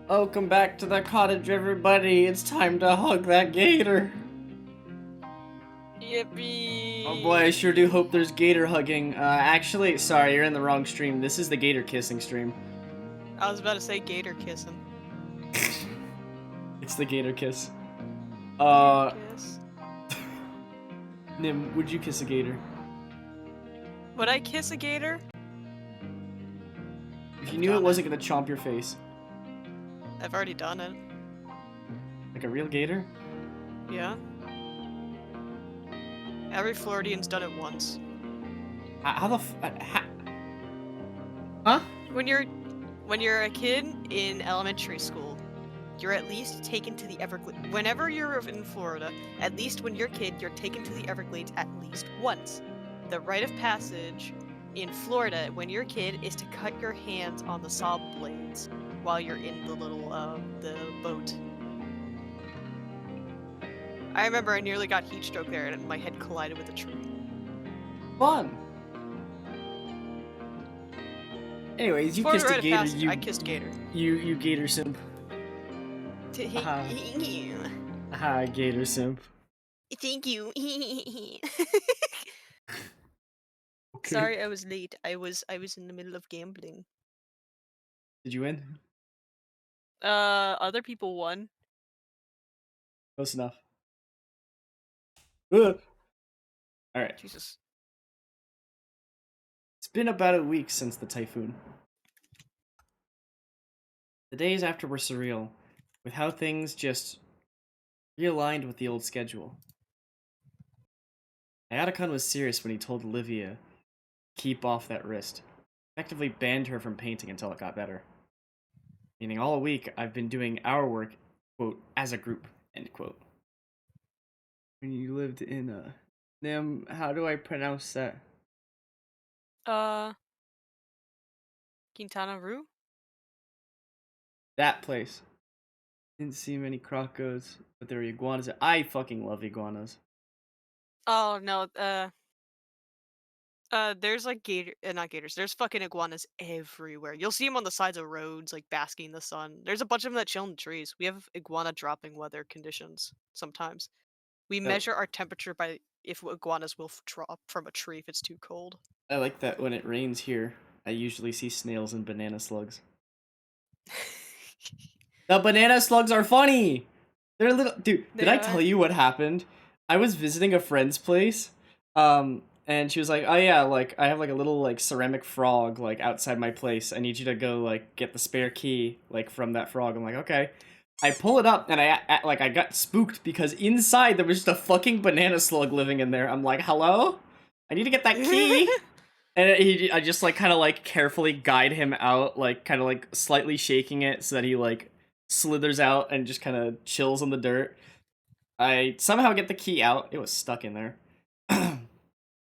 Welcome back to the cottage, everybody. It's time to hug that gator. Yippee! Oh boy, I sure do hope there's gator hugging. Actually, sorry, you're in the wrong stream. This is the gator kissing stream. I was about to say gator kissing. It's the gator kiss. Gator kiss. Nim, would you kiss a gator? Would I kiss a gator? If you knew it wasn't gonna chomp your face. I've already done it. Like a real gator? Yeah. Every Floridian's done it once. How the Huh? When you're a kid in elementary school, you're at least taken to the Everglades. Whenever you're in Florida, at least when you're a kid, you're taken to the Everglades at least once. The rite of passage in Florida when you're a kid is to cut your hands on the saw blades while you're in the little the boat. I remember I nearly got heat stroke there and my head collided with a tree. Fun. Anyways, you kissed a gator. I kissed gator. You gator simp. Gator simp. Thank you. Okay. Sorry, I was late. I was in the middle of gambling. Did you win? Other people won. Close enough. Ugh. All right. Jesus. It's been about a week since the typhoon. The days after were surreal, with how things just realigned with the old schedule. Ayatokun was serious when he told Olivia to keep off that wrist, effectively banned her from painting until it got better. Meaning all week I've been doing our work, quote, as a group, end quote. When you lived in, Nim, how do I pronounce that? Quintana Roo? That place. Didn't see many crocos, but there were iguanas. I fucking love iguanas. Oh, no, there's like not gators, there's fucking iguanas everywhere. You'll see them on the sides of roads, like basking in the sun. There's a bunch of them that chill in the trees. We have iguana dropping weather conditions sometimes. We measure our temperature by if iguanas will drop from a tree if it's too cold. I like that when it rains here, I usually see snails and banana slugs. The banana slugs are funny! They're little... Dude, did I tell you what happened? I was visiting a friend's place, and she was like, oh yeah, like, I have like a little like ceramic frog like outside my place. I need you to go like get the spare key like from that frog. I'm like, okay. I pull it up and I got spooked because inside there was just a fucking banana slug living in there. I'm like, hello? I need to get that key. And I just like kind of like carefully guide him out, like kind of like slightly shaking it so that he like slithers out and just kind of chills on the dirt. I somehow get the key out. It was stuck in there.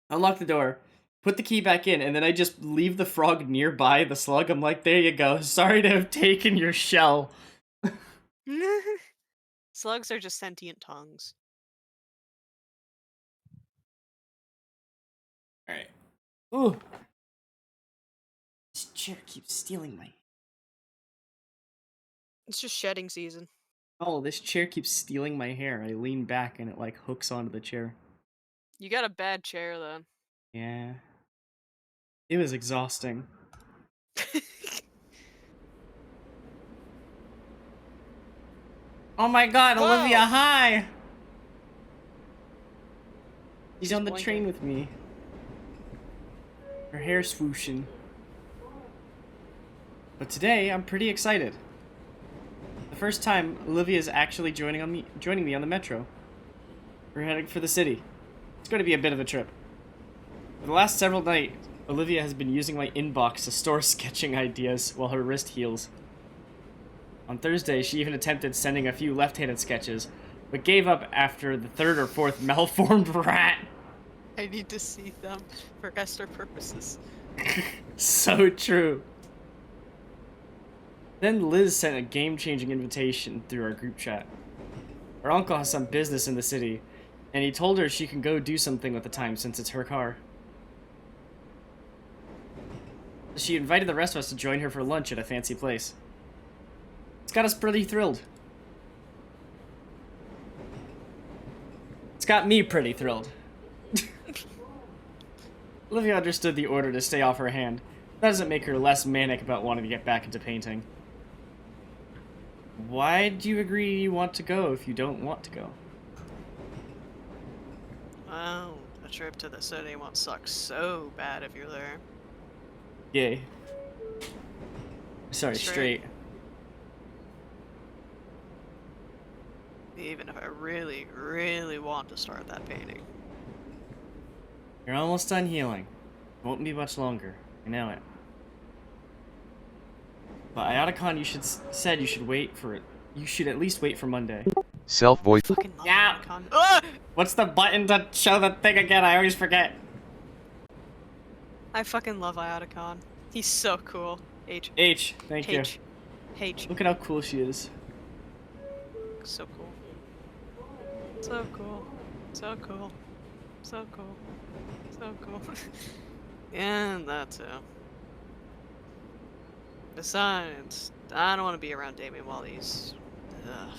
Unlock the door, put the key back in, and then I just leave the frog nearby the slug. I'm like, there you go. Sorry to have taken your shell. Slugs are just sentient tongues. Alright. Ooh. This chair keeps stealing my... It's just shedding season. Oh, this chair keeps stealing my hair. I lean back and it like hooks onto the chair. You got a bad chair then. Yeah. It was exhausting. Oh my god, Whoa. Olivia, hi! She's on the train with me. Her hair swooshing. But today, I'm pretty excited. The first time, Olivia's actually joining me on the metro. We're heading for the city. It's going to be a bit of a trip. For the last several nights, Olivia has been using my inbox to store sketching ideas while her wrist heals. On Thursday, she even attempted sending a few left-handed sketches, but gave up after the third or fourth malformed rat. I need to see them for Esther purposes. So true. Then Liz sent a game-changing invitation through our group chat. Her uncle has some business in the city, and he told her she can go do something with the time since it's her car. She invited the rest of us to join her for lunch at a fancy place. It's got us pretty thrilled. It's got me pretty thrilled. Olivia understood the order to stay off her hand. That doesn't make her less manic about wanting to get back into painting. Why do you agree you want to go if you don't want to go? Well, a trip to the city won't suck so bad if you're there. Yay. Sorry, straight. Even if I really, really want to start that painting. You're almost done healing. Won't be much longer. I know it. But IotaCon, said you should wait for it. You should at least wait for Monday. Self-voice. Fucking love Yeah. IotaCon. Ah! What's the button to show the thing again? I always forget. I fucking love IotaCon. He's so cool. H. Thank you. H. Look at how cool she is. So cool. So cool. So cool. So cool. So cool. And that too. Besides, I don't want to be around Damien while he's... Ugh.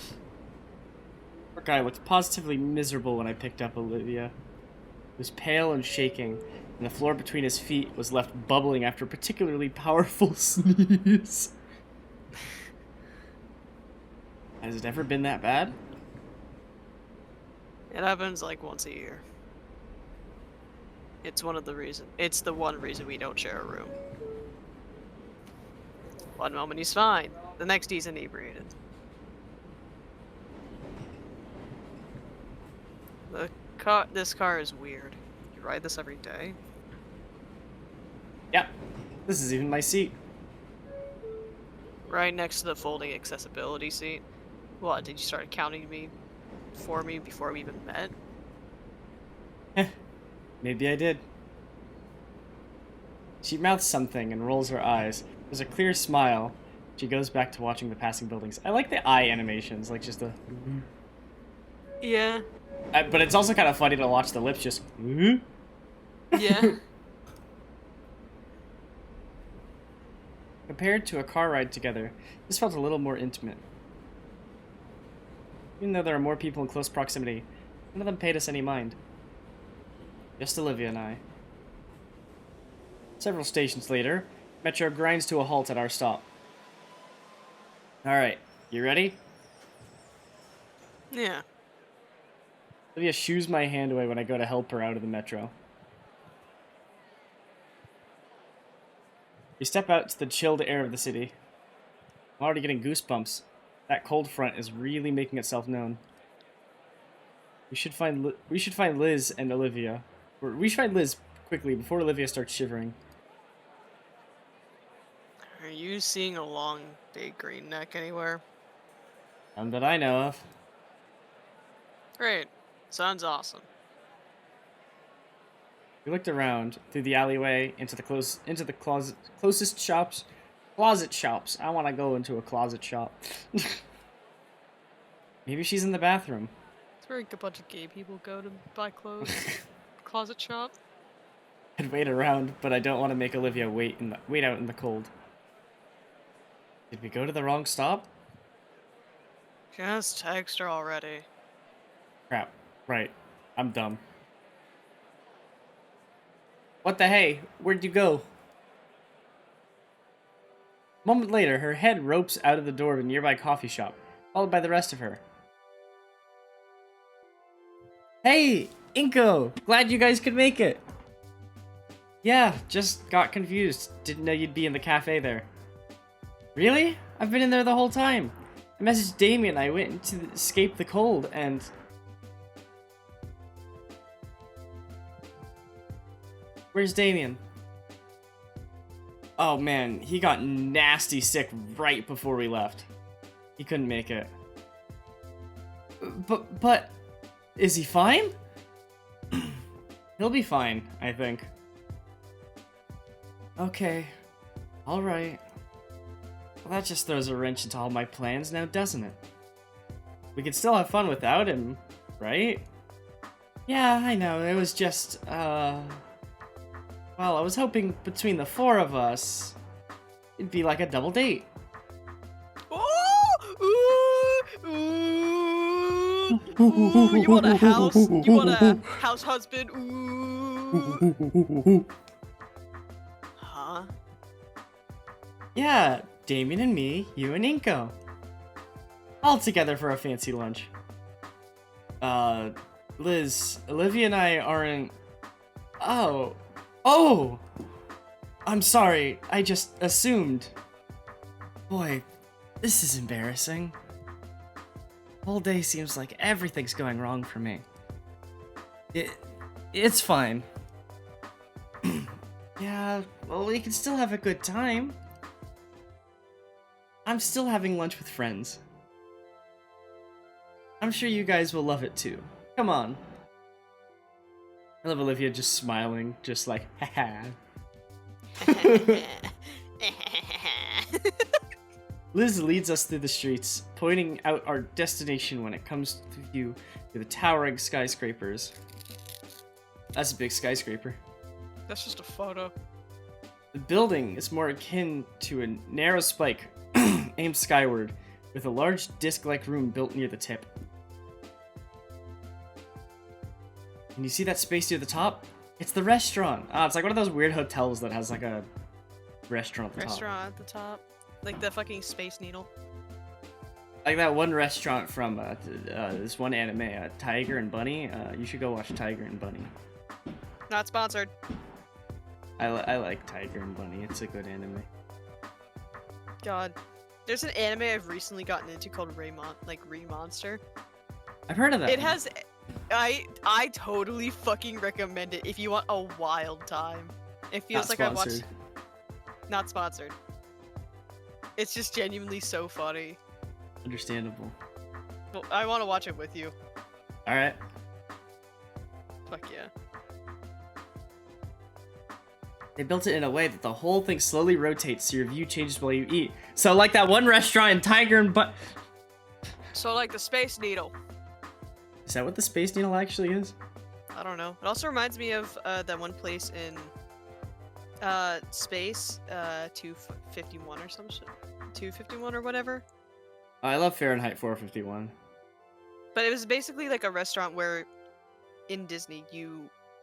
Poor guy looked positively miserable when I picked up Olivia. He was pale and shaking, and the floor between his feet was left bubbling after a particularly powerful sneeze. Has it ever been that bad? It happens like once a year. It's the one reason we don't share a room. One moment he's fine, the next he's inebriated. This car is weird. You ride this every day? Yep. This is even my seat. Right next to the folding accessibility seat. What, did you start counting me for me before we even met? Maybe I did. She mouths something and rolls her eyes. There's a clear smile. She goes back to watching the passing buildings. I like the eye animations, like just the... Yeah. But it's also kind of funny to watch the lips just... Yeah. Compared to a car ride together, this felt a little more intimate. Even though there are more people in close proximity, none of them paid us any mind. Just Olivia and I. Several stations later, Metro grinds to a halt at our stop. Alright, you ready? Yeah. Olivia shoos my hand away when I go to help her out of the Metro. We step out to the chilled air of the city. I'm already getting goosebumps. That cold front is really making itself known. We should find Liz and Olivia. We should find Liz quickly before Olivia starts shivering. Are you seeing a long, big green neck anywhere? None that I know of. Great. Sounds awesome. We looked around through the alleyway into the closest shops. Closet shops. I want to go into a closet shop. Maybe she's in the bathroom. It's where a bunch of gay people go to buy clothes. Closet shop. I'd wait around, but I don't want to make Olivia wait out in the cold. Did we go to the wrong stop? Just text her already. Crap. Right. I'm dumb. What the hey? Where'd you go? A moment later, her head ropes out of the door of a nearby coffee shop, followed by the rest of her. Hey, Inko! Glad you guys could make it! Yeah, just got confused. Didn't know you'd be in the cafe there. Really? I've been in there the whole time. I messaged Damien. I went to escape the cold, and... Where's Damien? Oh man, he got nasty sick right before we left. He couldn't make it. But, is he fine? He'll be fine, I think. Okay. Alright. Well, that just throws a wrench into all my plans now, doesn't it? We could still have fun without him, right? Yeah, I know, it was just, well, I was hoping between the four of us, it'd be like a double date. Oh! Ooh, you want a house? You want a house husband? Ooh. Huh? Yeah, Damien and me, you and Inko. All together for a fancy lunch. Liz, Olivia and I aren't... Oh. Oh! I'm sorry, I just assumed. Boy, this is embarrassing. Whole day seems like everything's going wrong for me. It's fine. Yeah, well, we can still have a good time. I'm still having lunch with friends. I'm sure you guys will love it too. Come on. I love Olivia just smiling, just like, haha. Liz leads us through the streets, pointing out our destination when it comes to view through the towering skyscrapers. That's a big skyscraper. That's just a photo. The building is more akin to a narrow spike aimed skyward, with a large disc-like room built near the tip. Can you see that space near the top? It's the restaurant. Ah, it's like one of those weird hotels that has like a restaurant at the top. Restaurant at the top. Like the fucking Space Needle. Like that one restaurant from this one anime, Tiger and Bunny. You should go watch Tiger and Bunny. Not sponsored. I like Tiger and Bunny. It's a good anime. God. There's an anime I've recently gotten into called Re-Monster. I've heard of that. It has... I totally fucking recommend it if you want a wild time. It feels like I watched... Not sponsored. It's just genuinely so funny. Understandable. Well, I want to watch it with you. Alright. Fuck yeah. They built it in a way that the whole thing slowly rotates so your view changes while you eat. So like that one restaurant in Tiger and So like the Space Needle. Is that what the Space Needle actually is? I don't know. It also reminds me of that one place in Space 251 or some shit. 251 or whatever. I love Fahrenheit 451. But it was basically like a restaurant where in Disney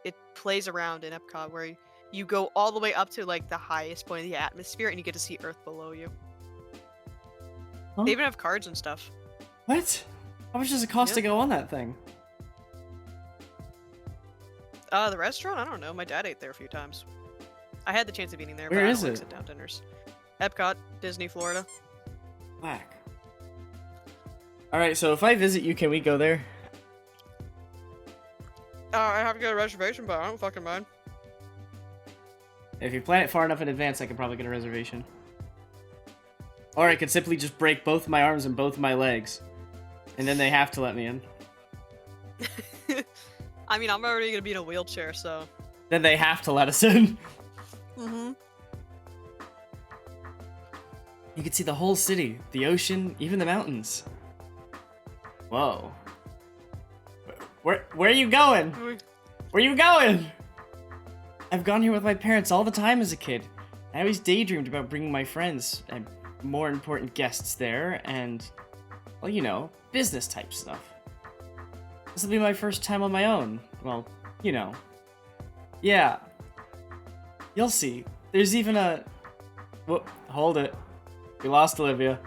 it plays around in Epcot where you go all the way up to like the highest point of the atmosphere and you get to see Earth below you. Huh? They even have cards and stuff. What? How much does it cost to go on that thing? The restaurant? I don't know. My dad ate there a few times. I had the chance of eating there, Where but I is don't like it? sit-down dinners. Epcot, Disney, Florida. Whack. Alright, so if I visit you, can we go there? I have to get a reservation, but I don't fucking mind. If you plan it far enough in advance, I could probably get a reservation. Or I could simply just break both my arms and both my legs. And then they have to let me in. I mean, I'm already gonna be in a wheelchair, so... Then they have to let us in. Mm-hmm. You can see the whole city, the ocean, even the mountains. Whoa. Where are you going? Where are you going? I've gone here with my parents all the time as a kid. I always daydreamed about bringing my friends and more important guests there and, well, you know, business type stuff. This will be my first time on my own. Well, you know. Yeah. You'll see. There's even a... Whoop, hold it. We lost Olivia.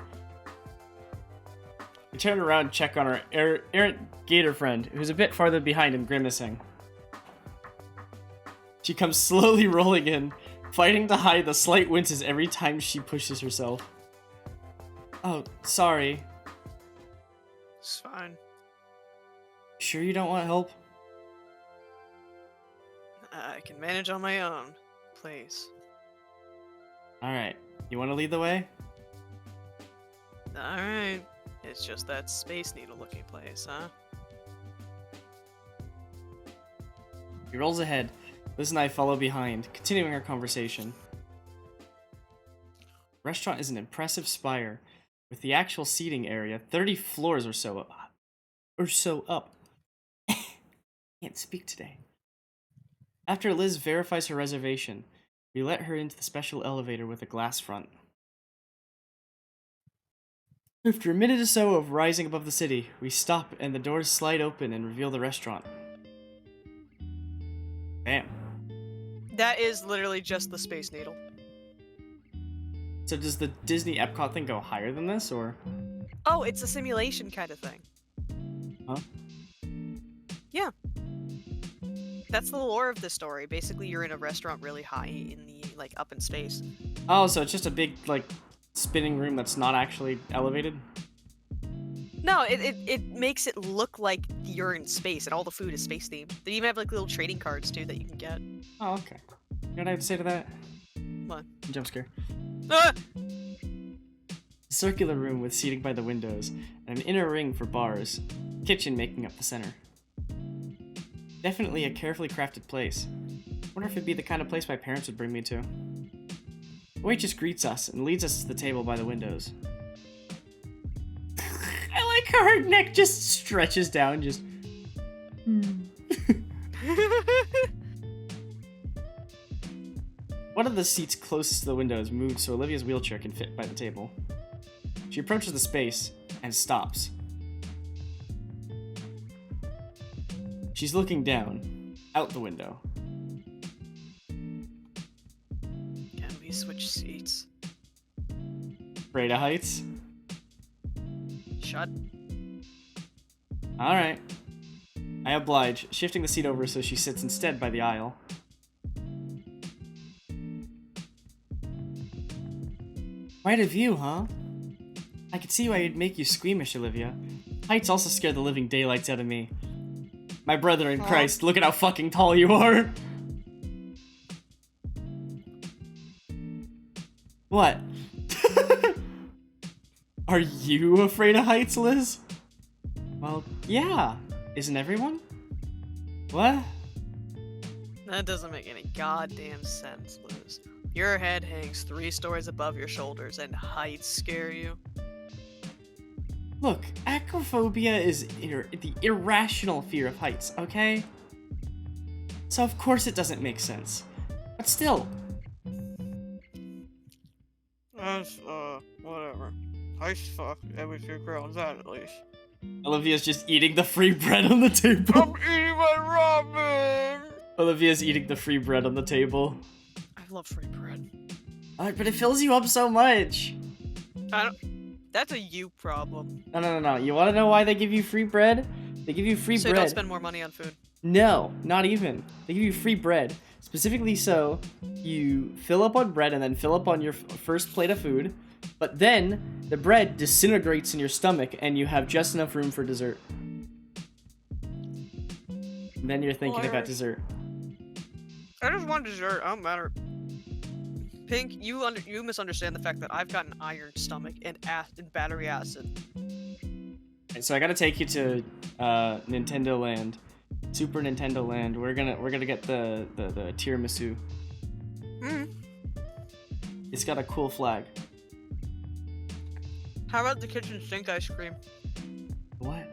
We turned around to check on our errant Gator friend, who's a bit farther behind and grimacing. She comes slowly rolling in, fighting to hide the slight winces every time she pushes herself. Oh, sorry. It's fine. Sure you don't want help? I can manage on my own. Please. Alright, you want to lead the way? Alright. It's just that Space Needle looking place, huh? He rolls ahead. Liz and I follow behind, continuing our conversation. The restaurant is an impressive spire, with the actual seating area 30 floors or so up. Can't speak today. After Liz verifies her reservation, we let her into the special elevator with a glass front. After a minute or so of rising above the city, we stop and the doors slide open and reveal the restaurant. Damn. That is literally just the Space Needle. So does the Disney Epcot thing go higher than this, or? Oh, it's a simulation kind of thing. Huh? Yeah. That's the lore of the story. Basically, you're in a restaurant really high in the, like, up in space. Oh, so it's just a big, like, spinning room that's not actually elevated? No, it makes it look like you're in space, and all the food is space themed. They even have, like, little trading cards, too, that you can get. Oh, okay. You know what I have to say to that? What? Jump scare. Ah! A circular room with seating by the windows, and an inner ring for bars. Kitchen making up the center. Definitely a carefully crafted place. Wonder if it'd be the kind of place my parents would bring me to. The waitress greets us and leads us to the table by the windows. I like how her neck just stretches down, just... One of the seats closest to the windows moved so Olivia's wheelchair can fit by the table. She approaches the space and stops. She's looking down, out the window. Can we switch seats? Breda Heights? Shut. Alright. I oblige, shifting the seat over so she sits instead by the aisle. Quite a view, huh? I could see why it'd make you squeamish, Olivia. Heights also scare the living daylights out of me. My brother in Christ, look at how fucking tall you are! What? Are you afraid of heights, Liz? Well, yeah. Isn't everyone? What? That doesn't make any goddamn sense, Liz. Your head hangs 3 stories above your shoulders and heights scare you. Look, acrophobia is the irrational fear of heights, okay? So of course it doesn't make sense. But still. That's, whatever. Heights fuck, and we figure out that at least. Olivia's just eating the free bread on the table. I'm eating my ramen! Olivia's eating the free bread on the table. I love free bread. But it fills you up so much. That's a you problem. No. You want to know why they give you free bread? They give you free So bread. you don't spend more money on food. No, not even. They give you free bread. Specifically so you fill up on bread and then fill up on your first plate of food. But then the bread disintegrates in your stomach and you have just enough room for dessert. And then you're thinking about dessert. I just want dessert. I don't matter. Pink, you misunderstand the fact that I've got an iron stomach and battery acid. And so I gotta take you to Nintendo Land, Super Nintendo Land. We're gonna get the tiramisu. It's got a cool flag. How about the kitchen sink ice cream? What?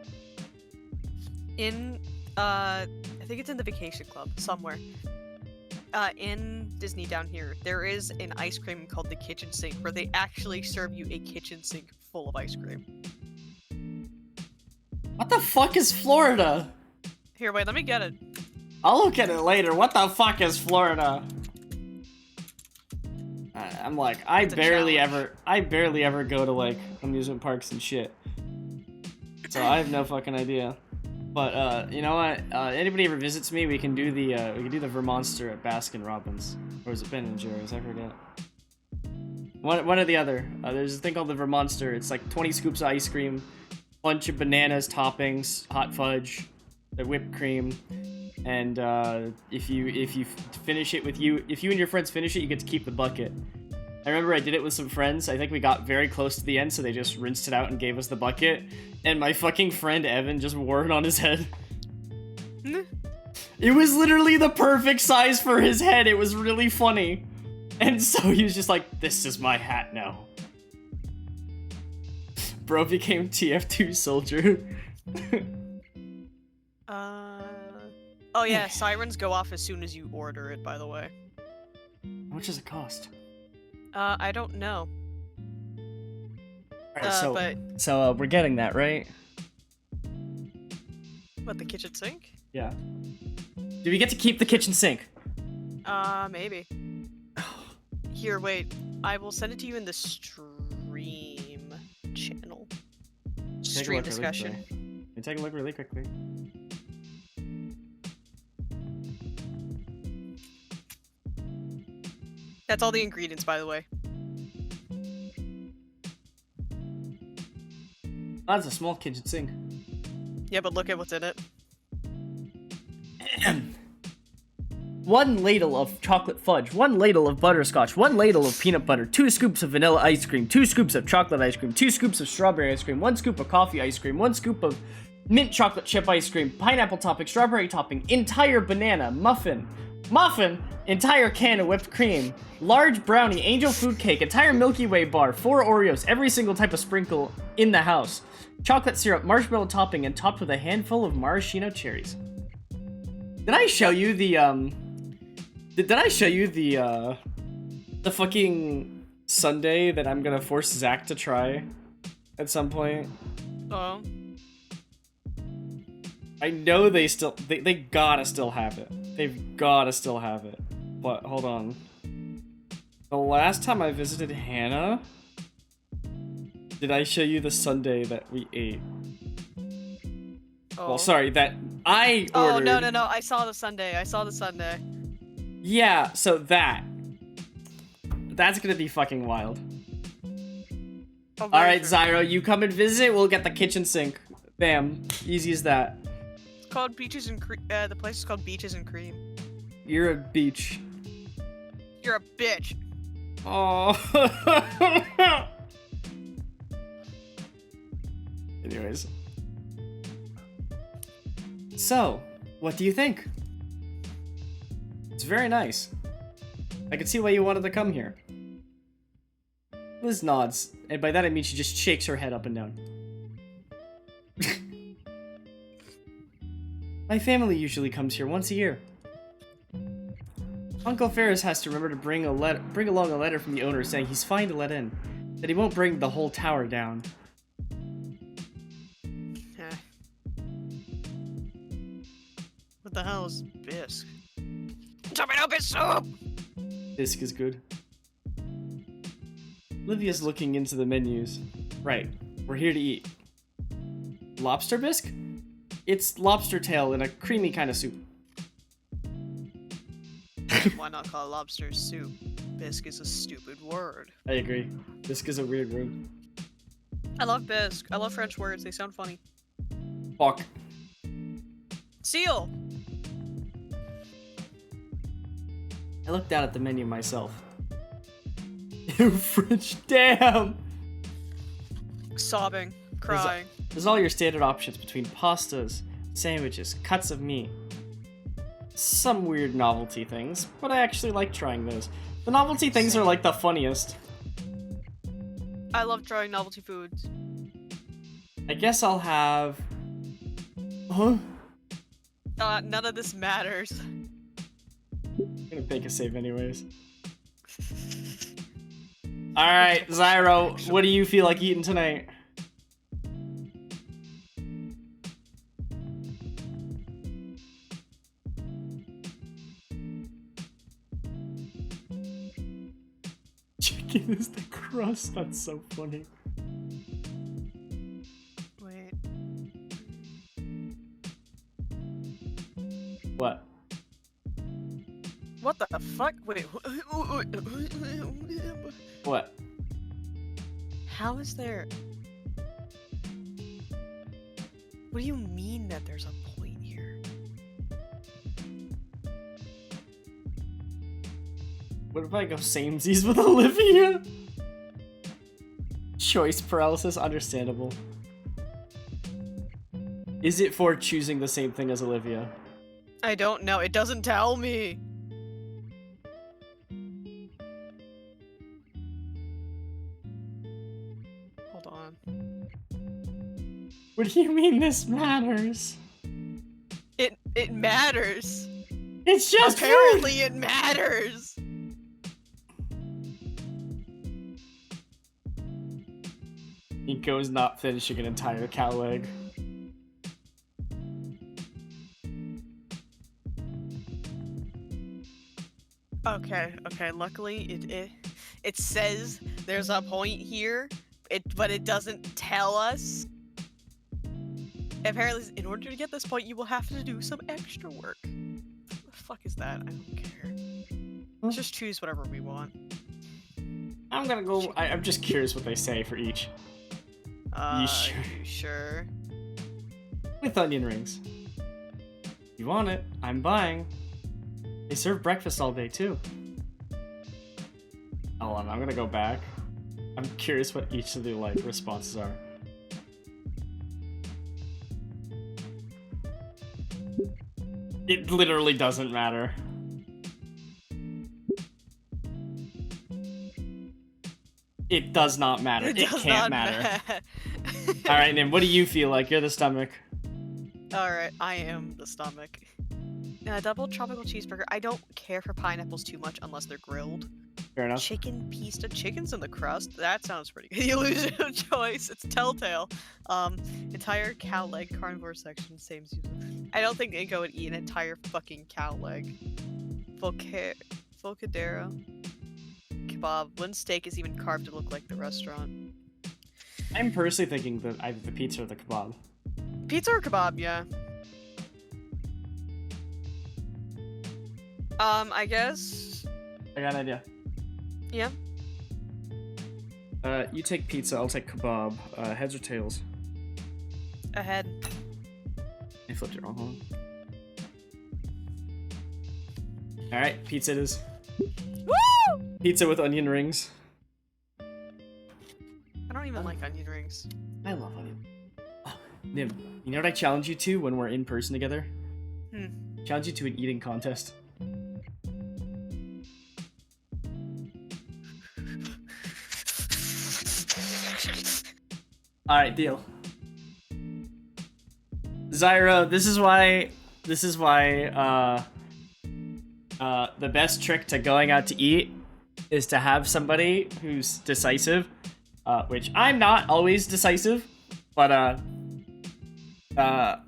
I think it's in the Vacation Club somewhere. In Disney down here, there is an ice cream called the kitchen sink where they actually serve you a kitchen sink full of ice cream. What the fuck is Florida? Here, wait, let me get it. I'll look at it later. What the fuck is Florida? I'm like, I barely ever go to like amusement parks and shit. So I have no fucking idea. But you know what? Anybody ever visits me, we can do the Vermonster at Baskin Robbins, or is it Ben and Jerry's? I forget. One or the other. There's a thing called the Vermonster. It's like 20 scoops of ice cream, bunch of bananas, toppings, hot fudge, the whipped cream, and if you finish it if you and your friends finish it, you get to keep the bucket. I remember I did it with some friends. I think we got very close to the end, so they just rinsed it out and gave us the bucket. And my fucking friend Evan just wore it on his head. It was literally the perfect size for his head. It was really funny. And so he was just like, this is my hat now. Bro became TF2 soldier. Oh yeah, sirens go off as soon as you order it, by the way. How much does it cost? I don't know. All right, so but we're getting that, right? what, the kitchen sink? Yeah. Do we get to keep the kitchen sink? Maybe. Here, wait. I will send it to you in the stream channel. Stream discussion. Let me take a look really quickly. That's all the ingredients, by the way. That's a small kitchen sink. Yeah, but look at what's in it. 1 ladle of chocolate fudge, 1 ladle of butterscotch, 1 ladle of peanut butter, 2 scoops of vanilla ice cream, 2 scoops of chocolate ice cream, 2 scoops of strawberry ice cream, 1 scoop of coffee ice cream, 1 scoop of mint chocolate chip ice cream, pineapple topping, strawberry topping, entire banana, muffin, entire can of whipped cream, large brownie, angel food cake, entire Milky Way bar, 4 Oreos, every single type of sprinkle in the house, chocolate syrup, marshmallow topping, and topped with a handful of maraschino cherries. Did I show you the, Did I show you the fucking sundae that I'm gonna force Zach to try at some point? Oh. I know they gotta still have it. They've gotta still have it. But, hold on. The last time I visited Hannah, did I show you the sundae that we ate? Oh. Well, sorry, that I ordered. Oh, no. I saw the sundae. Yeah, so that's gonna be fucking wild. Oh, Alright, Zyro, you come and visit, we'll get the kitchen sink. Bam. Easy as that. It's called Beaches and Cream. The place is called Beaches and Cream. You're a beach. You're a bitch. Oh. Anyways. So, what do you think? It's very nice. I can see why you wanted to come here. Liz nods, and by that I mean she just shakes her head up and down. My family usually comes here once a year. Uncle Ferris has to remember to bring along a letter from the owner saying he's fine to let in, that he won't bring the whole tower down. What the hell is bisque? Tomato bisque soup! Bisque is good. Livia's looking into the menus. Right, we're here to eat. Lobster bisque? It's lobster tail in a creamy kind of soup. Why not call lobster soup? Bisque is a stupid word. I agree. Bisque is a weird word. I love bisque. I love French words. They sound funny. Fuck. Seal! I looked down at the menu myself. Ew, French, damn! Sobbing. Crying. There's all your standard options between pastas, sandwiches, cuts of meat. Some weird novelty things, but I actually like trying those. The novelty things are like the funniest. I love trying novelty foods. I guess I'll have... Huh? None of this matters. I'm gonna make a save anyways. Alright, Zyro, what do you feel like eating tonight? Chicken is the crust, that's so funny. Wait. What? What the fuck? Wait. What? How is there... What do you mean that there's a point here? What if I go samesies with Olivia? Choice paralysis, understandable. Is it for choosing the same thing as Olivia? I don't know. It doesn't tell me. Hold on. What do you mean this matters? It matters. It's just Apparently food. it matters. Nico's not finishing an entire cow leg. Okay. Luckily, it says there's a point here, but it doesn't tell us. Apparently, in order to get this point, you will have to do some extra work. What the fuck is that? I don't care. Let's just choose whatever we want. I'm gonna go. I'm just curious what they say for each. You sure? With onion rings. You want it? I'm buying. They serve breakfast all day too. Hold on, I'm gonna go back. I'm curious what each of the responses are. It literally doesn't matter. It does not matter. It can't matter. Alright, Nim, what do you feel like? You're the stomach. Alright, I am the stomach. Double tropical cheeseburger. I don't care for pineapples too much unless they're grilled. Fair enough. Chicken pista. Chicken's in the crust. That sounds pretty good. The illusion of choice. It's telltale. Entire cow leg carnivore section. Same as usual. I don't think Inko would eat an entire fucking cow leg. Volcadero. Kebab. One steak is even carved to look like the restaurant. I'm personally thinking that either the pizza or the kebab. Pizza or kebab, yeah. I guess. I got an idea. Yeah. You take pizza, I'll take kebab. Heads or tails? Ahead. I flipped it wrong. Hold on. Alright, pizza it is. Woo! Pizza with onion rings. I don't even like onion rings. I love onion. Oh, Nim, you know what I challenge you to when we're in person together? Challenge you to an eating contest. Alright, deal. Zyra, this is why the best trick to going out to eat is to have somebody who's decisive, which I'm not always decisive, but and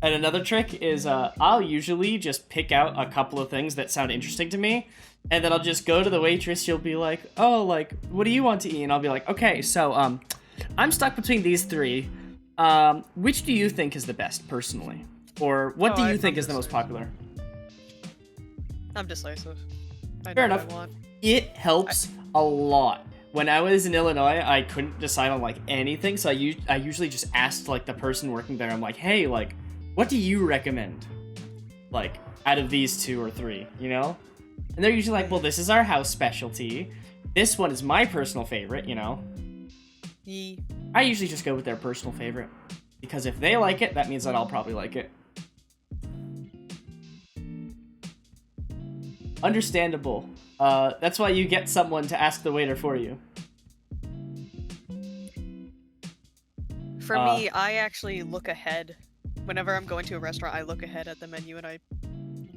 another trick is I'll usually just pick out a couple of things that sound interesting to me, and then I'll just go to the waitress. She'll be like, oh, like, what do you want to eat? And I'll be like, okay, so I'm stuck between these three. Which do you think is the best, personally? Or what do you think is the most popular? I'm decisive. Fair enough. It helps a lot. When I was in Illinois, I couldn't decide on, like, anything, so I usually just asked, like, the person working there, I'm like, hey, like, what do you recommend? Like, out of these two or three, you know? And they're usually like, well, this is our house specialty. This one is my personal favorite, you know? I usually just go with their personal favorite. Because if they like it, that means that I'll probably like it. Understandable. That's why you get someone to ask the waiter for you. For me, I actually look ahead. Whenever I'm going to a restaurant, I look ahead at the menu and I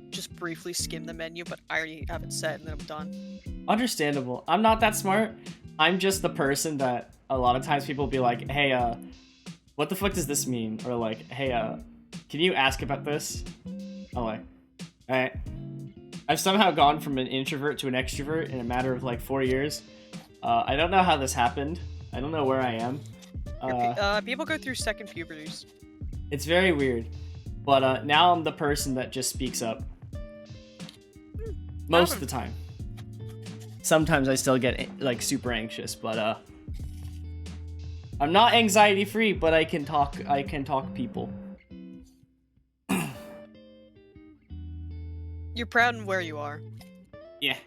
just briefly skim the menu, but I already have it set and then I'm done. Understandable. I'm not that smart. I'm just the person that a lot of times people will be like, hey, what the fuck does this mean? Or like, hey, can you ask about this? I'm like, alright. I've somehow gone from an introvert to an extrovert in a matter of like 4 years. I don't know how this happened. I don't know where I am. People go through second puberties. It's very weird. But now I'm the person that just speaks up. Most of the time. Sometimes I still get like super anxious, but I'm not anxiety free, but I can talk people. You're proud in where you are. Yeah.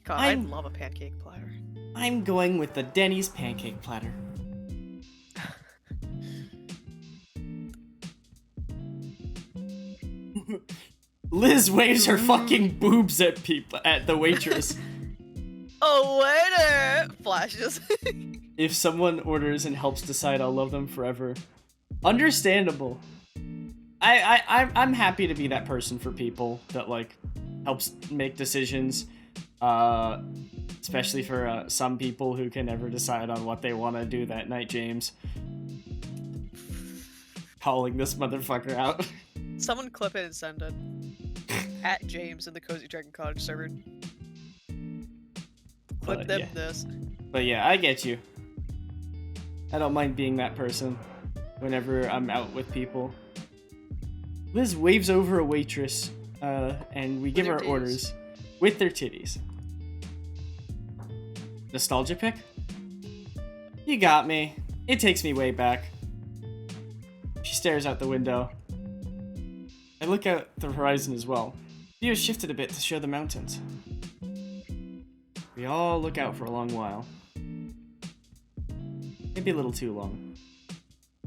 God, I love a pancake platter. I'm going with the Denny's pancake platter. Liz waves her fucking boobs at the waitress. Oh, waiter! Flashes. If someone orders and helps decide, I'll love them forever. Understandable. I'm happy to be that person for people that like helps make decisions. Especially for some people who can never decide on what they want to do that night, James. Calling this motherfucker out. Someone clip it and send it. At James in the Cozy Dragon Cottage server. Clip them this. But yeah, I get you. I don't mind being that person whenever I'm out with people. Liz waves over a waitress, and we give her orders with their titties. Nostalgia pick? You got me. It takes me way back. She stares out the window. I look out the horizon as well. View has shifted a bit to show the mountains. We all look out for a long while. Maybe a little too long.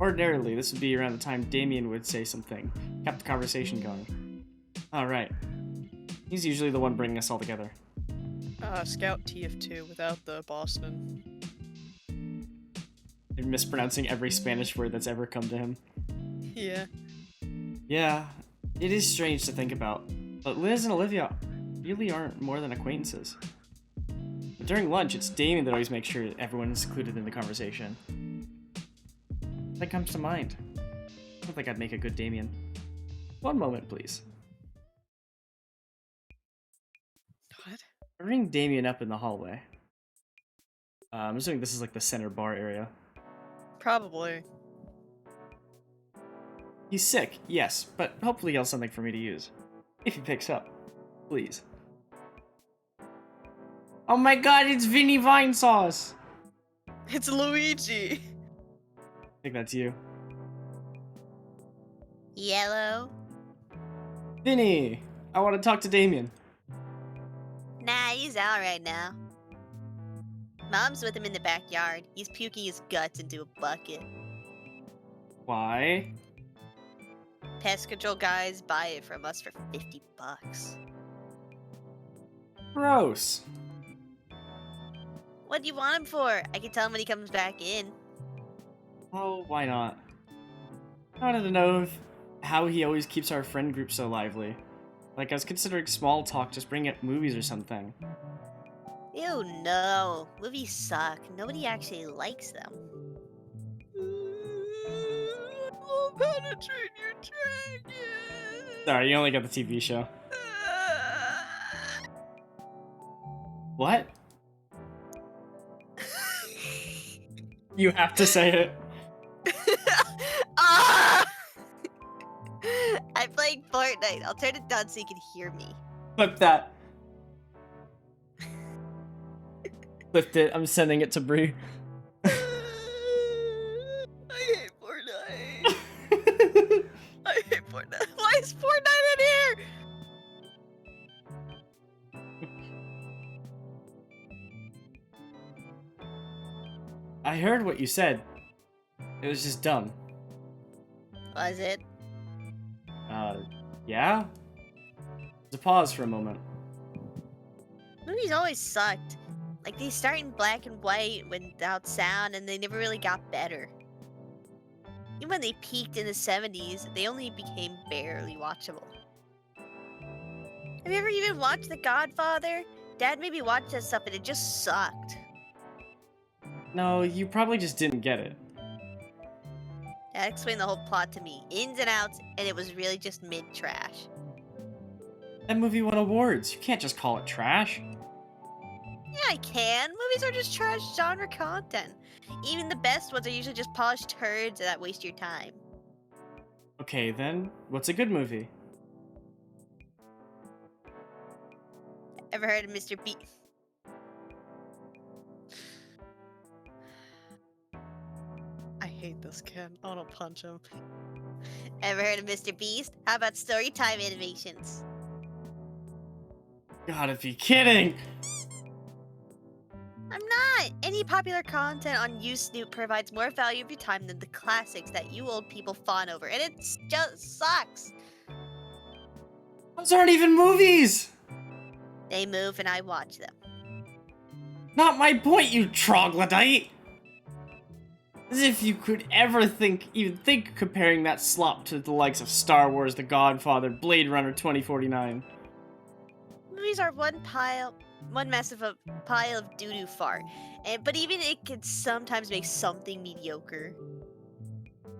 Ordinarily, this would be around the time Damien would say something, kept the conversation going. Alright. He's usually the one bringing us all together. Scout TF2 without the Boston. You're mispronouncing every Spanish word that's ever come to him. Yeah. Yeah, it is strange to think about, but Liz and Olivia really aren't more than acquaintances. But during lunch, it's Damien that always makes sure everyone's included in the conversation. That comes to mind. I don't think I'd make a good Damien. One moment, please. What? I ring Damien up in the hallway. I'm assuming this is like the center bar area. Probably. He's sick, yes, but hopefully he'll have something for me to use. If he picks up. Please. Oh my god, it's Vinny Vine Sauce! It's Luigi! I think that's you. Yellow? Vinny! I want to talk to Damien. Nah, he's out right now. Mom's with him in the backyard. He's puking his guts into a bucket. Why? Pest control guys buy it from us for $50. Gross. What do you want him for? I can tell him when he comes back in. Oh, why not? I wanted to know how he always keeps our friend group so lively. Like, I was considering small talk, just bring up movies or something. Ew, no. Movies suck. Nobody actually likes them. I'll penetrate your dragon! Sorry, you only got the TV show. What? You have to say it. Ah! I'm playing Fortnite. I'll turn it down so you can hear me. Clip that. Clipped it. I'm sending it to Bree. I hate Fortnite. I hate Fortnite. Why is Fortnite in here? I heard what you said. It was just dumb. Was it? Yeah? There's a pause for a moment. Movies always sucked. Like, they start in black and white without sound, and they never really got better. Even when they peaked in the 70s, they only became barely watchable. Have you ever even watched The Godfather? Dad made me watch that stuff, and it just sucked. No, you probably just didn't get it. Dad explained the whole plot to me, ins and outs, and it was really just mid-trash. That movie won awards. You can't just call it trash. Yeah, I can. Movies are just trash genre content. Even the best ones are usually just polished turds that waste your time. Okay, then, what's a good movie? Ever heard of Mr. B? I hate this kid. I want to punch him. Ever heard of Mr. Beast? How about Storytime Animations? Gotta be kidding! I'm not! Any popular content on Snoop provides more value of your time than the classics that you old people fawn over, and it just sucks! Those aren't even movies! They move and I watch them. Not my point, you troglodyte! As if you could ever even think comparing that slop to the likes of Star Wars, The Godfather, Blade Runner 2049. Movies are one pile. one massive pile of doo-doo fart. But even it can sometimes make something mediocre.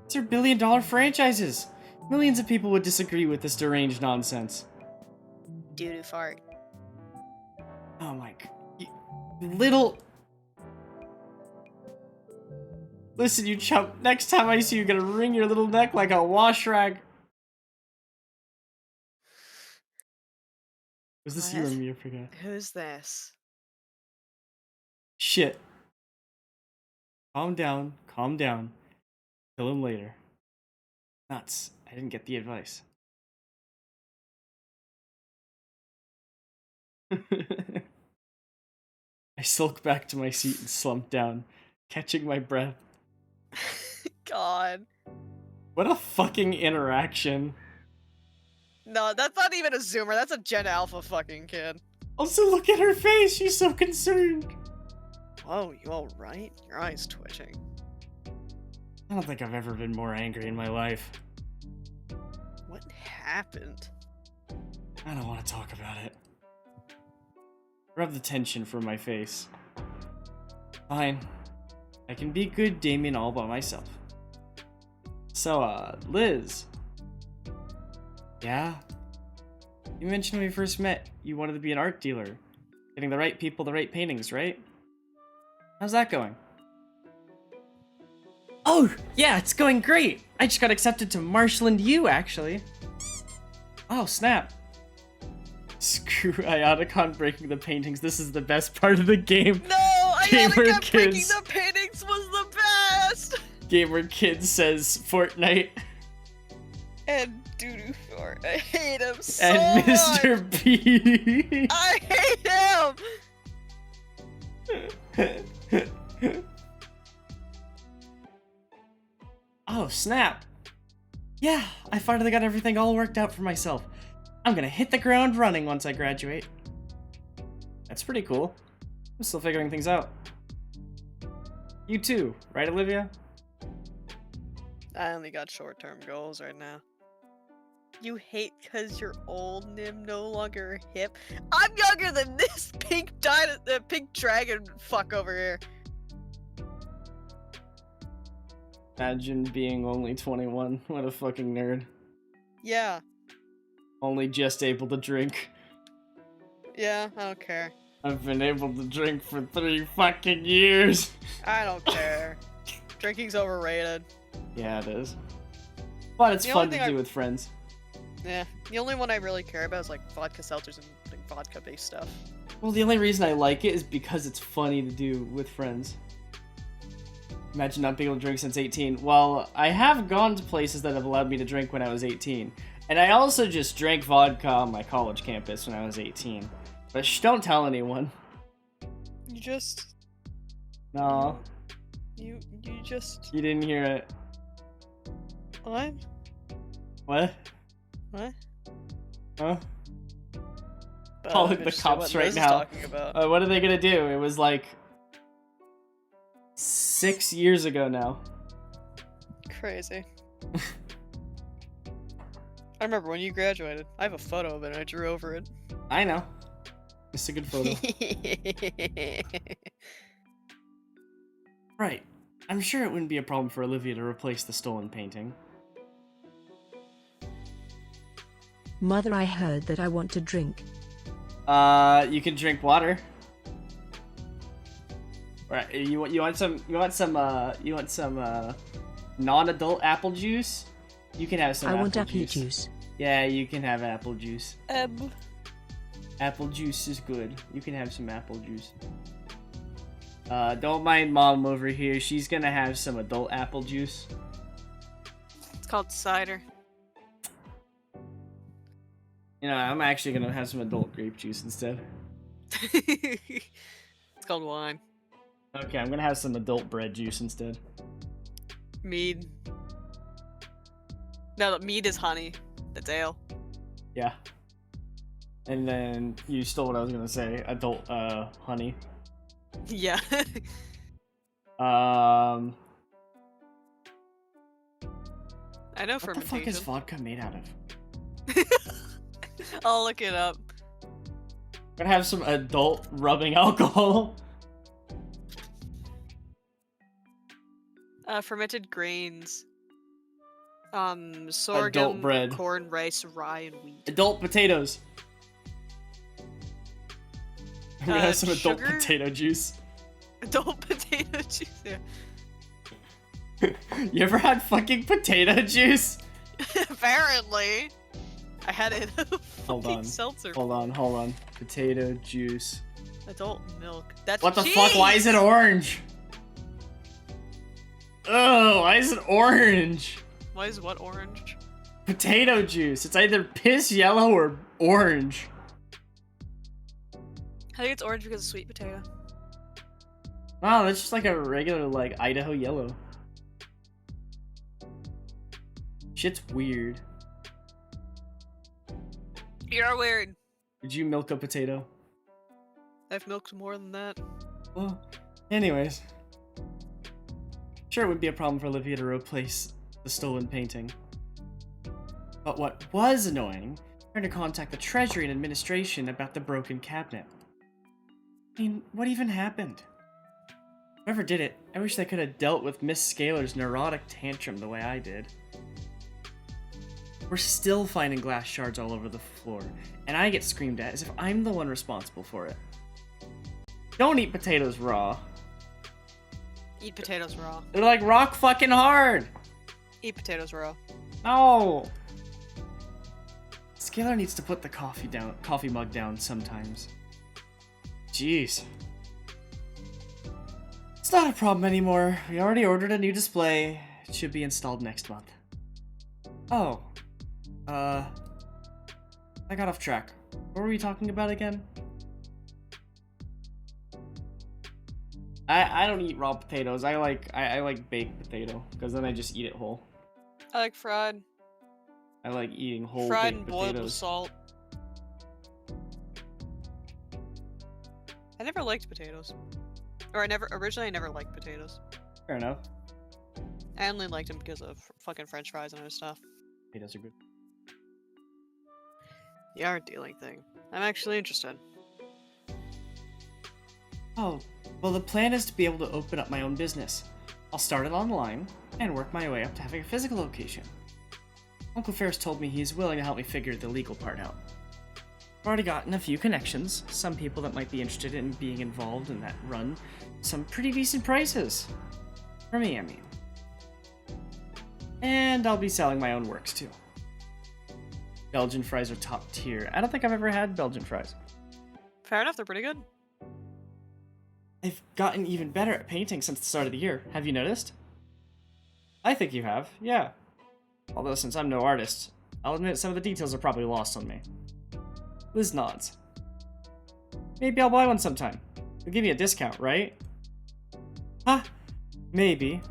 These are billion-dollar franchises. Millions of people would disagree with this deranged nonsense. Doo-doo fart. Oh my god. Little... Listen, you chump. Next time I see you, you're gonna wring your little neck like a wash rag. Was this you or What? me? I forget. Who's this? Shit. Calm down. Calm down. Kill him later. Nuts. I didn't get the advice. I sulk back to my seat and slump down, catching my breath. God. What a fucking interaction. No, that's not even a Zoomer. That's a Gen Alpha fucking kid. Also, look at her face. She's so concerned. Oh, you alright? Your eye's twitching. I don't think I've ever been more angry in my life. What happened? I don't want to talk about it. Rub the tension from my face. Fine. I can be good Damien all by myself. So, Liz. Yeah? You mentioned when we first met, you wanted to be an art dealer. Getting the right people, the right paintings, right? How's that going? Oh, yeah, it's going great! I just got accepted to Marshland U, actually. Oh, snap. Screw Ionicon breaking the paintings. This is the best part of the game. No! I Gamer gotta get breaking kids. the paintings was the best! Gamer Kid says Fortnite. And Doodoo Fart. I hate him so And much! Mr. P. I hate him! Oh, snap. Yeah, I finally got everything all worked out for myself. I'm gonna hit the ground running once I graduate. That's pretty cool. I'm still figuring things out. You too, right, Olivia? I only got short-term goals right now. You hate because you're old and I'm no longer hip. I'm younger than this pink pink dragon fuck over here. Imagine being only 21. What a fucking nerd. Yeah, Only just able to drink. yeah, I don't care. I've been able to drink for 3 fucking years. I don't care. Drinking's overrated. Yeah, it is. But it's The fun only to thing do I- with friends. Yeah, the only one I really care about is like vodka seltzers and like, vodka-based stuff. Well, the only reason I like it is because it's funny to do with friends. Imagine not being able to drink since 18. Well, I have gone to places that have allowed me to drink when I was 18. And I also just drank vodka on my college campus when I was 18. But shh, don't tell anyone. You just... No, You just... you didn't hear it. What? What? What? Huh? But Calling I'm the interested cops what right Liz is now. talking about. What are they gonna do? It was like 6 years ago now. Crazy. I remember when you graduated. I have a photo of it and I drew over it. I know. It's a good photo. Right. I'm sure it wouldn't be a problem for Olivia to replace the stolen painting. Mother, I heard that I want to drink. You can drink water. Right, you want some non-adult apple juice? You can have some I apple want apple juice. juice. Yeah, you can have apple juice. Apple juice is good. You can have some apple juice. Don't mind Mom over here. She's gonna have some adult apple juice. It's called cider. You know, I'm actually gonna have some adult grape juice instead. It's called wine. Okay, I'm gonna have some adult bread juice instead. Mead. No, mead is honey. That's ale. Yeah. And then you stole what I was gonna say. Adult, honey. Yeah. I know What the fuck is fermentation. vodka made out of? I'll look it up. Gonna have some adult rubbing alcohol. Fermented grains. Adult Sorghum, bread. corn, rice, rye, and wheat. Adult potatoes. We're gonna have some adult sugar? potato juice. Adult potato juice. Yeah. You ever had fucking potato juice? Apparently. I had it in a Hold fucking on. seltzer. Hold on. Potato juice. Adult milk. That's What the cheese! fuck? Why is it orange? Oh, why is it orange? Why is what orange? Potato juice. It's either piss yellow or orange. I think it's orange because of sweet potato. Wow, that's just like a regular, like, Idaho yellow. Shit's weird. You're weird. Did you milk a potato? I've milked more than that. Well, anyways. Sure, it would be a problem for Olivia to replace the stolen painting. But what was annoying, trying to contact the Treasury and Administration about the broken cabinet. I mean, what even happened? Whoever did it, I wish they could have dealt with Miss Scalar's neurotic tantrum the way I did. We're still finding glass shards all over the floor, and I get screamed at as if I'm the one responsible for it. Don't eat potatoes raw. Eat potatoes raw. They're like rock fucking hard. Eat potatoes raw. No. Scalar needs to put the coffee mug down sometimes. Jeez. It's not a problem anymore. We already ordered a new display. It should be installed next month. Oh. I got off track. What were we talking about again? I don't eat raw potatoes. I like baked potato because then I just eat it whole. I like fried. I like eating whole Fried baked and boiled with potatoes. salt. I never liked potatoes. Or originally I never liked potatoes. Fair enough. I only liked them because of fucking french fries and other stuff. Potatoes are good. The art dealing thing. I'm actually interested. Oh, well, the plan is to be able to open up my own business. I'll start it online and work my way up to having a physical location. Uncle Ferris told me he's willing to help me figure the legal part out. I've already gotten a few connections, some people that might be interested in being involved in that run, some pretty decent prices. For me, I mean. And I'll be selling my own works too. Belgian fries are top tier. I don't think I've ever had Belgian fries. Fair enough, they're pretty good. I've gotten even better at painting since the start of the year. Have you noticed? I think you have, yeah. Although since I'm no artist, I'll admit some of the details are probably lost on me. Liz nods. Maybe I'll buy one sometime. They'll give me a discount, right? Huh? Maybe.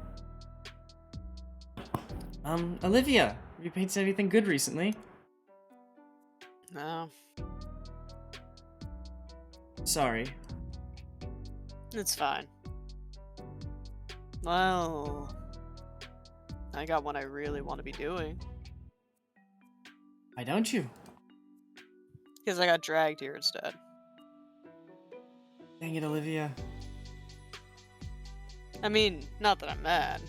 Olivia, have you painted anything good recently? No. Sorry. It's fine. Well, I got one I really want to be doing. Why don't you? Because I got dragged here instead. Dang it, Olivia. I mean, not that I'm mad.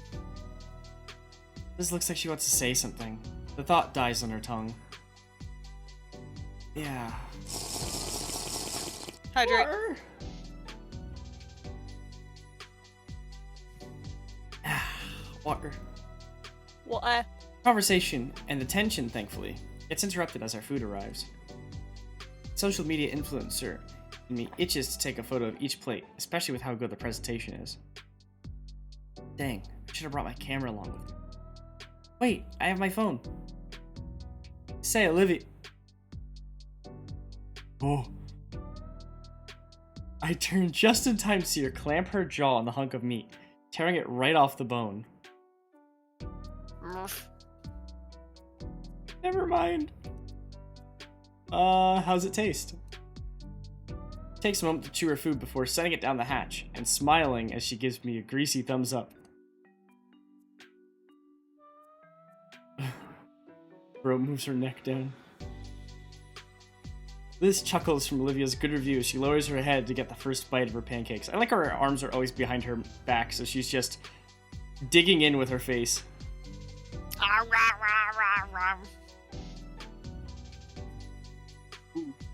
Liz looks like she wants to say something. The thought dies on her tongue. Yeah. Hydrate. Water. Water. Well, Conversation and the tension, thankfully, gets interrupted as our food arrives. Social media influencer in me itches to take a photo of each plate, especially with how good the presentation is. Dang, I should have brought my camera along with me. Wait, I have my phone. Say, Olivia. Oh. I turned just in time to see her clamp her jaw on the hunk of meat, tearing it right off the bone. Never mind. How's it taste? Takes a moment to chew her food before setting it down the hatch and smiling as she gives me a greasy thumbs up. Bro moves her neck down. Liz chuckles from Olivia's good review as she lowers her head to get the first bite of her pancakes. I like how her arms are always behind her back, so she's just digging in with her face.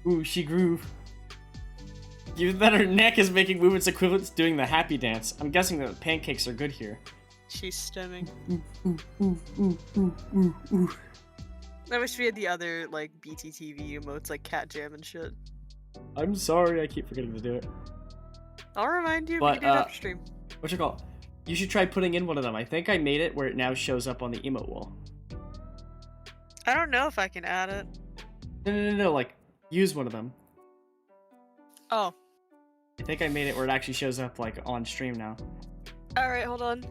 Ooh, she groove. Given that her neck is making movements equivalent to doing the happy dance, I'm guessing that the pancakes are good here. She's stemming. Ooh. I wish we had the other, like, BTTV emotes, like cat jam and shit. I'm sorry, I keep forgetting to do it. I'll remind you if But, you do it upstream. What's it called? You should try putting in one of them. I think I made it where it now shows up on the emote wall. I don't know if I can add it. No, like, use one of them. Oh. I think I made it where it actually shows up, like, on stream now. Alright, hold on.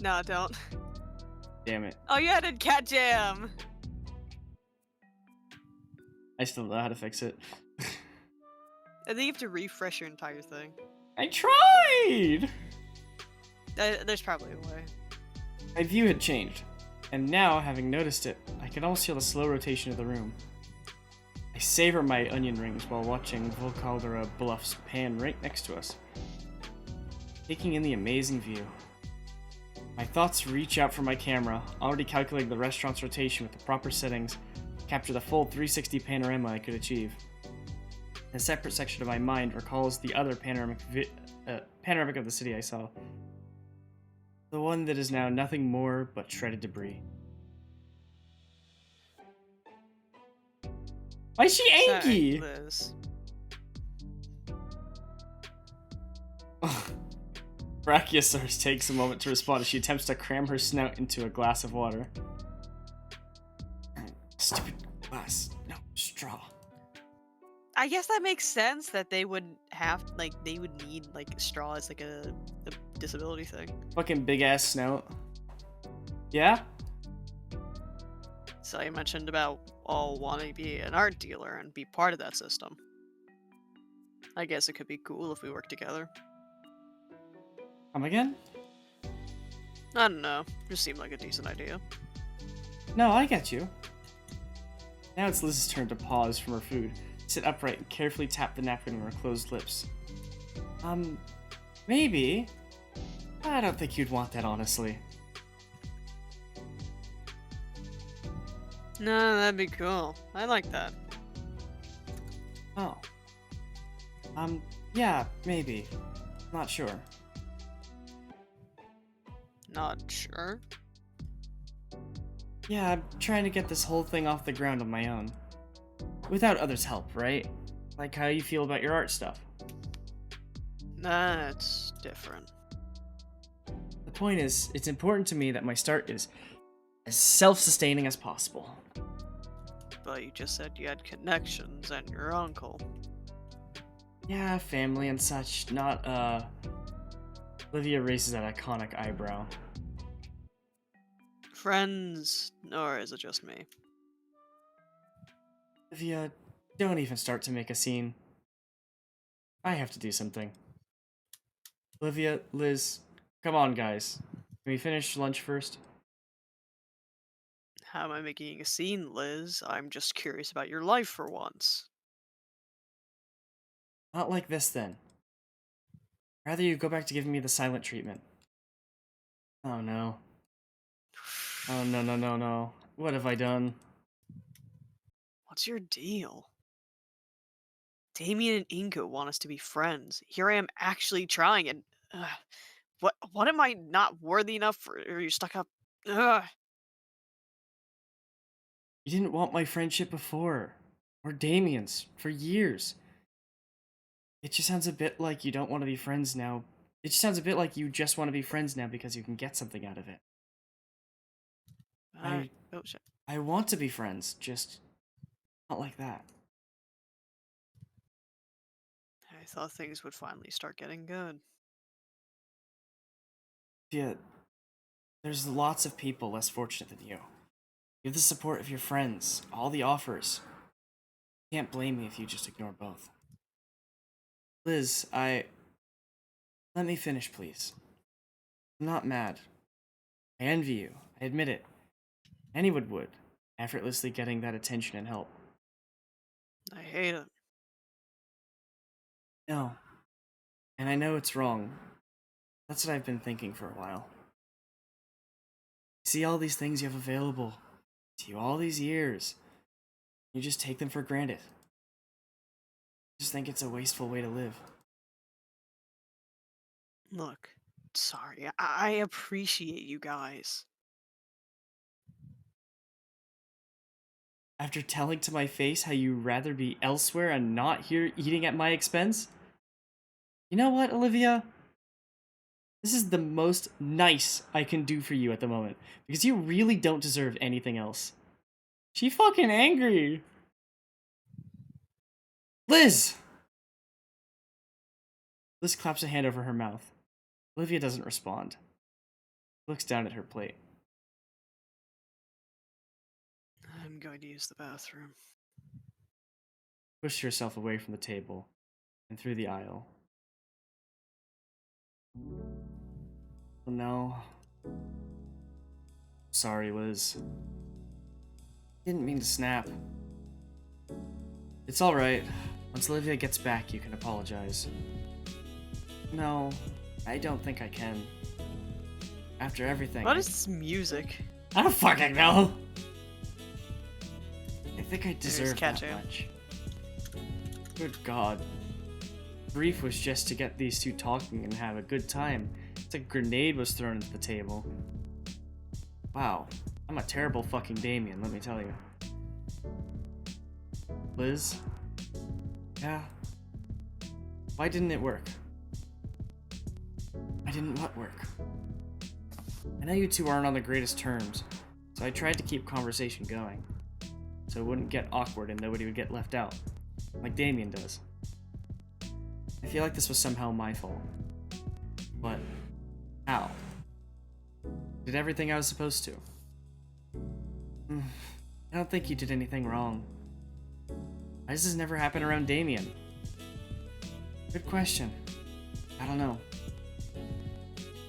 No, don't. Damn it. Oh, you added cat jam! I still don't know how to fix it. I think you have to refresh your entire thing. I tried! There's probably a way. My view had changed, and now, having noticed it, I can almost feel the slow rotation of the room. I savor my onion rings while watching Volcaldera Bluffs pan right next to us, taking in the amazing view. My thoughts reach out for my camera, already calculating the restaurant's rotation with the proper settings to capture the full 360 panorama I could achieve. A separate section of my mind recalls the other panoramic of the city I saw. The one that is now nothing more but shredded debris. Why is she angry? Sorry, Liz. Brachiosaurus takes a moment to respond as she attempts to cram her snout into a glass of water. Stupid glass. No, straw. I guess that makes sense that they would have, like, they would need, like, straw as, like, a disability thing. Fucking big ass snout. Yeah? So you mentioned about all wanting to be an art dealer and be part of that system. I guess it could be cool if we work together. Come again? I don't know. Just seemed like a decent idea. No, I get you. Now it's Liz's turn to pause from her food, sit upright, and carefully tap the napkin on her closed lips. Maybe. I don't think you'd want that, honestly. No, that'd be cool. I like that. Oh. Yeah, maybe. Not sure. Not sure. Yeah, I'm trying to get this whole thing off the ground on my own. Without others' help, right? Like how you feel about your art stuff. That's different. The point is, it's important to me that my start is as self-sustaining as possible. But you just said you had connections and your uncle. Yeah, family and such, not, Olivia raises that iconic eyebrow. Friends, or is it just me? Olivia, don't even start to make a scene. I have to do something. Olivia, Liz, come on, guys. Can we finish lunch first? How am I making a scene, Liz? I'm just curious about your life for once. Not like this, then. Rather you go back to giving me the silent treatment. Oh, no. Oh, no. What have I done? What's your deal? Damien and Ingo want us to be friends. Here I am actually trying and... what am I not worthy enough for? Are you stuck up? Ugh. You didn't want my friendship before. Or Damien's. For years. It just sounds a bit like you don't want to be friends now. It just sounds a bit like you just want to be friends now because you can get something out of it. Oh shit. I want to be friends, just not like that. I thought things would finally start getting good. Yeah, there's lots of people less fortunate than you. You have the support of your friends, all the offers. You can't blame me if you just ignore both. Liz, let me finish, please. I'm not mad. I envy you. I admit it. Anyone would. effortlessly getting that attention and help. I hate it. No. And I know it's wrong. That's what I've been thinking for a while. See all these things you have available to you all these years. You just take them for granted. Just think it's a wasteful way to live. Look, sorry. I appreciate you guys. After telling to my face how you'd rather be elsewhere and not here eating at my expense? You know what, Olivia? This is the most nice I can do for you at the moment, because you really don't deserve anything else. She fucking angry. Liz! Liz claps a hand over her mouth. Olivia doesn't respond. Looks down at her plate. I'm going to use the bathroom. Push yourself away from the table and through the aisle. Oh no. Sorry, Liz. Didn't mean to snap. It's alright. Once Olivia gets back, you can apologize. No, I don't think I can. After everything. What is this music? I don't fucking know! I think I deserve that Kato. much. Good God. Brief was just to get these two talking and have a good time. It's like a grenade was thrown into the table. Wow, I'm a terrible fucking Damien, let me tell you. Liz? Yeah? Why didn't it work? Why didn't what work? I know you two aren't on the greatest terms, so I tried to keep conversation going, so it wouldn't get awkward and nobody would get left out, like Damien does. I feel like this was somehow my fault. But how? Did everything I was supposed to? I don't think you did anything wrong. Why does this never happen around Damien? Good question. I don't know.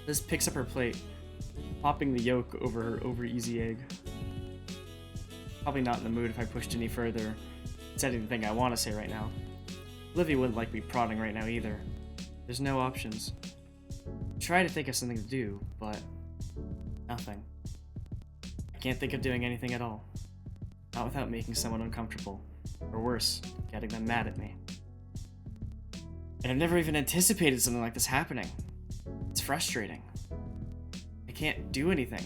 Liz picks up her plate, popping the yolk over her over-easy egg. Probably not in the mood if I pushed any further. Said anything I want to say right now. Olivia wouldn't like me prodding right now either. There's no options. Try to think of something to do, but nothing. I can't think of doing anything at all. Not without making someone uncomfortable, or worse, getting them mad at me. And I've never even anticipated something like this happening. It's frustrating. I can't do anything,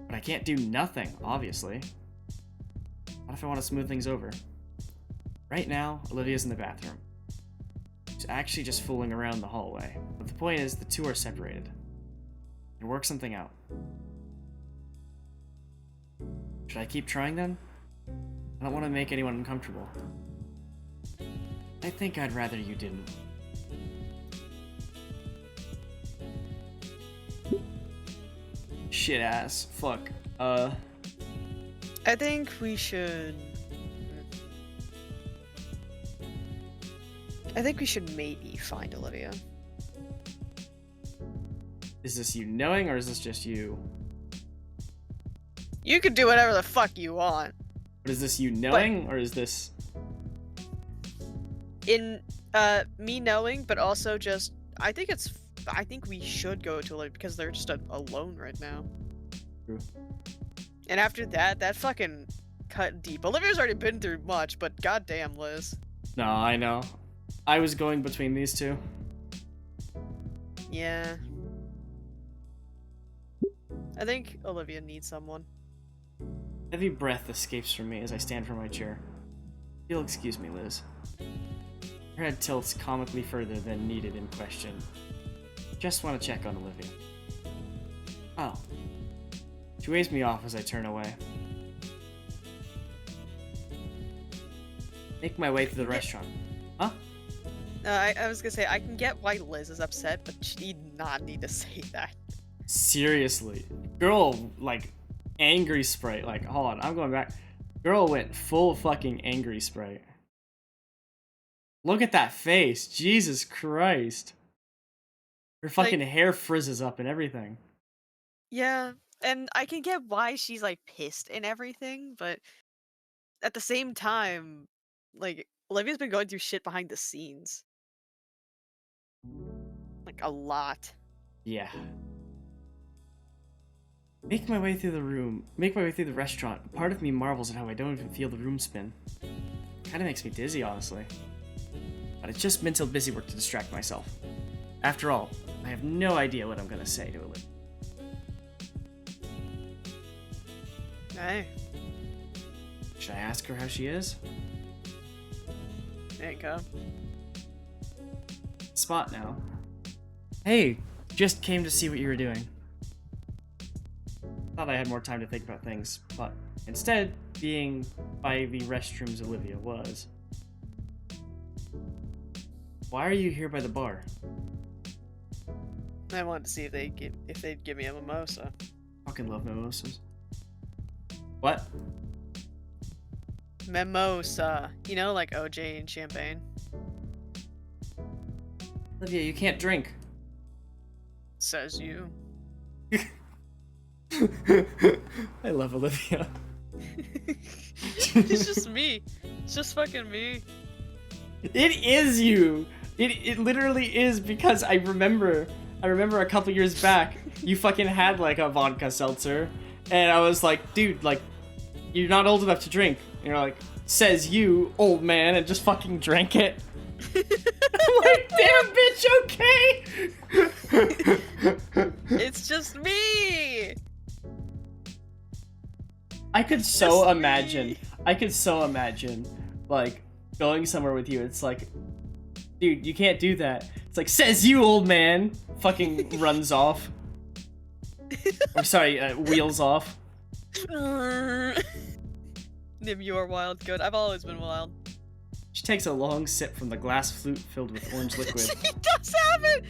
but I can't do nothing, obviously. What if I want to smooth things over? Right now, Olivia's in the bathroom. She's actually just fooling around the hallway, but the point is the two are separated. And work something out. Should I keep trying then? I don't want to make anyone uncomfortable. I think I'd rather you didn't. Shit ass. Fuck. I think we should... I think we should maybe find Olivia. Is this you knowing, or is this just you? You can do whatever the fuck you want. But is this you knowing, or is this... In, me knowing, but also just... I think we should go to Olivia because they're just alone right now. True. And after that, that fucking cut deep. Olivia's already been through much, but goddamn, Liz. No, I know. I was going between these two. Yeah. I think Olivia needs someone. Heavy breath escapes from me as I stand from my chair. You'll excuse me, Liz. Her head tilts comically further than needed in question. Just want to check on Olivia. Oh. She waves me off as I turn away. Make my way to the restaurant. Huh? I was gonna say, I can get why Liz is upset, but she did not need to say that. Seriously. Girl, like, angry Sprite. Like, hold on, I'm going back. Girl went full fucking angry Sprite. Look at that face. Jesus Christ. Her fucking hair frizzes up and everything. Yeah, And I can get why she's like pissed and everything, but at the same time, like Olivia's been going through shit behind the scenes. Like a lot. Yeah. Make my way through the restaurant. Part of me marvels at how I don't even feel the room spin. Kinda makes me dizzy, honestly. But it's just mental busy work to distract myself. After all, I have no idea what I'm gonna say to Olivia. Hey, Should I ask her how she is? there you go. Spot now. Hey, just came to see what you were doing. Thought I had more time to think about things, but instead, being by the restrooms Olivia was. Why are you here by the bar? I wanted to see if they'd give me a mimosa. Fucking love mimosas. What? Mimosa. You know, like OJ and champagne. Olivia, you can't drink. Says you. I love Olivia. It's just me. It's just fucking me. It is you. It literally is, because I remember a couple years back you fucking had like a vodka seltzer, and I was like, dude, like, you're not old enough to drink. And you're like, says you, old man, and just fucking drank it. I'm like, damn, bitch, okay. It's just me. I could so imagine, like, going somewhere with you. It's like, dude, you can't do that. It's like, says you, old man. Fucking runs off. Or sorry, wheels off. Nim, you are wild. Good. I've always been wild. She takes a long sip from the glass flute filled with orange liquid. She does have it.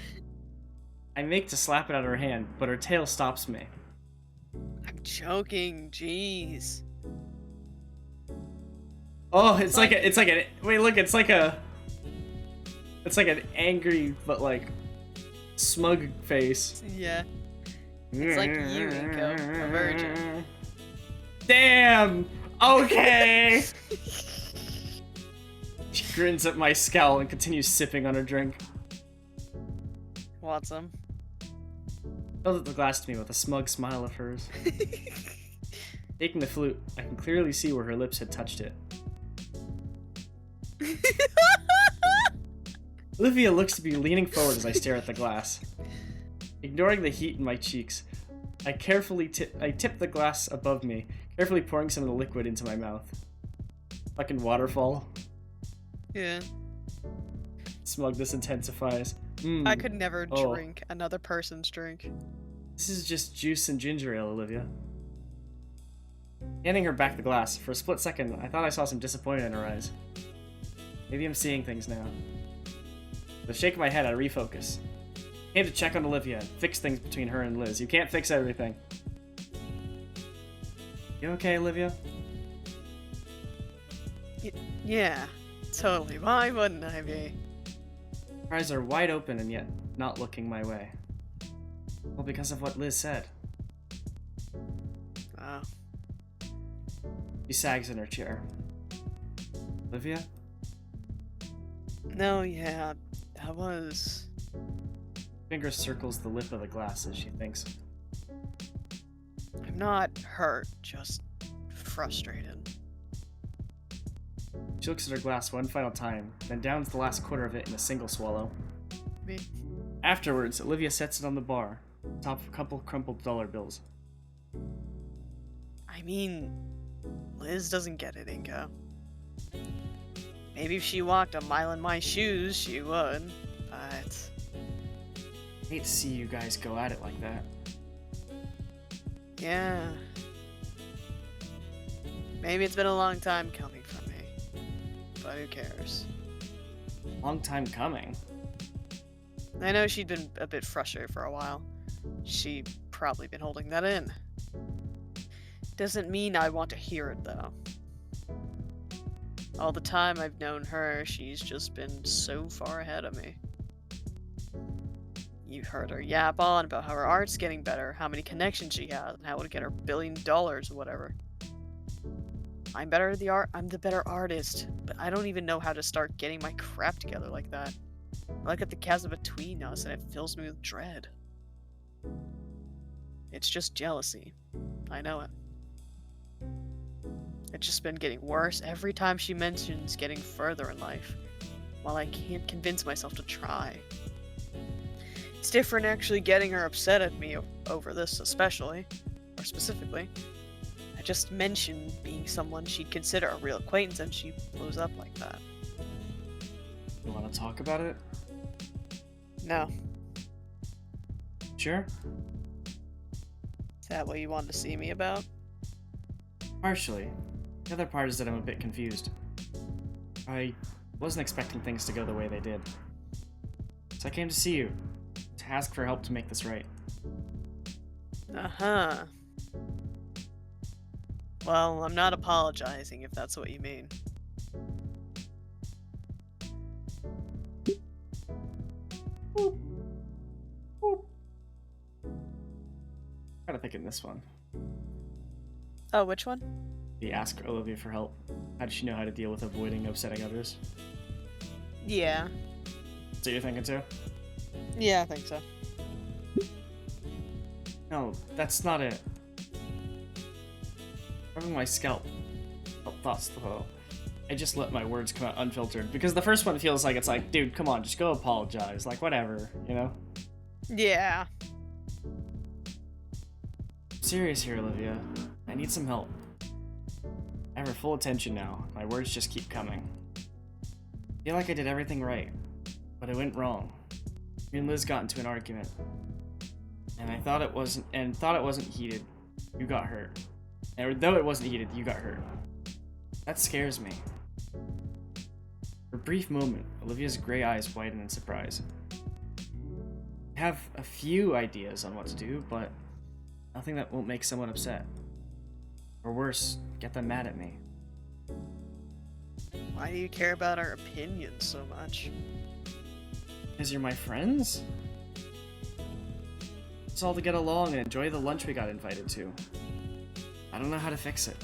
I make to slap it out of her hand, but her tail stops me. I'm joking. Jeez. Oh, it's like an angry but like smug face. Yeah. It's like you, Nico, a virgin. Damn. Okay. She grins at my scowl and continues sipping on her drink. Want some? Fills up the glass to me with a smug smile of hers. Taking the flute, I can clearly see where her lips had touched it. Olivia looks to be leaning forward as I stare at the glass. Ignoring the heat in my cheeks, I tip the glass above me, carefully pouring some of the liquid into my mouth. Fucking waterfall. Yeah. Smugness intensifies. I could never drink another person's drink. This is just juice and ginger ale, Olivia. Handing her back the glass, for a split second, I thought I saw some disappointment in her eyes. Maybe I'm seeing things now. With a shake of my head, I refocus. I came to check on Olivia and fix things between her and Liz. You can't fix everything. You okay, Olivia? Yeah, totally. Why wouldn't I be? Her eyes are wide open and yet not looking my way. Well, because of what Liz said. Oh. She sags in her chair. Olivia? No, yeah, that was... Finger circles the lip of the glass as she thinks. I'm not hurt, just frustrated. She looks at her glass one final time, then downs the last quarter of it in a single swallow. Me? Afterwards, Olivia sets it on the bar, on top of a couple crumpled dollar bills. I mean, Liz doesn't get it, Inko. Maybe if she walked a mile in my shoes, she would, but... I hate to see you guys go at it like that. Yeah. Maybe it's been a long time coming from me, but who cares? Long time coming. I know she'd been a bit frustrated for a while. She'd probably been holding that in. Doesn't mean I want to hear it, though. All the time I've known her, she's just been so far ahead of me. You heard her yap on about how her art's getting better, how many connections she has, and how it'll get her $1 billion or whatever. I'm better at the art. I'm the better artist, but I don't even know how to start getting my crap together like that. I look at the chasm between us, and it fills me with dread. It's just jealousy. I know it. It's just been getting worse every time she mentions getting further in life, while I can't convince myself to try. It's different actually getting her upset at me over this especially, or specifically. I just mentioned being someone she'd consider a real acquaintance and she blows up like that. You want to talk about it? No. Sure. Is that what you wanted to see me about? Partially. The other part is that I'm a bit confused. I wasn't expecting things to go the way they did. So I came to see you, to ask for help to make this right. Uh-huh. Well, I'm not apologizing if that's what you mean. Boop. Boop. Gotta think in this one. Oh, which one? The ask Olivia for help. How does she know how to deal with avoiding upsetting others? Yeah. So you're thinking too? Yeah, I think so. No, that's not it. Rubbing my scalp. Oh, thoughts though. I just let my words come out unfiltered because the first one feels like it's like, dude, come on, just go apologize. Like, whatever, you know? Yeah. I'm serious here, Olivia. I need some help. I have her full attention now. My words just keep coming. I feel like I did everything right, but it went wrong. Me and Liz got into an argument, and I thought it wasn't heated. You got hurt. And though it wasn't heated, you got hurt. That scares me. For a brief moment, Olivia's gray eyes widen in surprise. I have a few ideas on what to do, but nothing that won't make someone upset. Or worse, get them mad at me. Why do you care about our opinions so much? Because you're my friends? It's all to get along and enjoy the lunch we got invited to. I don't know how to fix it.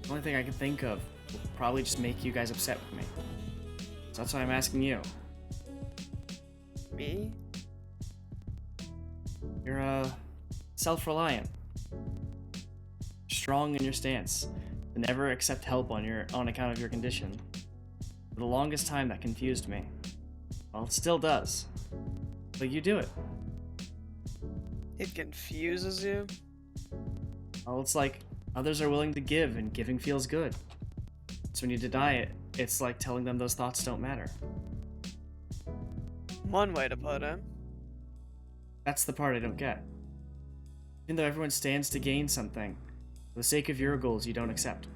The only thing I can think of will probably just make you guys upset with me. So that's why I'm asking you. Me? You're, self-reliant. Strong in your stance. To never accept help on account of your condition. For the longest time that confused me. Well, it still does. But you do it. It confuses you? Well, it's like others are willing to give, and giving feels good. So when you deny it, it's like telling them those thoughts don't matter. One way to put it. That's the part I don't get. Even though everyone stands to gain something, for the sake of your goals you don't accept.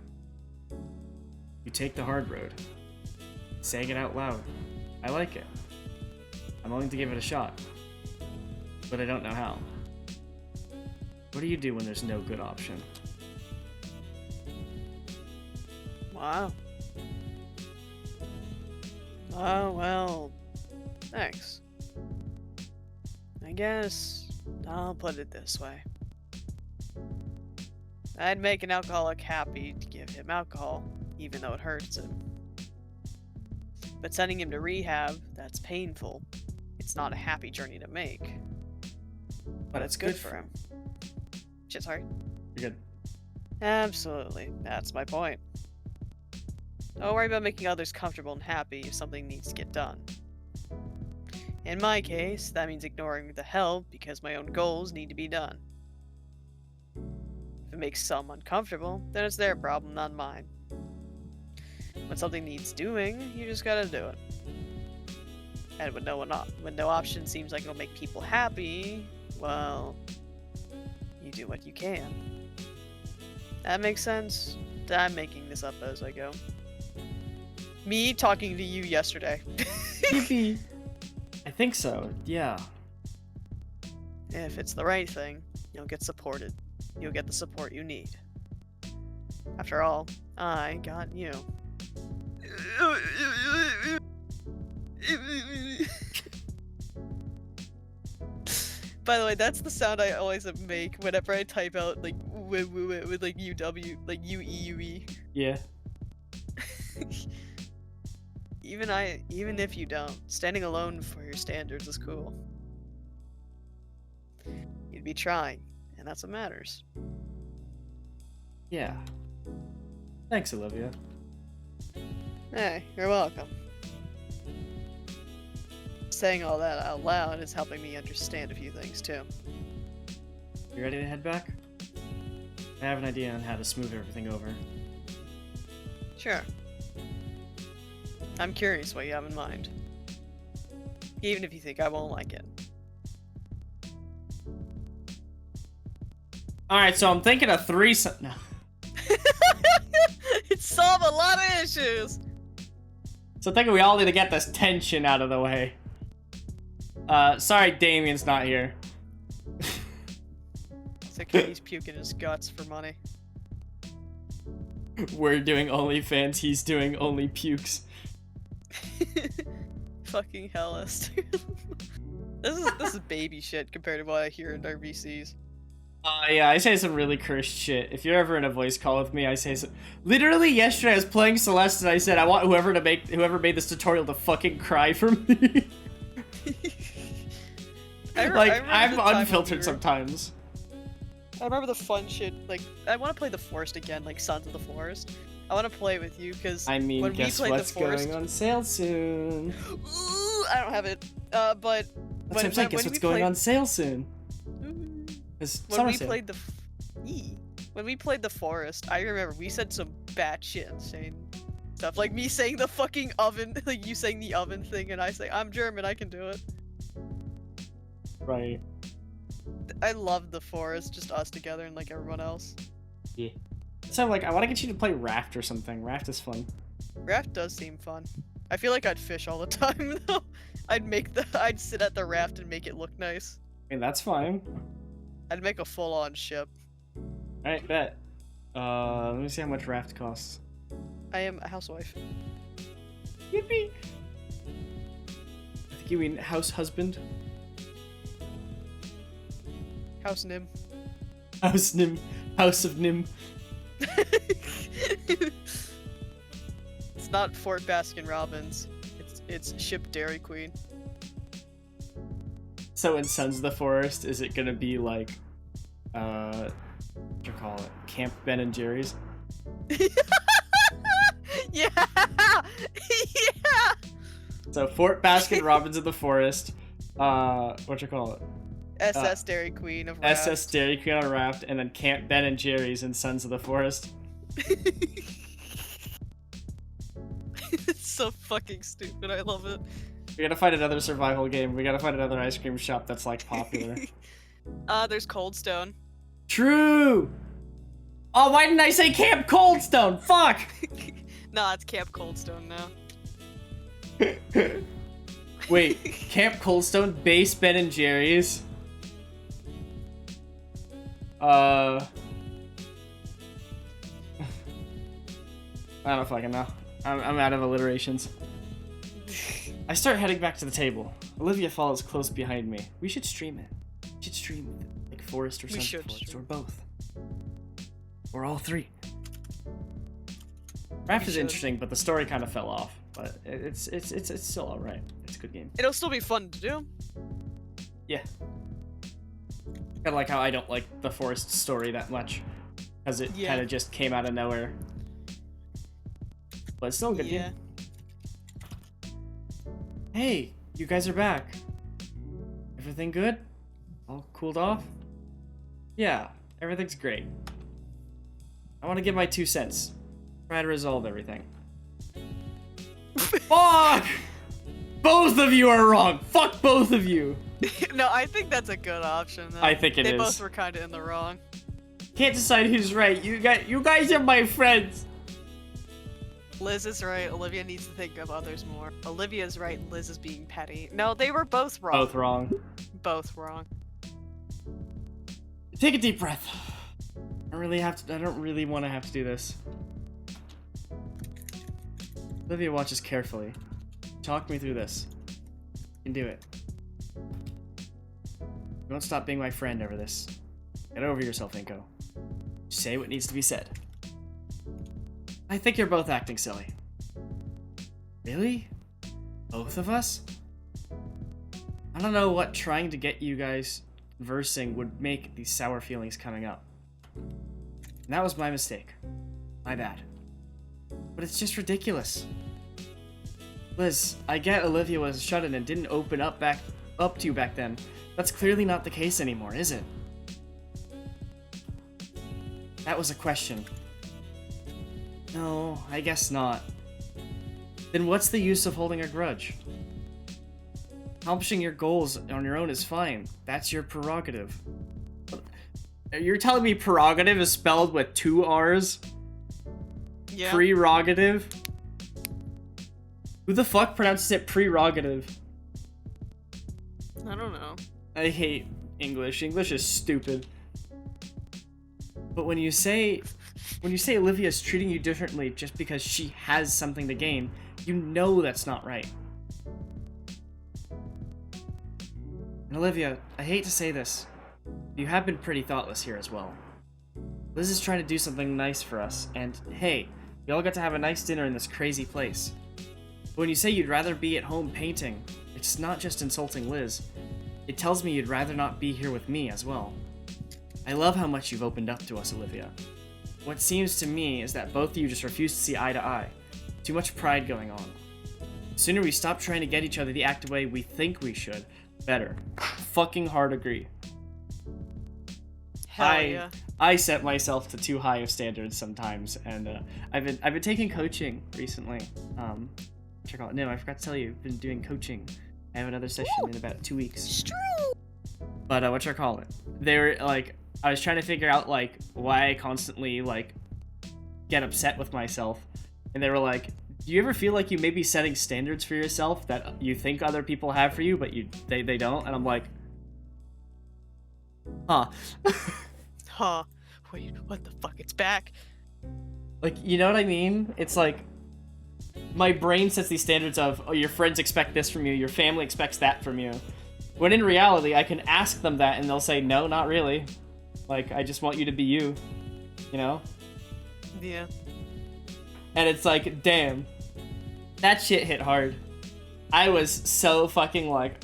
You take the hard road. Saying it out loud. I like it. I'm willing to give it a shot. But I don't know how. What do you do when there's no good option? Wow. Oh, well, thanks. I guess I'll put it this way. I'd make an alcoholic happy to give him alcohol, even though it hurts him. But sending him to rehab, that's painful. It's not a happy journey to make. But it's good for him. Shit, sorry. You're good. Absolutely. That's my point. Don't worry about making others comfortable and happy if something needs to get done. In my case, that means ignoring the help because my own goals need to be done. If it makes some uncomfortable, then it's their problem, not mine. When something needs doing, you just gotta do it. And when no option seems like it'll make people happy, well, you do what you can. That makes sense? I'm making this up as I go. Me talking to you yesterday. Yippee! I think so, yeah. If it's the right thing, you'll get supported. You'll get the support you need. After all, I got you. By the way, that's the sound I always make whenever I type out like with like UW, like UEUE. Yeah. Even if you don't, standing alone for your standards is cool. You'd be trying, and that's what matters. Yeah. Thanks, Olivia. Hey, you're welcome. Saying all that out loud is helping me understand a few things too. You ready to head back? I have an idea on how to smooth everything over. Sure. I'm curious what you have in mind. Even if you think I won't like it. Alright, so I'm thinking of threesome. No. It solved a lot of issues! So I think we all need to get this tension out of the way. Sorry Damien's not here. It's like he's puking his guts for money. We're doing OnlyFans, he's doing only pukes. Fucking hellas. This is baby shit compared to what I hear in our VCs. Yeah, I say some really cursed shit. If you're ever in a voice call with me, I say some. Literally yesterday I was playing Celeste and I said I want whoever made this tutorial to fucking cry for me. I'm unfiltered sometimes. I remember the fun shit, like, I want to play the Forest again, like Sons of the Forest. I want to play it with you, because I mean, when guess we played what's the Forest... going on sale soon? Ooh, I don't have it, but... That's what I'm saying, guess what's going on sale soon? It's when summer we sale. played the... When we played the Forest, I remember we said some batshit insane stuff. Like me saying the fucking oven, like you saying the oven thing, and I say, I'm German, I can do it. Right. I love the Forest, just us together and like everyone else. Yeah. So like, I want to get you to play Raft or something. Raft is fun. Raft does seem fun. I feel like I'd fish all the time though. I'd sit at the raft and make it look nice. I mean, that's fine. I'd make a full-on ship. Alright, bet. Let me see how much Raft costs. I am a housewife. Yippee! I think you mean house husband? House Nim. House Nim. House of Nim. It's not Fort Baskin Robbins. It's Ship Dairy Queen. So in Sons of the Forest, is it gonna be like, what do you call it? Camp Ben and Jerry's? Yeah! Yeah! So Fort Baskin Robbins of the Forest, what you call it? SS Dairy Queen of Raft. SS Dairy Queen on Raft, and then Camp Ben and Jerry's in Sons of the Forest. It's so fucking stupid, I love it. We gotta find another survival game. We gotta find another ice cream shop that's like popular. There's Coldstone. True! Oh, why didn't I say Camp Coldstone? Fuck! Nah, it's Camp Coldstone now. Wait, Camp Coldstone, base Ben and Jerry's. I don't fucking know. I'm out of alliterations. I start heading back to the table. Olivia follows close behind me. We should stream it. We should stream like Forest or Sons of the Forest, or both. Or all three. Raft is interesting, but the story kind of fell off. But it's still alright. It's a good game. It'll still be fun to do. Yeah. Kind of like how I don't like the Forest story that much. Because it kind of just came out of nowhere. But it's still a good game. Hey, you guys are back. Everything good? All cooled off? Yeah, everything's great. I want to give my 2 cents. Try to resolve everything. Fuck! Both of you are wrong! Fuck both of you! No, I think that's a good option though. I think it is. They both were kind of in the wrong. Can't decide who's right. You guys are my friends! Liz is right, Olivia needs to think of others more. Olivia's right, Liz is being petty. No, they were both wrong. Both wrong. Both wrong. Take a deep breath. I don't really want to have to do this. Olivia watches carefully. Talk me through this. You can do it. Don't stop being my friend over this. Get over yourself, Inko. Say what needs to be said. I think you're both acting silly. Really? Both of us? I don't know what trying to get you guys versing would make these sour feelings coming up. And that was my mistake. My bad. But it's just ridiculous. Liz, I get Olivia was shut-in and didn't open up to you back then. That's clearly not the case anymore, is it? That was a question. No, I guess not. Then what's the use of holding a grudge? Accomplishing your goals on your own is fine. That's your prerogative. You're telling me prerogative is spelled with 2 R's? Yeah. Prerogative? Who the fuck pronounces it prerogative? I don't know. I hate English. English is stupid. But when you say Olivia's treating you differently just because she has something to gain, you know that's not right. And Olivia, I hate to say this, you have been pretty thoughtless here as well. Liz is trying to do something nice for us, and hey, we all got to have a nice dinner in this crazy place. But when you say you'd rather be at home painting, it's not just insulting Liz. It tells me you'd rather not be here with me as well. I love how much you've opened up to us, Olivia. What seems to me is that both of you just refuse to see eye to eye. Too much pride going on. The sooner we stop trying to get each other the act way we think we should, better. Fucking hard agree. Hell yeah. I set myself to too high of standards sometimes, and I've been taking coaching recently. Check out. No, I forgot to tell you, I've been doing coaching. I have another session in about 2 weeks. But whatchamacallit? They were like, I was trying to figure out like why I constantly like get upset with myself, and they were like, do you ever feel like you may be setting standards for yourself that you think other people have for you, but they don't? And I'm like, huh. Huh. Wait, what the fuck? It's back. Like, you know what I mean? It's like my brain sets these standards of, oh, your friends expect this from you, your family expects that from you. When in reality, I can ask them that and they'll say, no, not really. Like, I just want you to be you, you know? Yeah. And it's like, damn, that shit hit hard. I was so fucking like,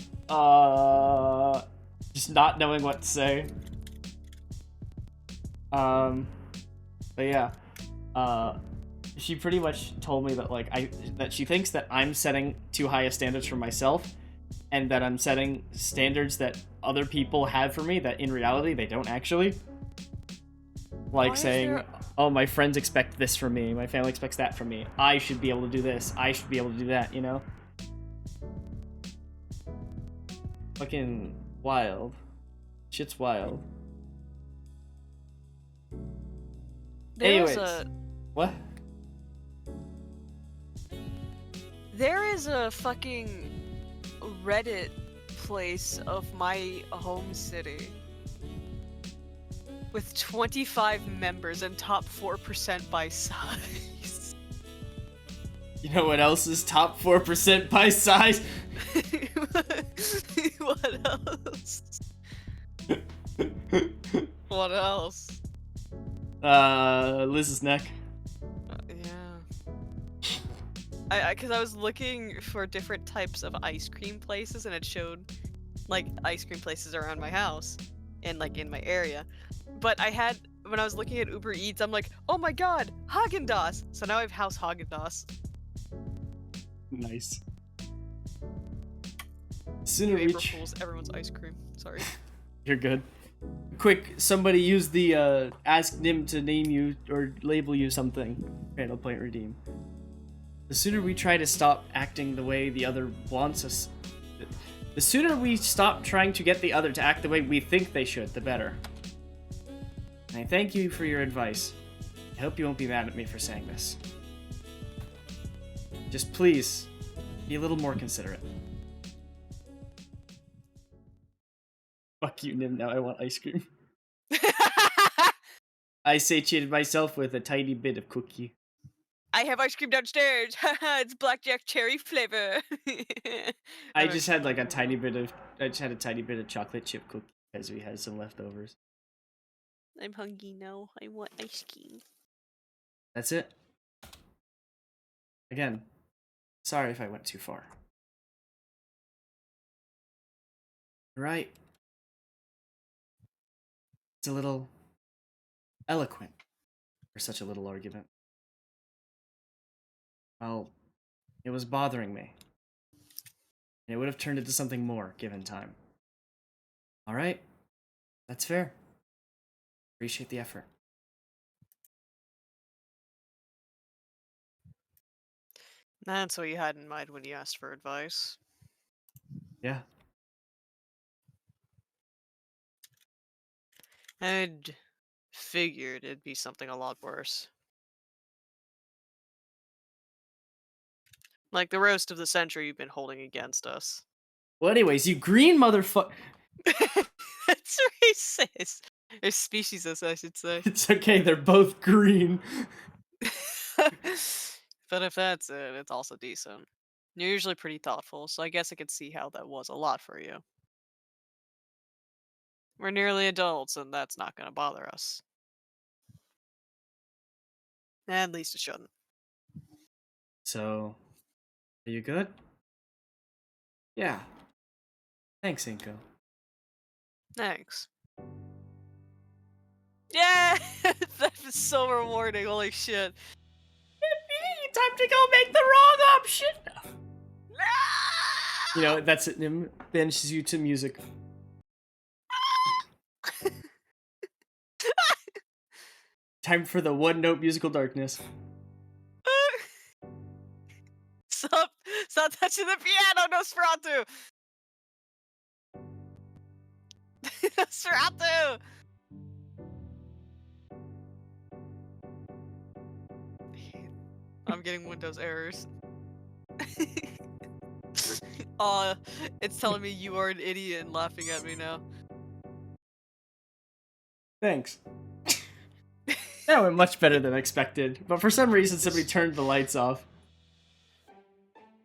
just not knowing what to say. But yeah, she pretty much told me that like that she thinks that I'm setting too high of standards for myself, and that I'm setting standards that other people have for me that in reality they don't actually. Like saying, oh, my friends expect this from me, my family expects that from me, I should be able to do this, I should be able to do that, you know? Fucking wild. Shit's wild. Anyways. What? There is a fucking Reddit place of my home city with 25 members and top 4% by size. You know what else is top 4% by size? What else? What else? Liz's neck. Yeah. Cause I was looking for different types of ice cream places, and it showed like ice cream places around my house and like in my area. But when I was looking at Uber Eats, I'm like, oh my god, Haagen-Dazs! So now I have House Haagen-Dazs. Nice. Sooner April reach. Fools, everyone's ice cream. Sorry. You're good. Quick, somebody use the ask Nim to name you or label you something. Randall point redeem. The sooner we try to stop acting the way the other wants us, the sooner we stop trying to get the other to act the way we think they should, the better. And I thank you for your advice. I hope you won't be mad at me for saying this. Just please, be a little more considerate. Fuck you, Nim, now I want ice cream. I satiated myself with a tiny bit of cookie. I have ice cream downstairs. It's blackjack cherry flavor. I just had like a tiny bit of chocolate chip cookie. As we had some leftovers. I'm hungry now. I want ice cream. That's it. Again, sorry if I went too far. Right. It's a little eloquent for such a little argument. Well, it was bothering me. And it would have turned into something more, given time. Alright. That's fair. Appreciate the effort. That's what you had in mind when you asked for advice. Yeah. I'd figured it'd be something a lot worse. Like the roast of the century you've been holding against us. Well, anyways, you green motherfucker. That's racist. Or speciesist, I should say. It's okay, they're both green. But if that's it, it's also decent. You're usually pretty thoughtful, so I guess I could see how that was a lot for you. We're nearly adults, and that's not going to bother us. At least it shouldn't. So, are you good? Yeah. Thanks, Inko. Thanks. Yeah! That was so rewarding, holy shit. Time to go make the wrong option! No! You know, that's it. Nim banishes you to music. Time for the one-note musical darkness. Stop touching the piano, Nosferatu! Nosferatu! I'm getting Windows errors. It's telling me you are an idiot and laughing at me now. Thanks. That went much better than expected, but for some reason somebody turned the lights off.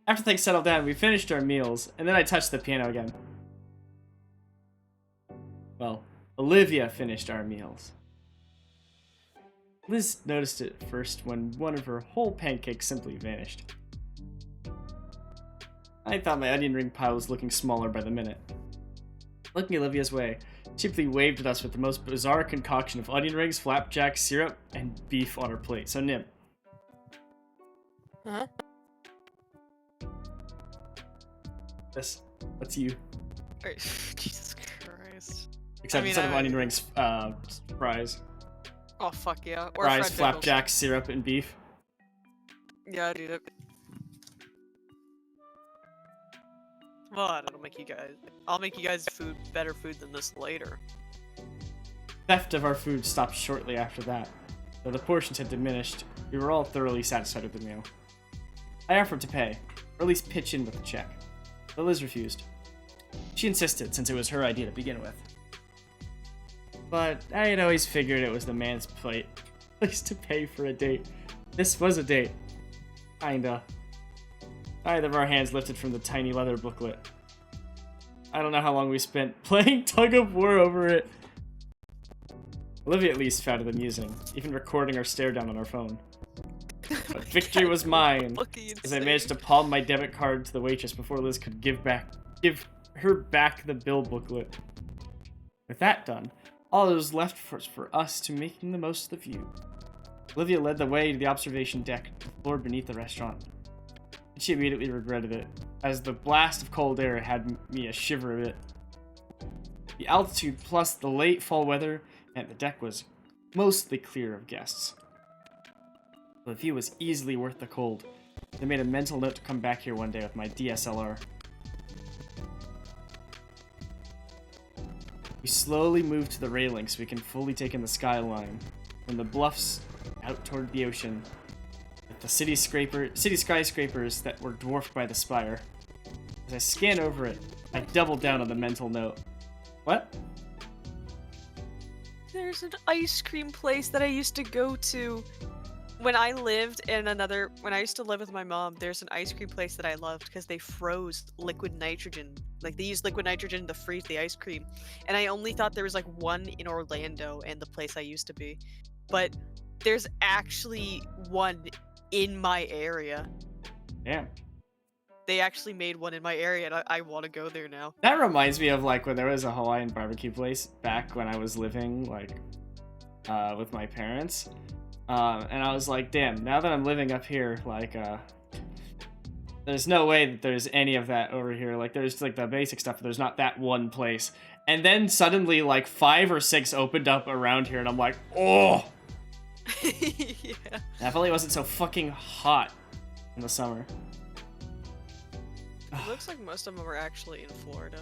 After things settled down, we finished our meals, and then I touched the piano again. Well, Olivia finished our meals. Liz noticed it first when one of her whole pancakes simply vanished. I thought my onion ring pile was looking smaller by the minute. Looking Olivia's way, she simply waved at us with the most bizarre concoction of onion rings, flapjack, syrup, and beef on her plate. So, Nim. Huh? This. That's you. Jesus Christ. Except instead of onion rings, fries. Oh, fuck yeah. Or Fries, fried pickles. flapjack, syrup, and beef. Yeah, I'd eat it. Well, I'll make you guys better food than this later. Theft of our food stopped shortly after that. Though the portions had diminished, we were all thoroughly satisfied with the meal. I offered to pay, or at least pitch in with a check, but Liz refused. She insisted, since it was her idea to begin with. But I had always figured it was the man's place to pay for a date. This was a date. Kinda. Neither of our hands lifted from the tiny leather booklet. I don't know how long we spent playing tug of war over it. Olivia at least found it amusing, even recording our stare down on our phone. But victory was mine, as I managed to palm my debit card to the waitress before Liz could give her back the bill booklet. With that done, all that was left was for us to making the most of the view. Olivia led the way to the observation deck, the floor beneath the restaurant. And she immediately regretted it, as the blast of cold air had me a shiver a bit. The altitude plus the late fall weather meant the deck was mostly clear of guests. The view was easily worth the cold. I made a mental note to come back here one day with my DSLR. We slowly moved to the railing so we can fully take in the skyline, from the bluffs out toward the ocean, with the city skyscrapers that were dwarfed by the spire. As I scanned over it, I doubled down on the mental note. What? There's an ice cream place that I used to go to. when I used to live with my mom, there's an ice cream place that I loved because they froze liquid nitrogen. Like they used liquid nitrogen to freeze the ice cream. And I only thought there was like one in Orlando and the place I used to be. But there's actually one in my area. Damn. They actually made one in my area and I want to go there now. That reminds me of like when there was a Hawaiian barbecue place back when I was living like with my parents. And I was like, damn, now that I'm living up here, like there's no way that there's any of that over here. Like there's like the basic stuff, but there's not that one place. And then suddenly like 5 or 6 opened up around here and I'm like, oh. Yeah. If only it wasn't so fucking hot in the summer. It looks like most of them are actually in Florida.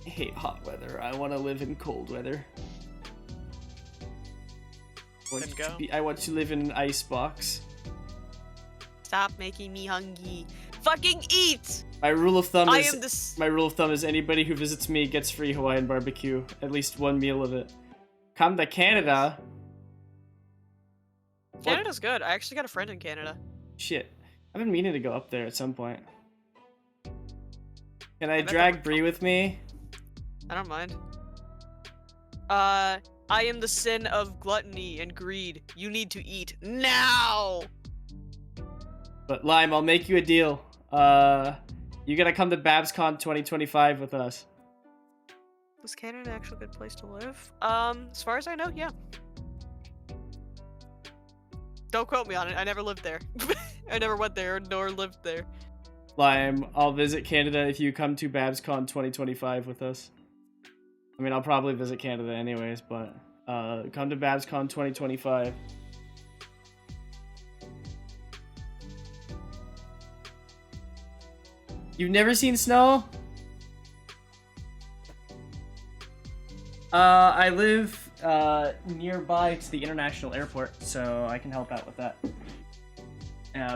I hate hot weather. I want to live in cold weather. I want to live in an ice box. Stop making me hungry. Fucking eat! My rule of thumb is anybody who visits me gets free Hawaiian barbecue. At least one meal of it. Come to Canada. Canada's good. I actually got a friend in Canada. Shit. I've been meaning to go up there at some point. Can I drag Bree with me? I don't mind. I am the sin of gluttony and greed. You need to eat now! But Lime, I'll make you a deal. You gotta come to BabsCon 2025 with us. Was Canada actually a good place to live? As far as I know, yeah. Don't quote me on it. I never lived there. I never went there nor lived there. Lime, I'll visit Canada if you come to BabsCon 2025 with us. I mean, I'll probably visit Canada anyways, but come to BabsCon 2025. You've never seen snow? I live nearby to the international airport, so I can help out with that.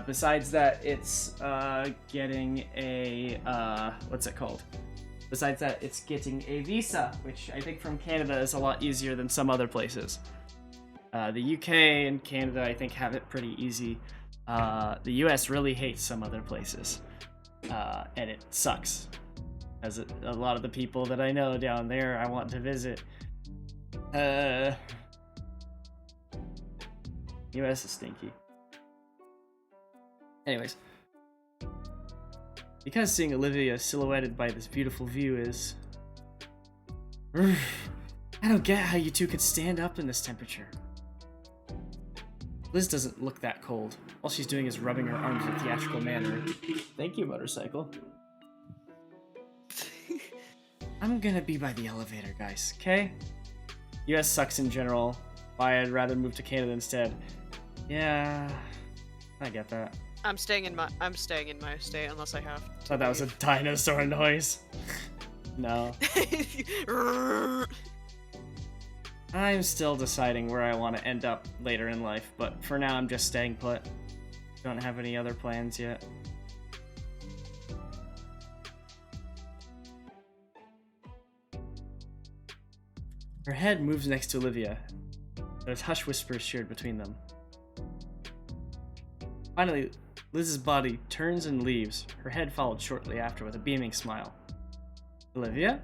Besides that, it's getting a what's it called? Besides that, it's getting a visa, which I think from Canada is a lot easier than some other places. The UK and Canada, I think, have it pretty easy. The US really hates some other places, and it sucks. As a lot of the people that I know down there, I want to visit. US is stinky. Anyways. Because seeing Olivia silhouetted by this beautiful view is... I don't get how you two could stand up in this temperature. Liz doesn't look that cold. All she's doing is rubbing her arms in a theatrical manner. Thank you, motorcycle. I'm gonna be by the elevator, guys, okay? US sucks in general. Why I'd rather move to Canada instead. Yeah, I get that. I'm staying in my state unless I have to. Thought that was a dinosaur noise. No. I'm still deciding where I want to end up later in life, but for now I'm just staying put. Don't have any other plans yet. Her head moves next to Olivia. There's hushed whispers shared between them. Finally, Liz's body turns and leaves, her head followed shortly after with a beaming smile. Olivia?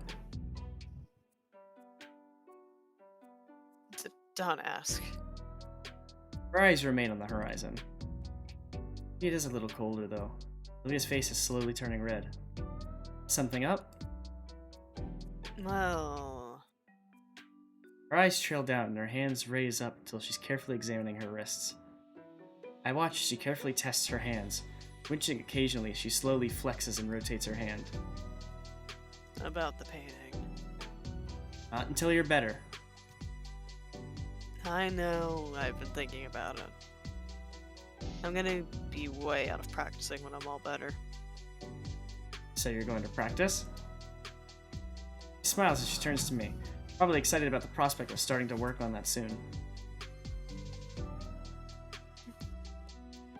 Don't ask. Her eyes remain on the horizon. It is a little colder, though. Olivia's face is slowly turning red. Something up? Well... Her eyes trail down and her hands raise up until she's carefully examining her wrists. I watch as she carefully tests her hands. Winching occasionally, she slowly flexes and rotates her hand. About the painting. Not until you're better. I know, I've been thinking about it. I'm gonna be way out of practicing when I'm all better. So you're going to practice? She smiles as she turns to me, probably excited about the prospect of starting to work on that soon.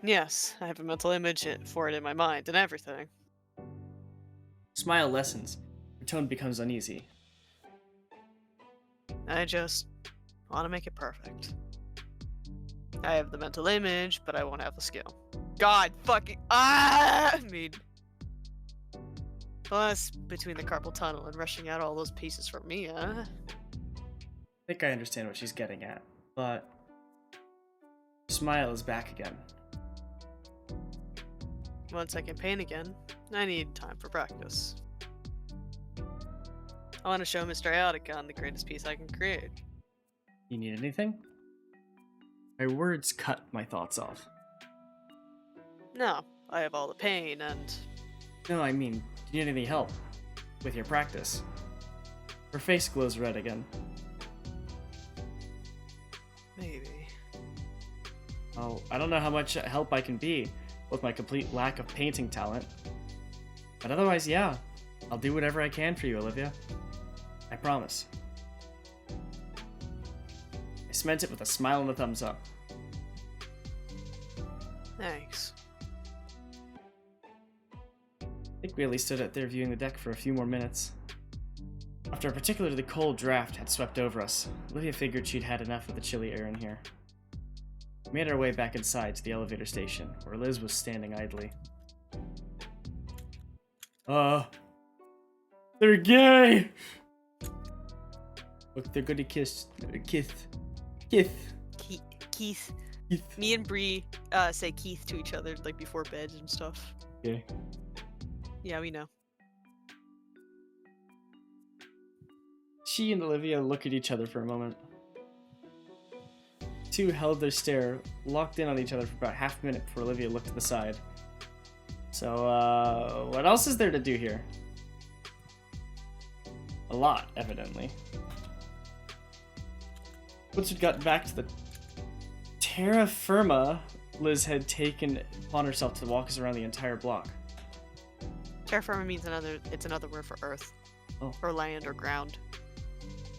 Yes, I have a mental image for it in my mind and everything. Smile lessens. Her tone becomes uneasy. I just want to make it perfect. I have the mental image, but I won't have the skill. God fucking I mean, plus between the carpal tunnel and rushing out all those pieces from me, I think I understand what she's getting at, but smile is back again. Once I can paint again, I need time for practice. I want to show Mr. Aoticon the greatest piece I can create. You need anything? My words cut my thoughts off. No, I have all the pain and... No, I mean, do you need any help with your practice? Her face glows red again. Maybe. Oh, I don't know how much help I can be with my complete lack of painting talent. But otherwise, yeah, I'll do whatever I can for you, Olivia. I promise. I cement it with a smile and a thumbs up. Thanks. I think we at least stood out there viewing the deck for a few more minutes. After a particularly cold draft had swept over us, Olivia figured she'd had enough of the chilly air in here. We made our way back inside to the elevator station, where Liz was standing idly. They're gay! Look, they're gonna kiss. Keith. Keith. Me and Bree say Keith to each other like before bed and stuff. Okay. Yeah, we know. She and Olivia look at each other for a moment. The two held their stare, locked in on each other for about half a minute before Olivia looked to the side. So, what else is there to do here? A lot, evidently. Once we'd gotten back to the terra firma, Liz had taken upon herself to walk us around the entire block. Terra firma means it's another word for earth. Oh. Or land or ground.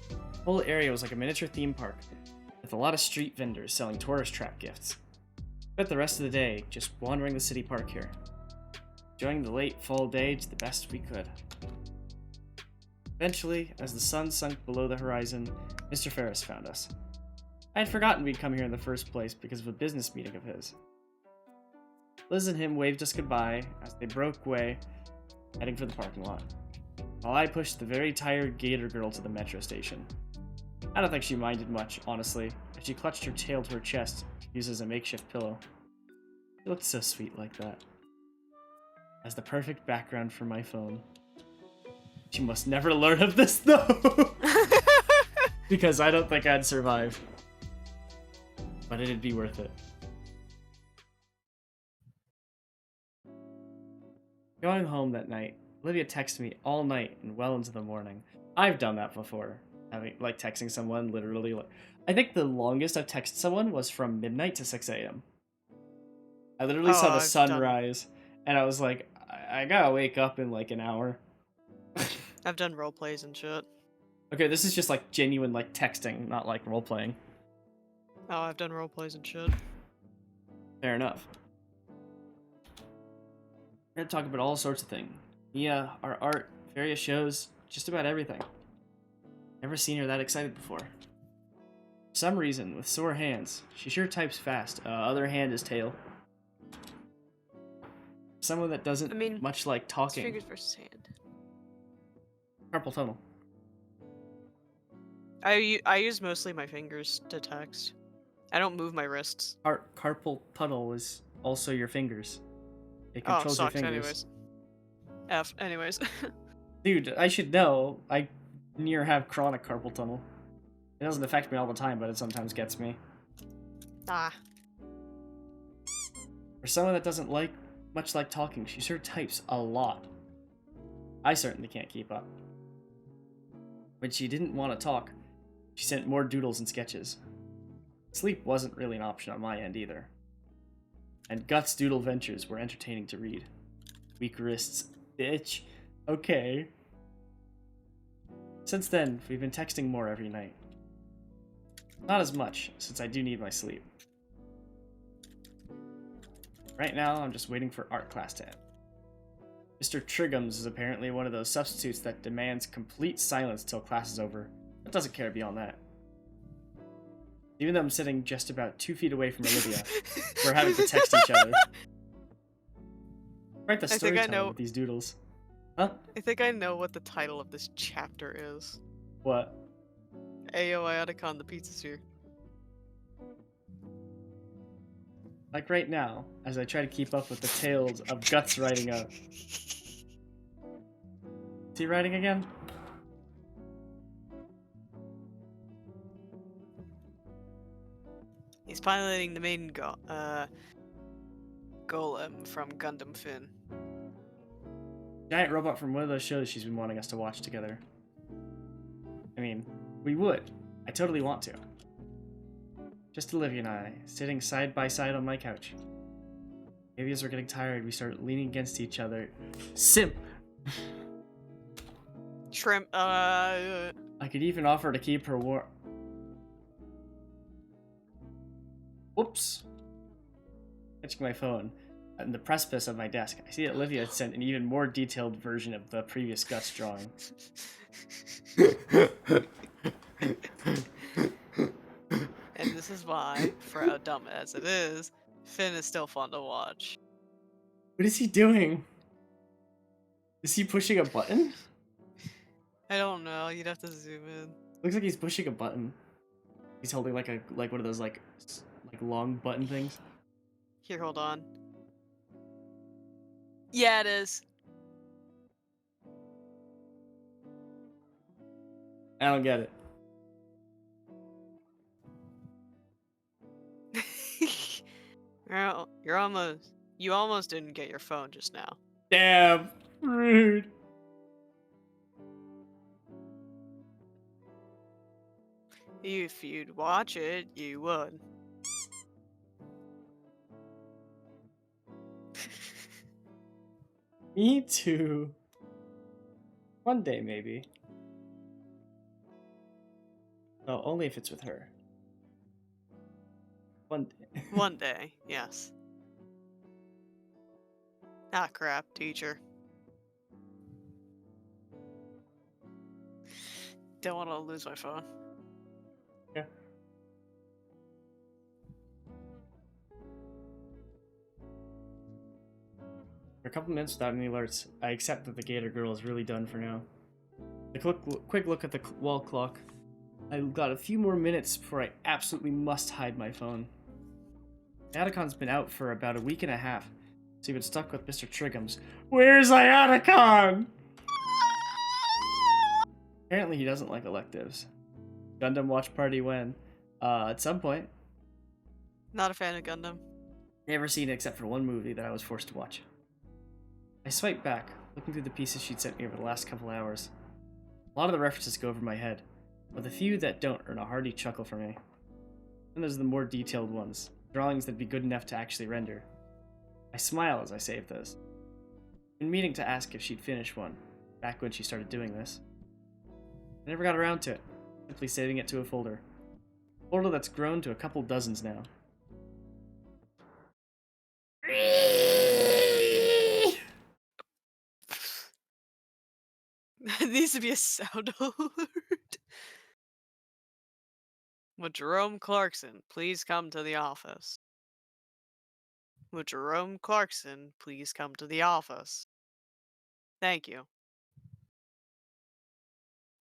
The whole area was like a miniature theme park, with a lot of street vendors selling tourist trap gifts. Spent the rest of the day just wandering the city park here, enjoying the late fall day to the best we could. Eventually, as the sun sunk below the horizon, Mr. Ferris found us. I had forgotten we'd come here in the first place because of a business meeting of his. Liz and him waved us goodbye as they broke away, heading for the parking lot, while I pushed the very tired Gator girl to the metro station. I don't think she minded much, honestly, as she clutched her tail to her chest to use as a makeshift pillow. She looked so sweet like that. As the perfect background for my phone. She must never learn of this, though! Because I don't think I'd survive. But it'd be worth it. Going home that night, Olivia texted me all night and well into the morning. I've done that before. Texting someone literally, I think the longest I've texted someone was from midnight to 6 a.m. I literally saw the sunrise, and I was like, I gotta wake up in like an hour. I've done role plays and shit. Okay, this is just like genuine like texting, not like role playing. Oh, I've done role plays and shit. Fair enough. We're gonna talk about all sorts of things. Yeah, our art, various shows, just about everything. Never seen her that excited before. For some reason, with sore hands, she sure types fast. Other hand is tail. Someone that doesn't much like talking. Fingers versus hand. Carpal tunnel. I use mostly my fingers to text. I don't move my wrists. Carpal tunnel is also your fingers. It controls your fingers. Anyways. Dude, I should know. I near have chronic carpal tunnel. It doesn't affect me all the time, but it sometimes gets me. Ah. For someone that doesn't much like talking, she sure types a lot. I certainly can't keep up. When she didn't want to talk, she sent more doodles and sketches. Sleep wasn't really an option on my end either. And Guts' doodle ventures were entertaining to read. Weak wrists, bitch. Okay. Since then, we've been texting more every night. Not as much, since I do need my sleep. Right now, I'm just waiting for art class to end. Mr. Triggums is apparently one of those substitutes that demands complete silence till class is over, but doesn't care beyond that. Even though I'm sitting just about 2 feet away from Olivia, we're having to text each other. Write the I think I storytelling know. with these doodles. Huh? I think I know what the title of this chapter is. What? Ayo Iadicon, the pizza sphere. Like right now, as I try to keep up with the tales of Guts writing a... Is he writing again? He's piloting the main golem from Gundam Finn. Giant robot from one of those shows she's been wanting us to watch together. I mean, we would. I totally want to. Just Olivia and I, sitting side by side on my couch. Maybe as we're getting tired, we start leaning against each other. Simp! Shrimp, I could even offer to keep her warm. Whoops. Catching my phone. On the precipice of my desk, I see that Olivia had sent an even more detailed version of the previous Gus drawing. And this is why, for how dumb as it is, Finn is still fun to watch. What is he doing? Is he pushing a button? I don't know, you'd have to zoom in. Looks like he's pushing a button. He's holding like one of those like long button things. Here, hold on. Yeah, it is. I don't get it. Well, you almost didn't get your phone just now. Damn, rude. If you'd watch it, you would. Me too. One day, maybe. Oh, only if it's with her. One day. One day, yes. Ah, crap, teacher. Don't want to lose my phone. Yeah. For a couple minutes without any alerts, I accept that the Gator girl is really done for now. A quick look at the wall clock. I've got a few more minutes before I absolutely must hide my phone. Iadicon's been out for about a week and a half, so he's been stuck with Mr. Trigham's. Where's Iadicon? Apparently he doesn't like electives. Gundam watch party when? At some point. Not a fan of Gundam. Never seen it except for one movie that I was forced to watch. I swipe back, looking through the pieces she'd sent me over the last couple hours. A lot of the references go over my head, but the few that don't earn a hearty chuckle from me. Then there's the more detailed ones, drawings that'd be good enough to actually render. I smile as I save those. Been meaning to ask if she'd finish one, back when she started doing this. I never got around to it, simply saving it to a folder. A folder that's grown to a couple dozens now. It needs to be a sound alert. Would Jerome Clarkson please come to the office? Would Jerome Clarkson please come to the office? Thank you.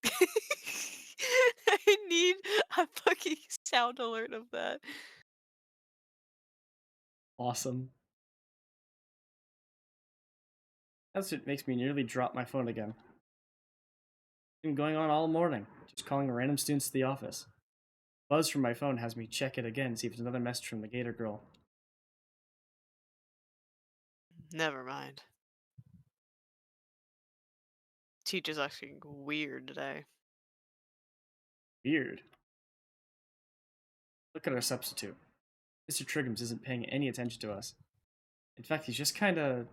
I need a fucking sound alert of that. Awesome. That's what makes me nearly drop my phone again. It's been going on all morning, just calling random students to the office. Buzz from my phone has me check it again, see if there's another message from the Gator girl. Never mind. Teacher's acting weird today. Weird. Look at our substitute. Mr. Triggums isn't paying any attention to us. In fact, he's just kinda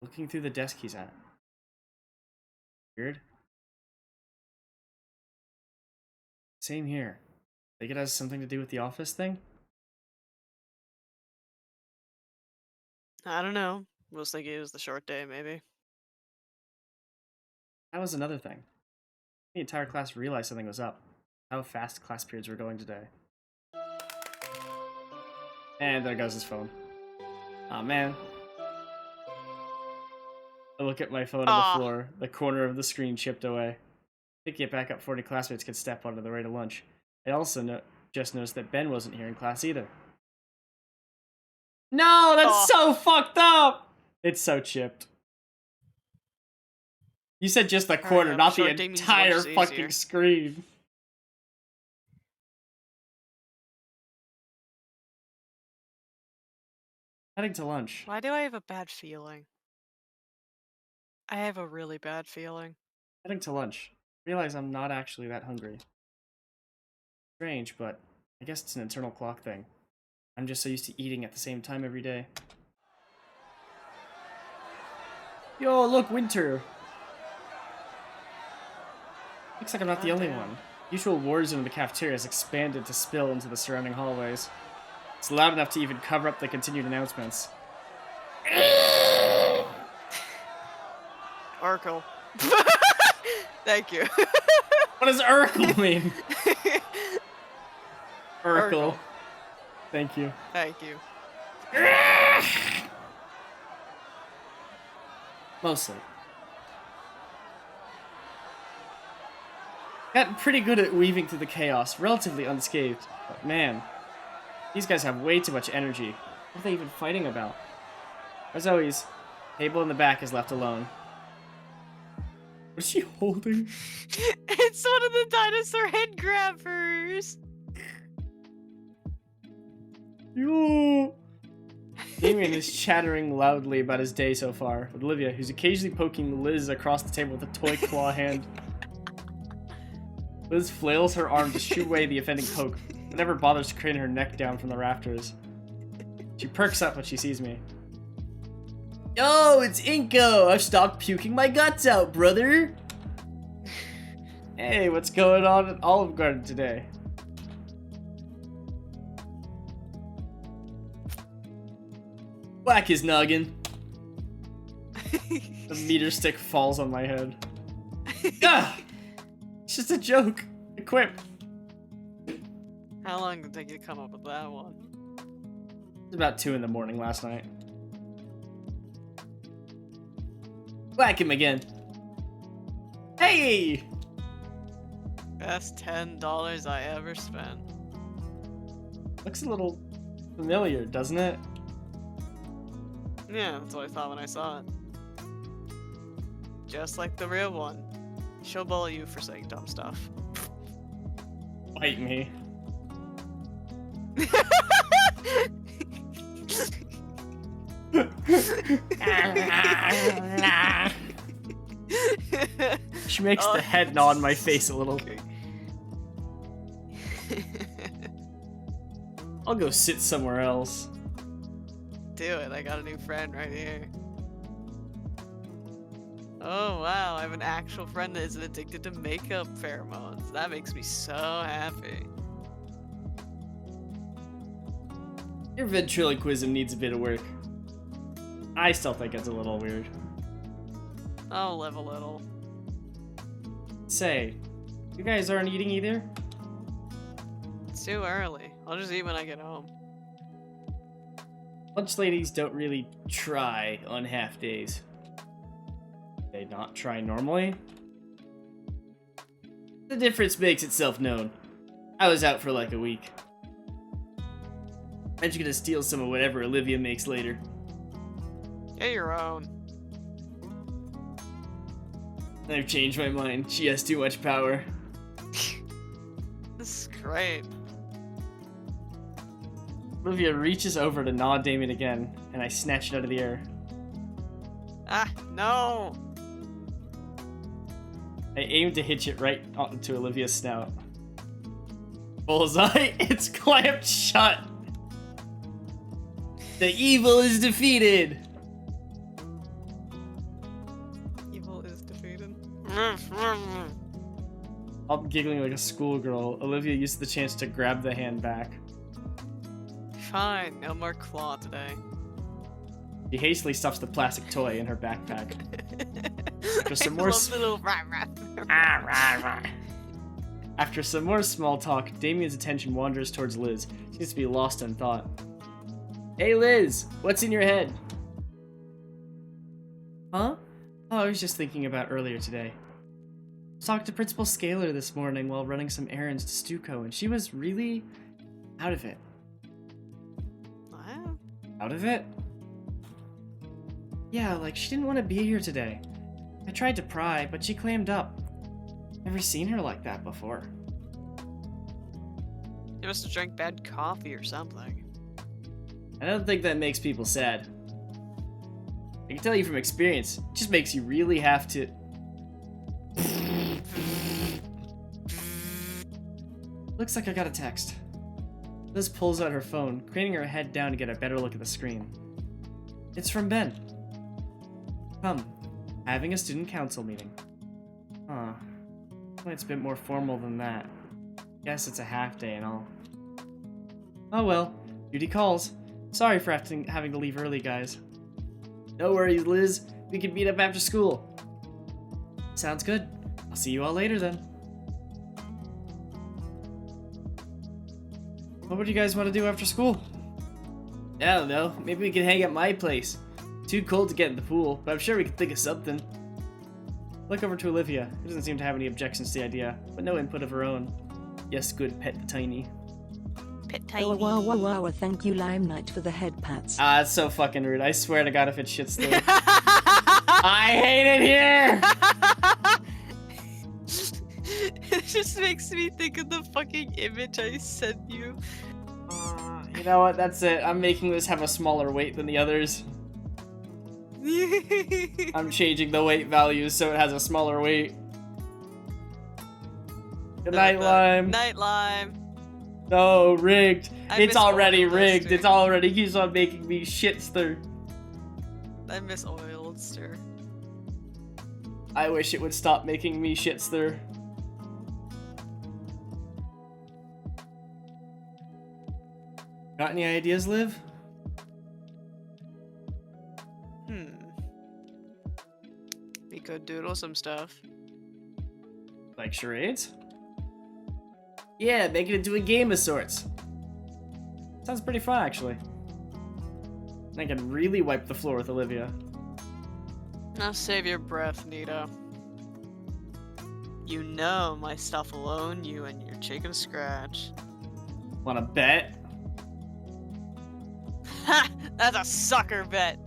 looking through the desk he's at. Weird. Same here. Think it has something to do with the office thing? I don't know. Was thinking it was the short day, maybe. That was another thing. The entire class realized something was up. How fast class periods were going today. And there goes his phone. Aw, man. I look at my phone on the floor, the corner of the screen chipped away. Picking it back up 40 classmates could step on the way to lunch. I also just noticed that Ben wasn't here in class either. No, that's so fucked up! It's so chipped. You said just the corner, I'm not sure the Damien's entire lunch is fucking easier. screen. Heading to lunch. Why do I have a bad feeling? I have a really bad feeling. Heading to lunch. Realize I'm not actually that hungry. Strange, but I guess it's an internal clock thing. I'm just so used to eating at the same time every day. Yo, look, winter! Looks like I'm not the only Goddamn. one. The usual war zone in the cafeteria has expanded to spill into the surrounding hallways. It's loud enough to even cover up the continued announcements. Urkel. Thank you. What does Urkel mean? Urkel. Urkel. Thank you. Thank you. Mostly. Gotten pretty good at weaving through the chaos, relatively unscathed. But man, these guys have way too much energy. What are they even fighting about? As always, table in the back is left alone. What is she holding? It's one of the dinosaur head grabbers. Yo! Damien is chattering loudly about his day so far, with Olivia, who's occasionally poking Liz across the table with a toy claw hand. Liz flails her arm to shoo away the offending poke, but never bothers to crane her neck down from the rafters. She perks up when she sees me. Yo, it's Inko! I've stopped puking my guts out, brother! Hey, what's going on at Olive Garden today? Whack his noggin. The meter stick falls on my head. Ah! It's just a joke. A quip. How long did it take you to come up with that one? It was about 2 in the morning last night. Whack him again. Hey! Best $10 I ever spent. Looks a little familiar, doesn't it? Yeah, that's what I thought when I saw it. Just like the real one. She'll bully you for saying dumb stuff. Bite me. She makes the head nod in my face a little. Okay. I'll go sit somewhere else. Do it, I got a new friend right here. Oh wow, I have an actual friend that isn't addicted to makeup pheromones. That makes me so happy. Your ventriloquism needs a bit of work. I still think it's a little weird. I'll live a little. Say, you guys aren't eating either? It's too early. I'll just eat when I get home. Lunch ladies don't really try on half days. They not try normally? The difference makes itself known. I was out for like a week. I'm just gonna steal some of whatever Olivia makes later. Get your own. I've changed my mind. She has too much power. This is great. Olivia reaches over to nod Damien again, and I snatch it out of the air. Ah, no! I aim to hitch it right onto Olivia's snout. Bullseye, it's clamped shut! The evil is defeated! Evil is defeated. I'm giggling like a schoolgirl. Olivia used the chance to grab the hand back. Fine, no more claw today. She hastily stuffs the plastic toy in her backpack. After some I more love the little After some more small talk, Damien's attention wanders towards Liz. She seems to be lost in thought. Hey Liz, what's in your head? Huh? Oh, I was just thinking about earlier today. Talked to Principal Scaler this morning while running some errands to Stuco, and she was really out of it. Wow. Out of it? Yeah, like she didn't want to be here today. I tried to pry, but she clammed up. Never seen her like that before. You must have drank bad coffee or something. I don't think that makes people sad. I can tell you from experience, it just makes you really have to... Looks like I got a text. Liz pulls out her phone, craning her head down to get a better look at the screen. It's from Ben. Come, having a student council meeting. Huh. Well, it's a bit more formal than that. Guess it's a half day and all. Oh well, duty calls. Sorry for having to leave early, guys. No worries, Liz. We can meet up after school. Sounds good. I'll see you all later then. What would you guys want to do after school? I don't know. Maybe we can hang at my place. Too cold to get in the pool, but I'm sure we can think of something. Look over to Olivia, who doesn't seem to have any objections to the idea, but no input of her own. Yes, good pet the tiny. Pet tiny. Wow, thank you, Lime Knight, for the head pats. Ah, that's so fucking rude. I swear to God if it shits through. I hate it here! It just makes me think of the fucking image I sent you. You know what? That's it. I'm making this have a smaller weight than the others. I'm changing the weight values so it has a smaller weight. Good night, Lime. Night, Lime. No, rigged. I It's miss already oil rigged. duster. It's already keeps on making me shit stir. I miss oil stir. I wish it would stop making me shit stir. Got any ideas, Liv? We could doodle some stuff. Like charades? Yeah, make it into a game of sorts. Sounds pretty fun, actually. I can really wipe the floor with Olivia. Now save your breath, Nita. You know my stuff will own you and your chicken scratch. Wanna bet? Ha! That's a sucker bet!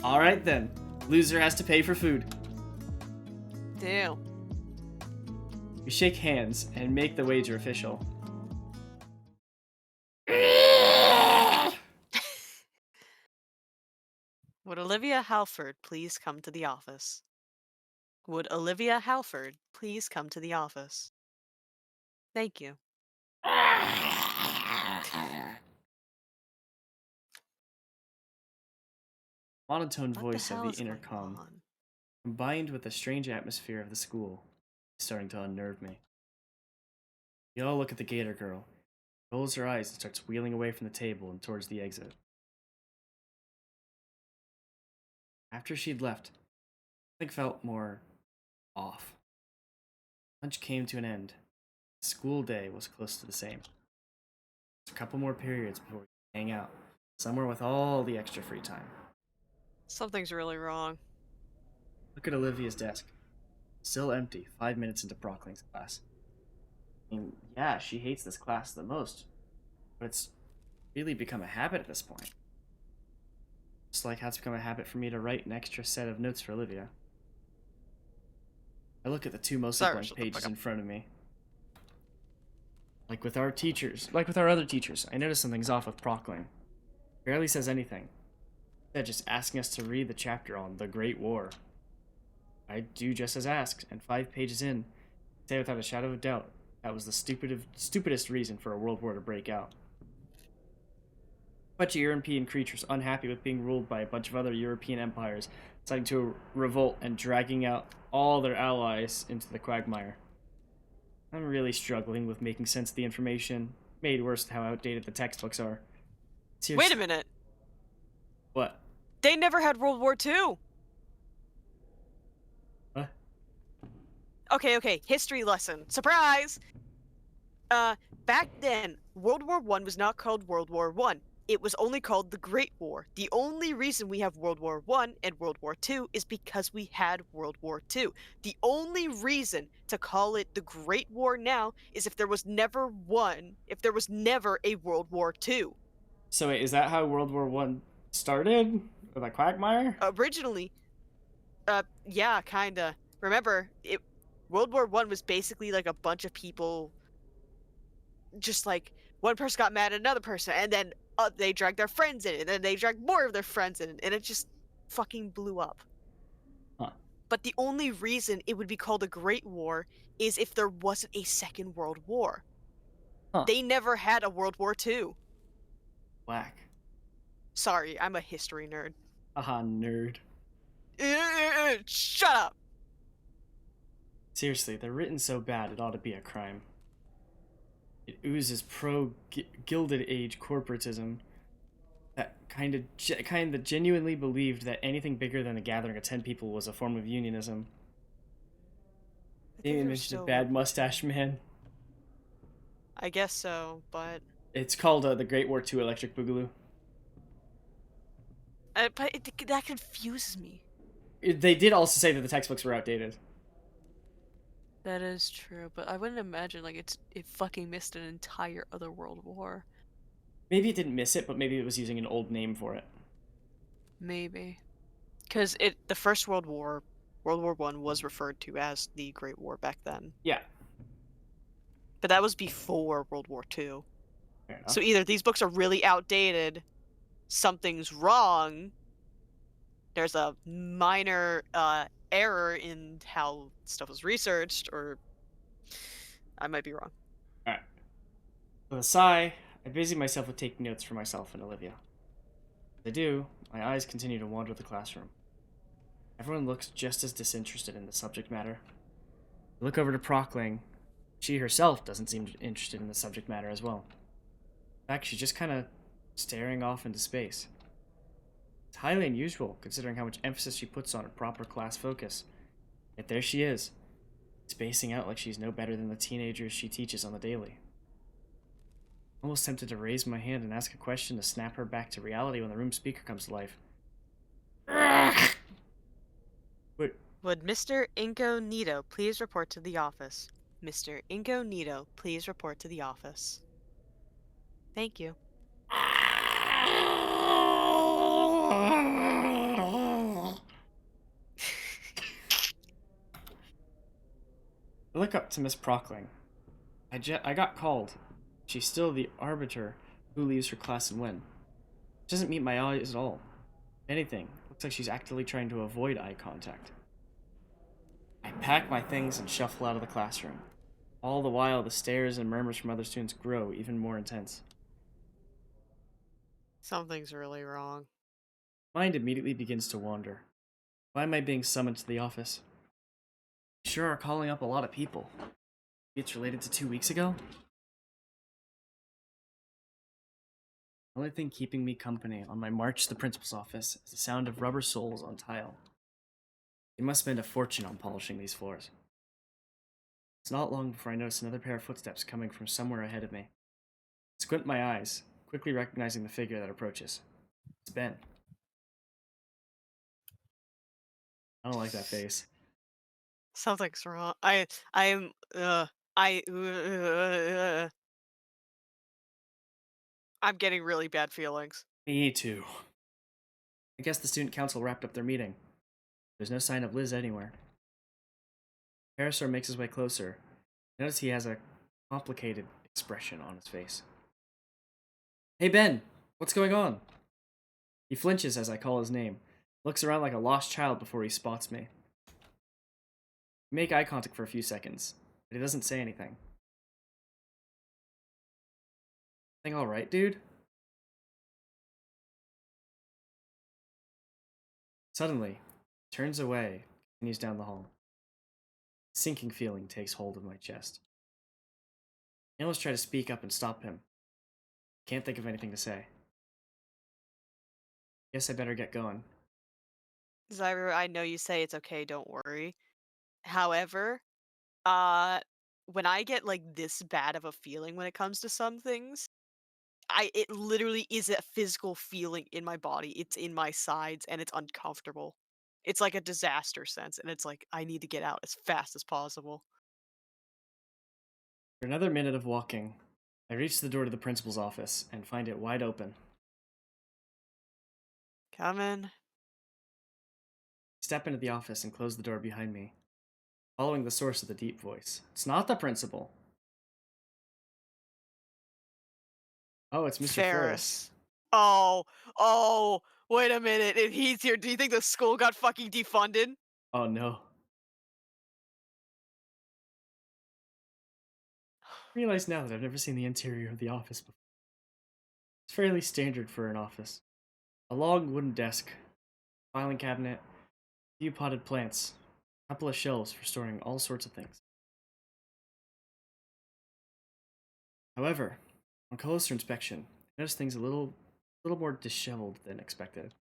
Alright then. Loser has to pay for food. Damn. We shake hands and make the wager official. Would Olivia Halford please come to the office? Would Olivia Halford please come to the office? Thank you. Monotone What voice the of hell the is going intercom, on? combined with the strange atmosphere of the school, is starting to unnerve me. We all look at the Gator girl, rolls her eyes and starts wheeling away from the table and towards the exit. After she'd left, something felt more off. Lunch came to an end. The school day was close to the same. There's a couple more periods before we can hang out, somewhere with all the extra free time. Something's really wrong. Look at Olivia's desk. Still empty, 5 minutes into Procling's class. I mean, yeah, she hates this class the most, but it's really become a habit at this point. Just like how it's become a habit for me to write an extra set of notes for Olivia. I look at the two mostly Sorry, blank shut the fuck pages up. in front of me. Like with our other teachers, I notice something's off with Procling. Barely says anything. Instead, just asking us to read the chapter on the Great War. I do just as asked, and 5 pages in, I say without a shadow of doubt, that was the stupidest reason for a world war to break out. A bunch of European creatures unhappy with being ruled by a bunch of other European empires, deciding to revolt and dragging out all their allies into the quagmire. I'm really struggling with making sense of the information, made worse with how outdated the textbooks are. Wait a minute! What? They never had World War II! What? Okay, history lesson. Surprise! Back then, World War I was not called World War I. it was only called the Great War. The only reason we have World War One and World War Two is because we had World War Two. The only reason to call it the Great War now is if there was never a World War Two. So wait, is that how World War One started? With a quagmire? Originally, yeah, kinda. Remember, World War One was basically like a bunch of people, just like one person got mad at another person, and then they dragged their friends in it, and then they dragged more of their friends in it, and it just fucking blew up. Huh. But the only reason it would be called a Great War is if there wasn't a Second World War. Huh. They never had a World War Two. Whack. Sorry, I'm a history nerd. Haha, nerd. Shut up! Seriously, they're written so bad it ought to be a crime. It oozes pro-Gilded Age corporatism that kind of genuinely believed that anything bigger than a gathering of 10 people was a form of unionism. They even mentioned a bad mustache man. I guess so, but It's called the Great War II Electric Boogaloo. that confuses me. They did also say that the textbooks were outdated. That is true, but I wouldn't imagine like it fucking missed an entire other world war. Maybe it didn't miss it, but maybe it was using an old name for it. Maybe, because the First World War, World War One, was referred to as the Great War back then. Yeah. But that was before World War Two. Fair enough. So either these books are really outdated, something's wrong, there's a minor error in how stuff was researched, or I might be wrong. Alright. With a sigh, I busy myself with taking notes for myself and Olivia. As I do, my eyes continue to wander the classroom. Everyone looks just as disinterested in the subject matter. I look over to Prockling. She herself doesn't seem interested in the subject matter as well. In fact, she's just kind of staring off into space. It's highly unusual, considering how much emphasis she puts on her proper class focus. Yet there she is, spacing out like she's no better than the teenagers she teaches on the daily. I'm almost tempted to raise my hand and ask a question to snap her back to reality when the room speaker comes to life. But Would Mr. Incognito please report to the office? Mr. Incognito, please report to the office. Thank you. I look up to Miss Prockling. I got called. She's still the arbiter who leaves her class and when. She doesn't meet my eyes at all. If anything, looks like she's actively trying to avoid eye contact. I pack my things and shuffle out of the classroom. All the while, the stares and murmurs from other students grow even more intense. Something's really wrong. Mind immediately begins to wander. Why am I being summoned to the office? You sure are calling up a lot of people. Maybe it's related to 2 weeks ago? The only thing keeping me company on my march to the principal's office is the sound of rubber soles on tile. They must spend a fortune on polishing these floors. It's not long before I notice another pair of footsteps coming from somewhere ahead of me. I squint my eyes, quickly recognizing the figure that approaches. It's Ben. I don't like that face. Something's wrong. I'm getting really bad feelings. Me too. I guess the student council wrapped up their meeting. There's no sign of Liz anywhere. Parasaur makes his way closer. Notice he has a complicated expression on his face. Hey Ben, what's going on? He flinches as I call his name, looks around like a lost child before he spots me. We make eye contact for a few seconds, but he doesn't say anything. Everything alright, dude? Suddenly, he turns away, continues down the hall. A sinking feeling takes hold of my chest. I almost try to speak up and stop him. Can't think of anything to say. Guess I better get going. Zyra, I know you say it's okay, don't worry. However, uh, when I get like this bad of a feeling when it comes to some things, it literally is a physical feeling in my body. It's in my sides and it's uncomfortable. It's like a disaster sense, and it's like I need to get out as fast as possible. For another minute of walking, I reach the door to the principal's office and find it wide open. Come in. Step into the office and close the door behind me, following the source of the deep voice. It's not the principal. Oh, it's Mr. Ferris. Oh, wait a minute. If he's here, do you think the school got fucking defunded? Oh no. I realize now that I've never seen the interior of the office before. It's fairly standard for an office. A long wooden desk, filing cabinet, a few potted plants, a couple of shelves for storing all sorts of things. However, on closer inspection, I noticed things a little more disheveled than expected.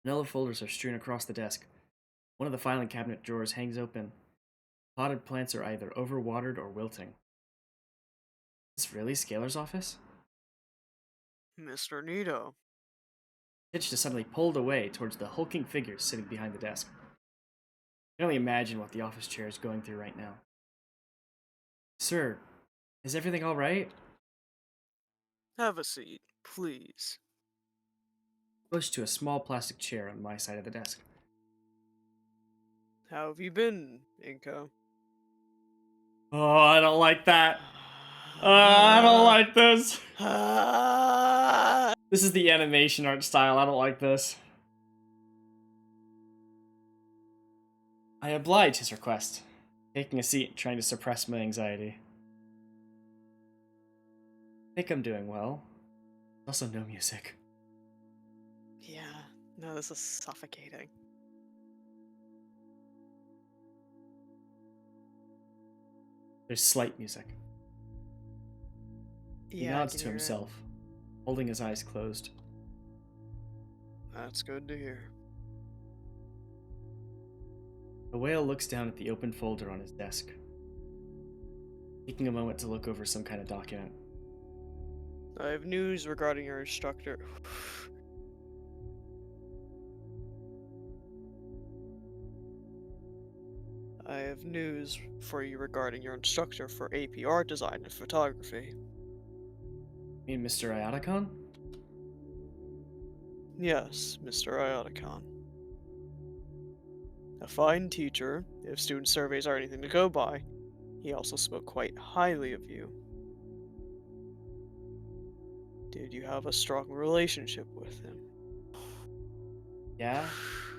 Vanilla folders are strewn across the desk. One of the filing cabinet drawers hangs open. Potted plants are either overwatered or wilting. Is this really Scalar's office? Mr. Nito. Hitch is suddenly pulled away towards the hulking figure sitting behind the desk. I can only imagine what the office chair is going through right now. Sir, is everything all right? Have a seat, please. Pushed to a small plastic chair on my side of the desk. How have you been, Inko? Oh, I don't like that. I don't like this. This is the animation art style. I don't like this. I oblige his request, taking a seat and trying to suppress my anxiety. I think I'm doing well. Also, no music. Yeah, no, this is suffocating. There's slight music. He Yeah, I nods can to hear it. himself, holding his eyes closed. That's good to hear. The whale looks down at the open folder on his desk, taking a moment to look over some kind of document. I have news regarding your instructor. I have news for you regarding your instructor for AP art design and photography. You mean Mr. Ioticon? Yes, Mr. Ioticon. A fine teacher, if student surveys are anything to go by. He also spoke quite highly of you. Did you have a strong relationship with him? Yeah,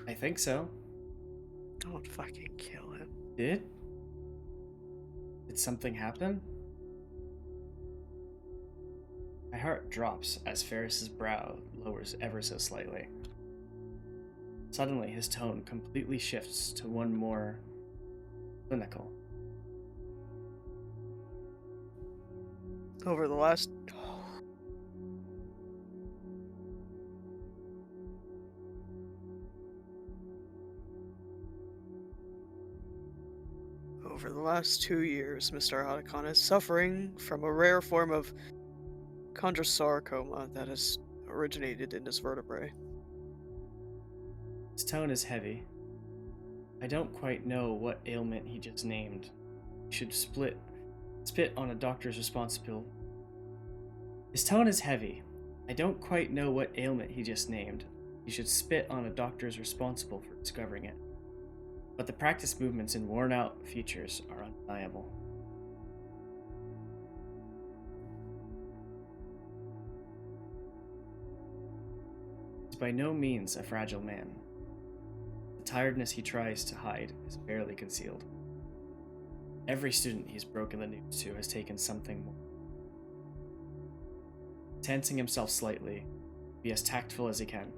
I think so. Don't fucking kill him. Did? Did something happen? My heart drops as Ferris's brow lowers ever so slightly. Suddenly, his tone completely shifts to one more clinical. Over the last... Over the last 2 years, Mr. Ioticon is suffering from a rare form of chondrosarcoma that has originated in his vertebrae. His tone is heavy. I don't quite know what ailment he just named. He should spit on a doctor's responsibility. His tone is heavy. I don't quite know what ailment he just named. He should spit on a doctor's responsible for discovering it. But the practice movements and worn-out features are undeniable. He's by no means a fragile man. The tiredness he tries to hide is barely concealed. Every student he's broken the news to has taken something more. Tensing himself slightly, be as tactful as he can.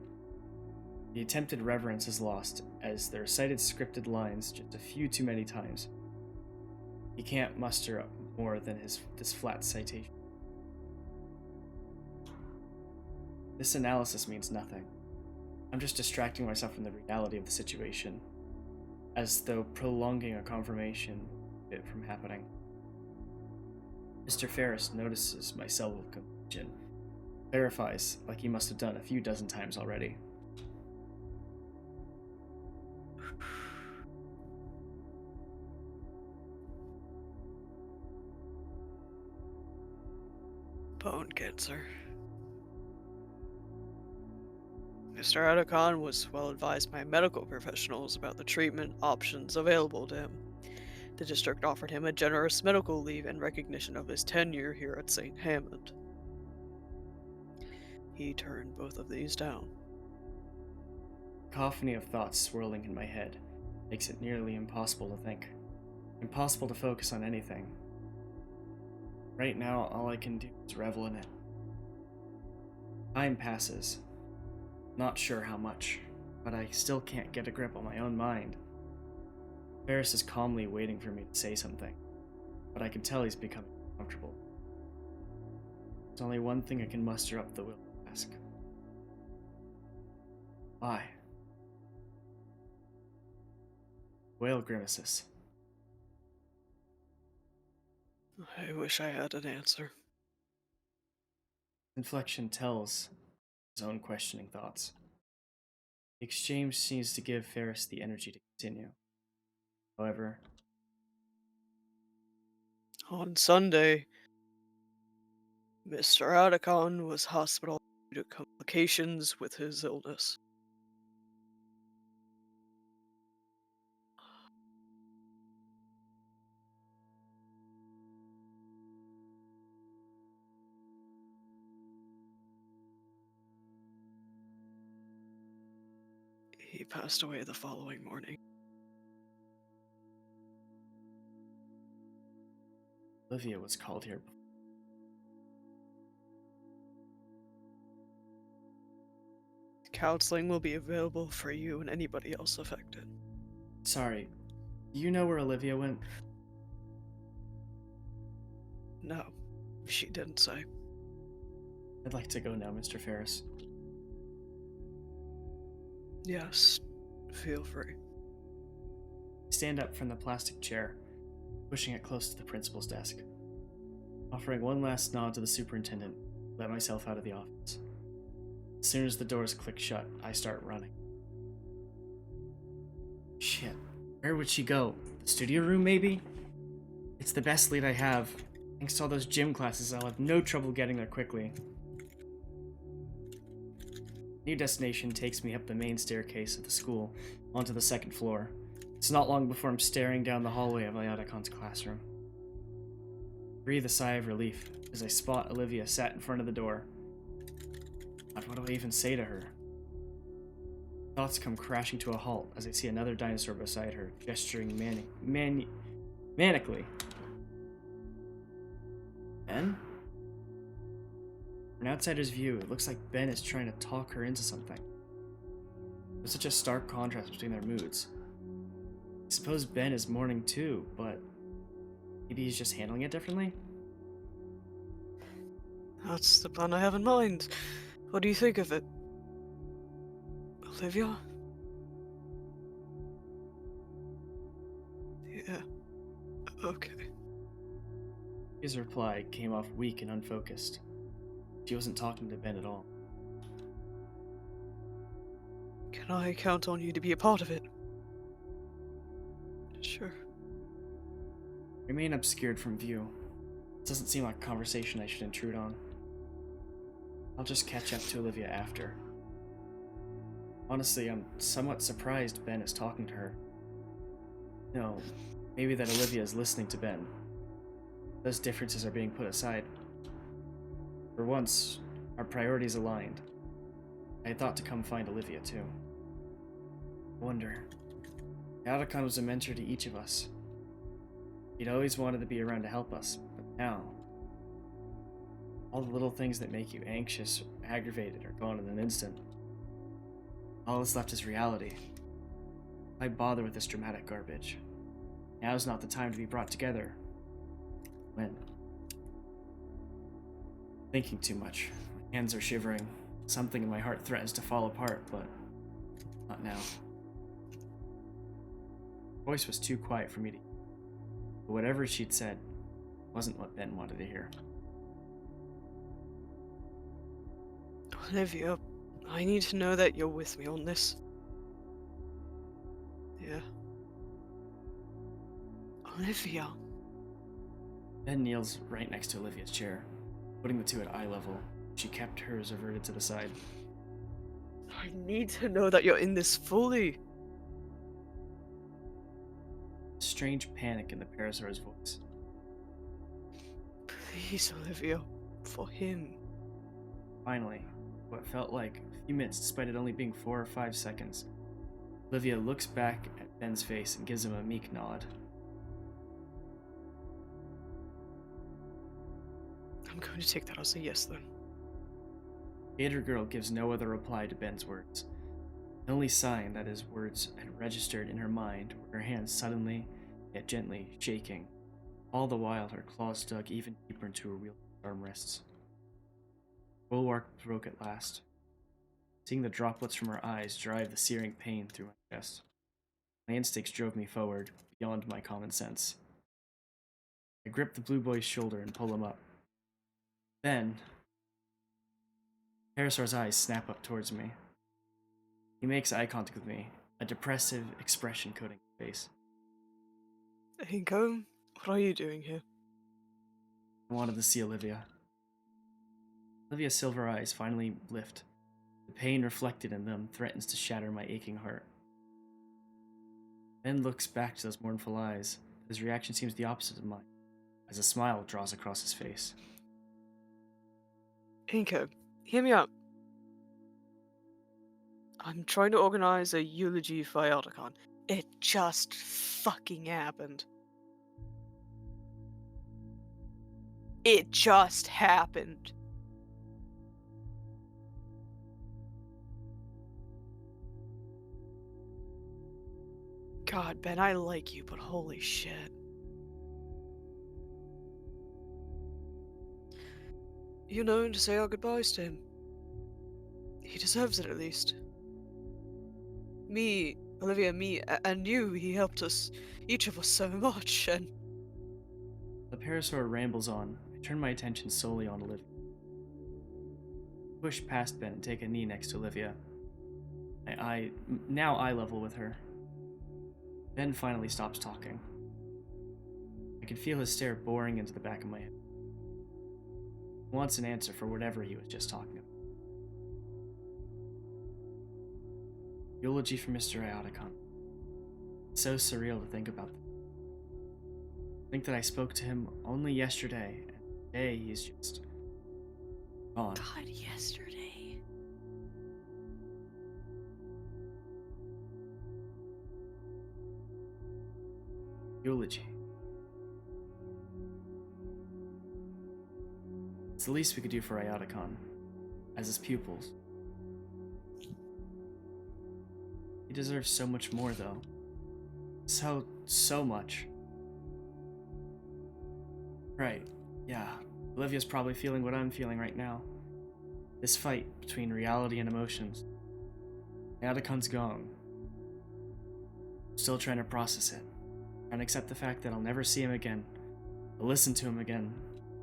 The attempted reverence is lost as the recited scripted lines just a few too many times. He can't muster up more than this flat citation. This analysis means nothing. I'm just distracting myself from the reality of the situation, as though prolonging a confirmation it from happening. Mr. Ferris notices my self-completion, clarifies like he must have done a few dozen times already. Bone cancer. Mr. Adakon was well advised by medical professionals about the treatment options available to him. The district offered him a generous medical leave in recognition of his tenure here at St. Hammond. He turned both of these down. A cacophony of thoughts swirling in my head makes it nearly impossible to think. Impossible to focus on anything. Right now, all I can do is revel in it. Time passes. Not sure how much, but I still can't get a grip on my own mind. Ferris is calmly waiting for me to say something, but I can tell he's becoming uncomfortable. There's only one thing I can muster up the will to ask. Why? Whale grimaces. I wish I had an answer. Inflection tells his own questioning thoughts. The exchange seems to give Ferris the energy to continue. However, On Sunday, Mr. Adakon was hospitalized due to complications with his illness. He passed away the following morning. Olivia was called here before. Counseling will be available for you and anybody else affected. Sorry, do you know where Olivia went? No, she didn't say. I'd like to go now, Mr. Ferris. Yes, feel free. I stand up from the plastic chair, pushing it close to the principal's desk. Offering one last nod to the superintendent, let myself out of the office. As soon as the doors click shut, I start running. Shit, where would she go? The studio room, maybe? It's the best lead I have. Thanks to all those gym classes, I'll have no trouble getting there quickly. New destination takes me up the main staircase of the school, onto the second floor. It's not long before I'm staring down the hallway of Ayadakon's classroom. I breathe a sigh of relief as I spot Olivia sat in front of the door. God, what do I even say to her? Thoughts come crashing to a halt as I see another dinosaur beside her, gesturing manically. Ben? From an outsider's view, it looks like Ben is trying to talk her into something. There's such a stark contrast between their moods. I suppose Ben is mourning too, but maybe he's just handling it differently? That's the plan I have in mind. What do you think of it? Olivia? Yeah. Okay. His reply came off weak and unfocused. She wasn't talking to Ben at all. Can I count on you to be a part of it? Sure. Remain obscured from view. It doesn't seem like a conversation I should intrude on. I'll just catch up to Olivia after. Honestly, I'm somewhat surprised Ben is talking to her. No, maybe that Olivia is listening to Ben. Those differences are being put aside. For once, our priorities aligned. I had thought to come find Olivia too. Wonder. Adakon was a mentor to each of us. He'd always wanted to be around to help us, but now, all the little things that make you anxious or aggravated are gone in an instant. All that's left is reality. Why bother with this dramatic garbage? Now's not the time to be brought together. When? Thinking too much. My hands are shivering. Something in my heart threatens to fall apart, but not now. Her voice was too quiet for me to hear. But whatever she'd said, Wasn't what Ben wanted to hear. Olivia, I need to know that you're with me on this. Yeah. Olivia. Ben kneels right next to Olivia's chair, putting the two at eye level. She kept hers averted to the side. I need to know that you're in this fully. Strange panic in the Parasaur's voice. Please, Olivia. For him. Finally, what felt like a few minutes despite it only being 4 or 5 seconds, Olivia looks back at Ben's face and gives him a meek nod. I'm going to take that as a yes then. Gator Girl gives no other reply to Ben's words. The only sign that his words had registered in her mind were her hands suddenly, yet gently, shaking, all the while her claws dug even deeper into her wielded armrests. Bulwark broke at last, seeing the droplets from her eyes drive the searing pain through my chest. My instincts drove me forward, beyond my common sense. I grip the blue boy's shoulder and pull him up. Then, Parasaur's eyes snap up towards me. He makes eye contact with me, a depressive expression coating his face. Inko, what are you doing here? I wanted to see Olivia. Olivia's silver eyes finally lift. The pain reflected in them threatens to shatter my aching heart. Ben looks back to those mournful eyes. His reaction seems the opposite of mine, as a smile draws across his face. Inko, hear me out. I'm trying to organize a eulogy for Iotacon. It just fucking happened. It just happened. God, Ben, I like you, but holy shit. You know, to say our goodbyes to him. He deserves it at least. Me, Olivia, and you, he helped us, each of us so much, and... The Parasaur rambles on. I turn my attention solely on Olivia. I push past Ben and take a knee next to Olivia. I now eye level with her. Ben finally stops talking. I can feel his stare boring into the back of my head. He wants an answer for whatever he was just talking about. Eulogy for Mr. Iotacon. It's so surreal to think about that. Think that I spoke to him only yesterday, and today he's just gone. God, yesterday. Eulogy. It's the least we could do for Iotacon, as his pupils. He deserves so much more, though. So much. Right, yeah. Olivia's probably feeling what I'm feeling right now. This fight between reality and emotions. Iotacon's gone. I'm still trying to process it. Trying to accept the fact that I'll never see him again. I'll listen to him again.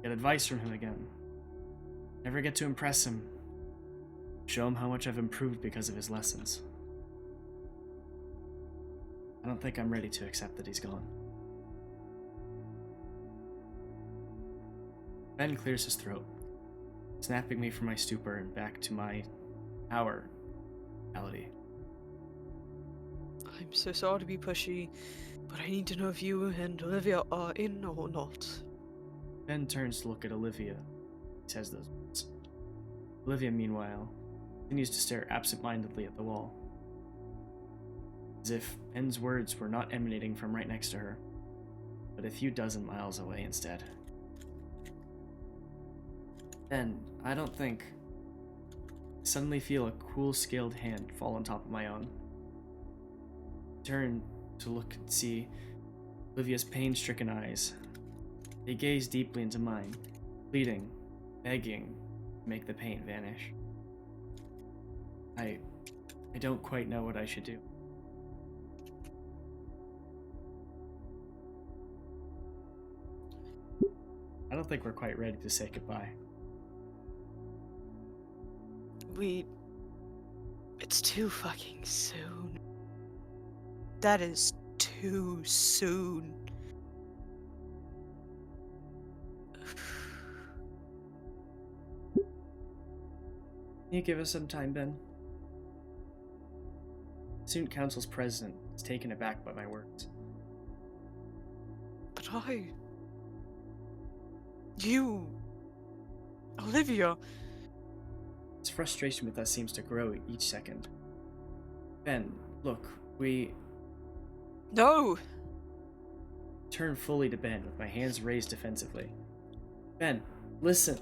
Get advice from him again. Never get to impress him. Show him how much I've improved because of his lessons. I don't think I'm ready to accept that he's gone. Ben clears his throat, snapping me from my stupor and back to our reality. I'm so sorry to be pushy, but I need to know if you and Olivia are in or not. Ben turns to look at Olivia. He says those words. Olivia, meanwhile, continues to stare absent-mindedly at the wall, as if Ben's words were not emanating from right next to her, but a few dozen miles away instead. Then, I don't think, I suddenly feel a cool, scaled hand fall on top of my own. I turn to look and see Olivia's pain-stricken eyes. They gaze deeply into mine, pleading, begging to make the pain vanish. I don't quite know what I should do. I don't think we're quite ready to say goodbye. It's too fucking soon. That is too soon. Can you give us some time, Ben? Student Council's president is taken aback by my words. But you, Olivia. His frustration with us seems to grow each second. Ben, look, we No! turn fully to Ben with my hands raised defensively. Ben, listen.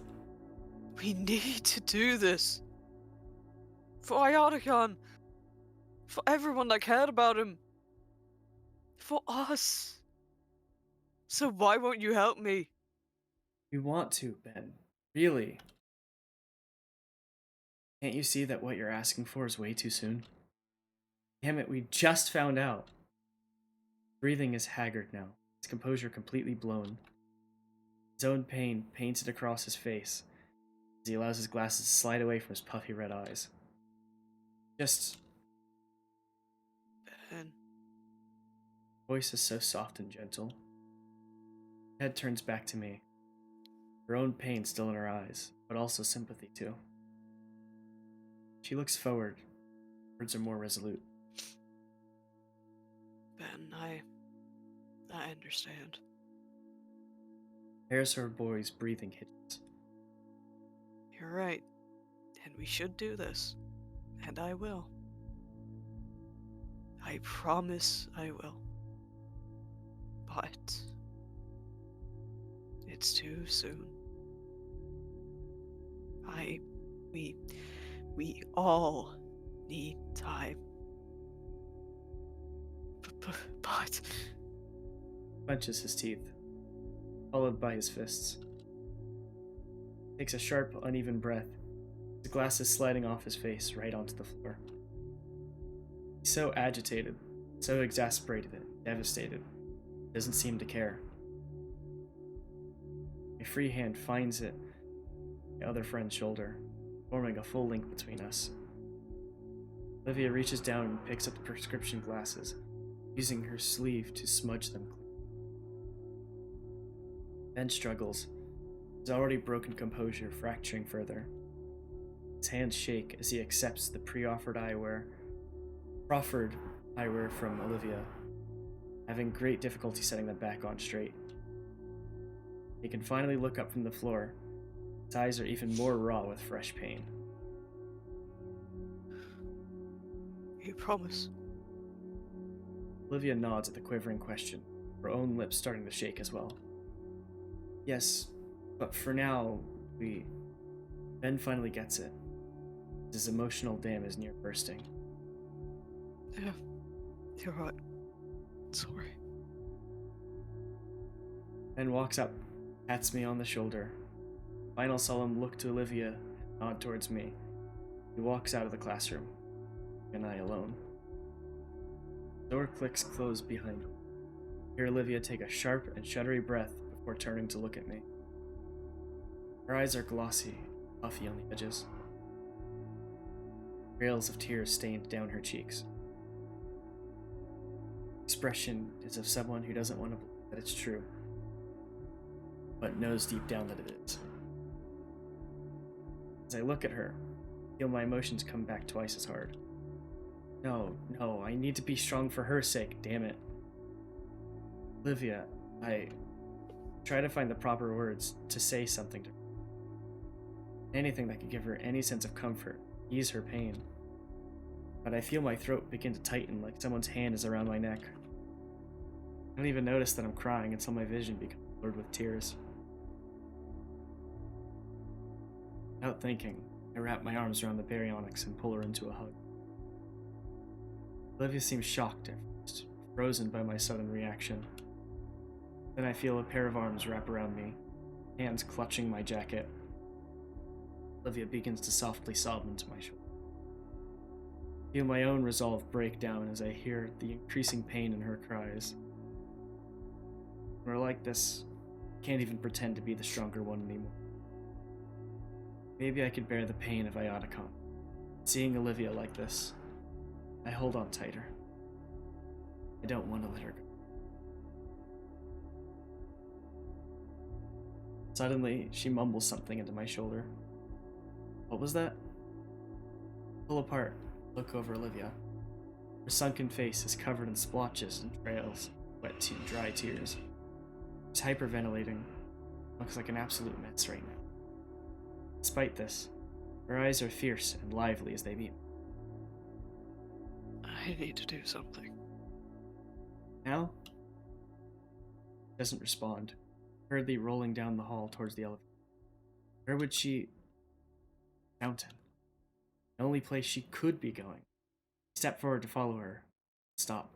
We need to do this. For Iotacon. For everyone that cared about him. For us. So why won't you help me? We want to, Ben. Really. Can't you see that what you're asking for is way too soon? Damn it, we just found out. Breathing is haggard now, his composure completely blown. His own pain painted across his face as he allows his glasses to slide away from his puffy red eyes. Just... Ben. Voice is so soft and gentle. Head turns back to me, her own pain still in her eyes, but also sympathy too. She looks forward. Words are more resolute. Ben, I understand. There's her boy's breathing hitches. You're right. And we should do this. And I will. I promise I will. But it's too soon. We all need time. But Clenches his teeth, followed by his fists. Takes a sharp, uneven breath, his glasses sliding off his face right onto the floor. He's so agitated, so exasperated and devastated, he doesn't seem to care. My free hand finds it on my other friend's shoulder, forming a full link between us. Olivia reaches down and picks up the prescription glasses, using her sleeve to smudge them clean. Ben struggles, his already broken composure fracturing further. His hands shake as he accepts the proffered eyewear from Olivia, having great difficulty setting them back on straight. He can finally look up from the floor. His eyes are even more raw with fresh pain. you promise. Olivia nods at the quivering question, her own lips starting to shake as well. Yes, but for now, Ben finally gets it. His emotional dam is near bursting. Yeah, you're right. Sorry. Ben walks up, pats me on the shoulder. Final solemn look to Olivia, and nod towards me. He walks out of the classroom, and I alone. The door clicks closed behind him. I hear Olivia take a sharp and shuddery breath before turning to look at me. Her eyes are glossy, puffy on the edges. Trails of tears stained down her cheeks. Expression is of someone who doesn't want to believe that it's true, but knows deep down that it is. As I look at her, I feel my emotions come back twice as hard. No, I need to be strong for her sake, damn it. Olivia, I try to find the proper words to say something to her. Anything that could give her any sense of comfort, ease her pain. But I feel my throat begin to tighten like someone's hand is around my neck. I don't even notice that I'm crying until my vision becomes blurred with tears. Without thinking, I wrap my arms around the baryonyx and pull her into a hug. Olivia seems shocked at first, frozen by my sudden reaction. Then I feel a pair of arms wrap around me, hands clutching my jacket. Olivia begins to softly sob into my shoulder. I feel my own resolve break down as I hear the increasing pain in her cries. When we're like this, Can't even pretend to be the stronger one anymore. Maybe I could bear the pain of Ionicon. Seeing Olivia like this, I hold on tighter. I don't want to let her go. Suddenly, she mumbles something into my shoulder. What was that? Pull apart, look over Olivia. Her sunken face is covered in splotches and trails of wet, dry tears. She's hyperventilating. Looks like an absolute mess right now. Despite this, her eyes are fierce and lively as they meet. I need to do something. Now? She doesn't respond, hurriedly rolling down the hall towards the elevator. Where would she... Fountain. The only place she could be going. I step forward to follow her. Stop.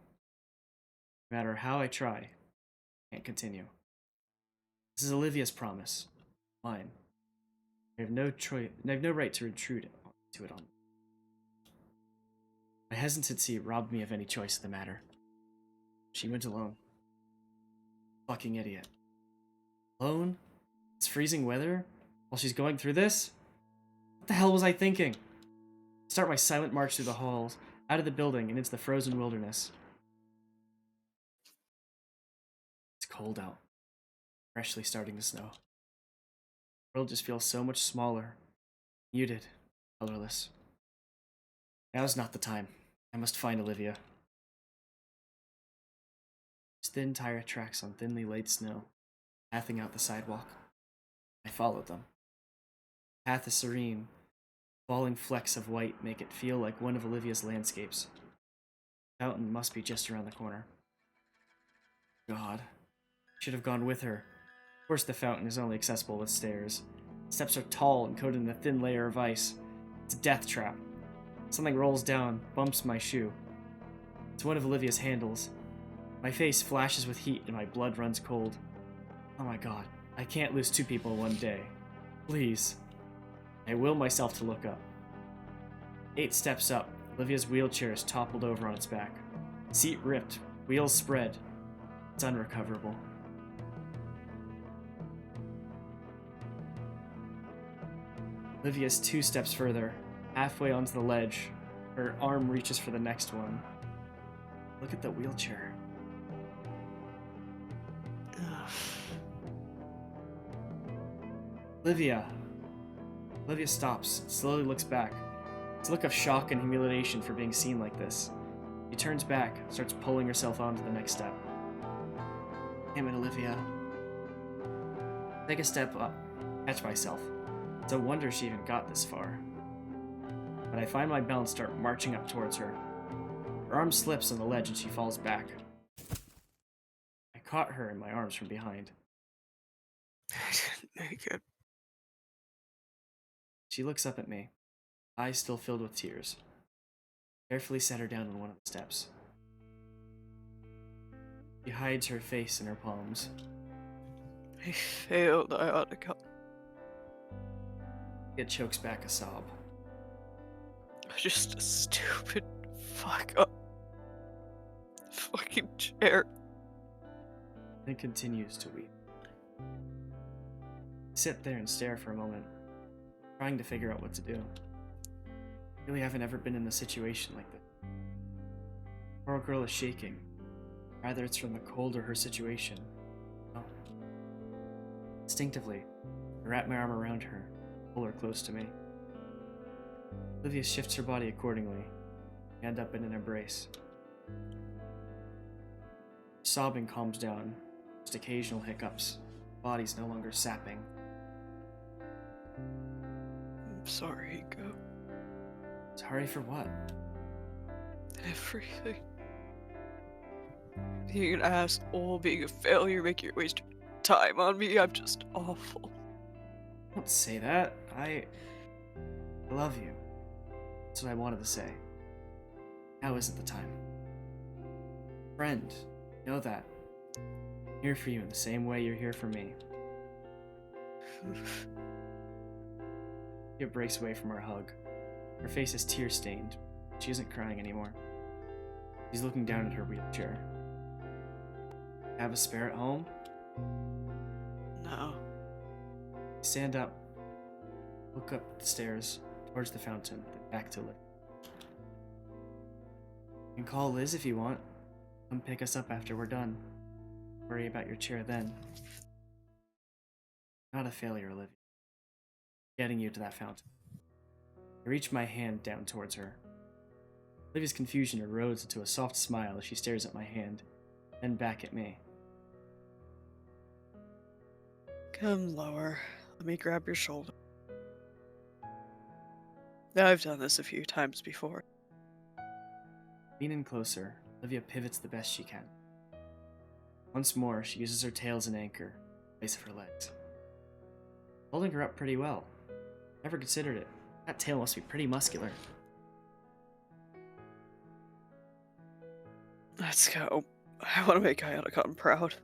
No matter how I try, I can't continue. This is Olivia's promise. Mine. I have no choice. I have no right to intrude into it on. My hesitancy robbed me of any choice in the matter. She went alone. Fucking idiot. Alone? It's freezing weather? While she's going through this? What the hell was I thinking? Start my silent march through the halls, out of the building, and into the frozen wilderness. It's cold out. Freshly starting to snow. The world just feels so much smaller, muted, colorless. Now's not the time. I must find Olivia. There's thin tire tracks on thinly laid snow, pathing out the sidewalk. I followed them. The path is serene. Falling flecks of white make it feel like one of Olivia's landscapes. The fountain must be just around the corner. God. I should have gone with her. Of course the fountain is only accessible with stairs. The steps are tall and coated in a thin layer of ice. It's a death trap. Something rolls down, bumps my shoe. It's one of Olivia's handles. My face flashes with heat and my blood runs cold. Oh my god, I can't lose 2 people in one day. Please. I will myself to look up. 8 steps up, Olivia's wheelchair is toppled over on its back. Seat ripped, wheels spread. It's unrecoverable. Olivia's 2 steps further, halfway onto the ledge. Her arm reaches for the next one. Look at the wheelchair. Olivia. Olivia stops, slowly looks back. It's a look of shock and humiliation for being seen like this. She turns back, starts pulling herself onto the next step. Damn it, Olivia. Take a step up, catch myself. It's a wonder she even got this far. But I find my balance, start marching up towards her. Her arm slips on the ledge and she falls back. I caught her in my arms from behind. I didn't make it. She looks up at me, eyes still filled with tears. Carefully set her down on one of the steps. She hides her face in her palms. I failed Ionica. It chokes back a sob. Just a stupid fuck up. Fucking chair. Then continues to weep. I sit there and stare for a moment, trying to figure out what to do. I really haven't ever been in a situation like this. The poor girl is shaking. Rather, it's from the cold or her situation. No. Instinctively, I wrap my arm around her, pull her close to me. Olivia shifts her body accordingly. We end up in an embrace. Sobbing calms down, just occasional hiccups. Body's no longer sapping. I'm sorry, Iko. Sorry for what? Everything. Being an asshole, being a failure, making you waste your time on me, I'm just awful. Don't say that. I love you. That's what I wanted to say. Now isn't the time. Friend, know that. I'm here for you in the same way you're here for me. She breaks away from our hug. Her face is tear-stained. She isn't crying anymore. She's looking down at her wheelchair. Have a spare at home? No. Stand up. Look up the stairs, towards the fountain, then back to Liv. You can call Liz if you want. Come pick us up after we're done. Worry about your chair then. Not a failure, Olivia. Getting you to that fountain. I reach my hand down towards her. Olivia's confusion erodes into a soft smile as she stares at my hand, then back at me. Come lower. Let me grab your shoulder. I've done this a few times before. Lean in closer, Olivia pivots the best she can. Once more, she uses her tail as an anchor, in place of her legs. Holding her up pretty well. Never considered it. That tail must be pretty muscular. Let's go. I want to make Ionicon proud.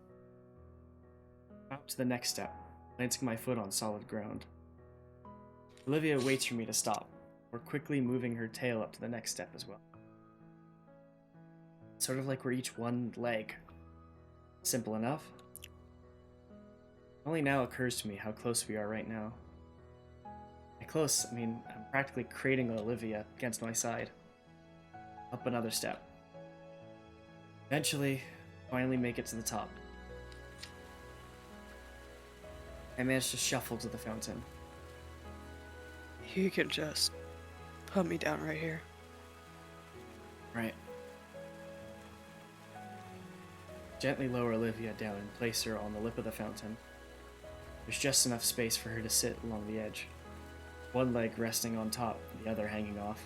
Up to the next step, planting my foot on solid ground. Olivia waits for me to stop, before quickly moving her tail up to the next step as well. Sort of like we're each one leg. Simple enough. Only now occurs to me how close we are right now. By close, I mean I'm practically cradling Olivia against my side. Up another step. Eventually, finally make it to the top. I managed to shuffle to the fountain. You can just put me down right here. Right. Gently lower Olivia down and place her on the lip of the fountain. There's just enough space for her to sit along the edge, one leg resting on top, the other hanging off.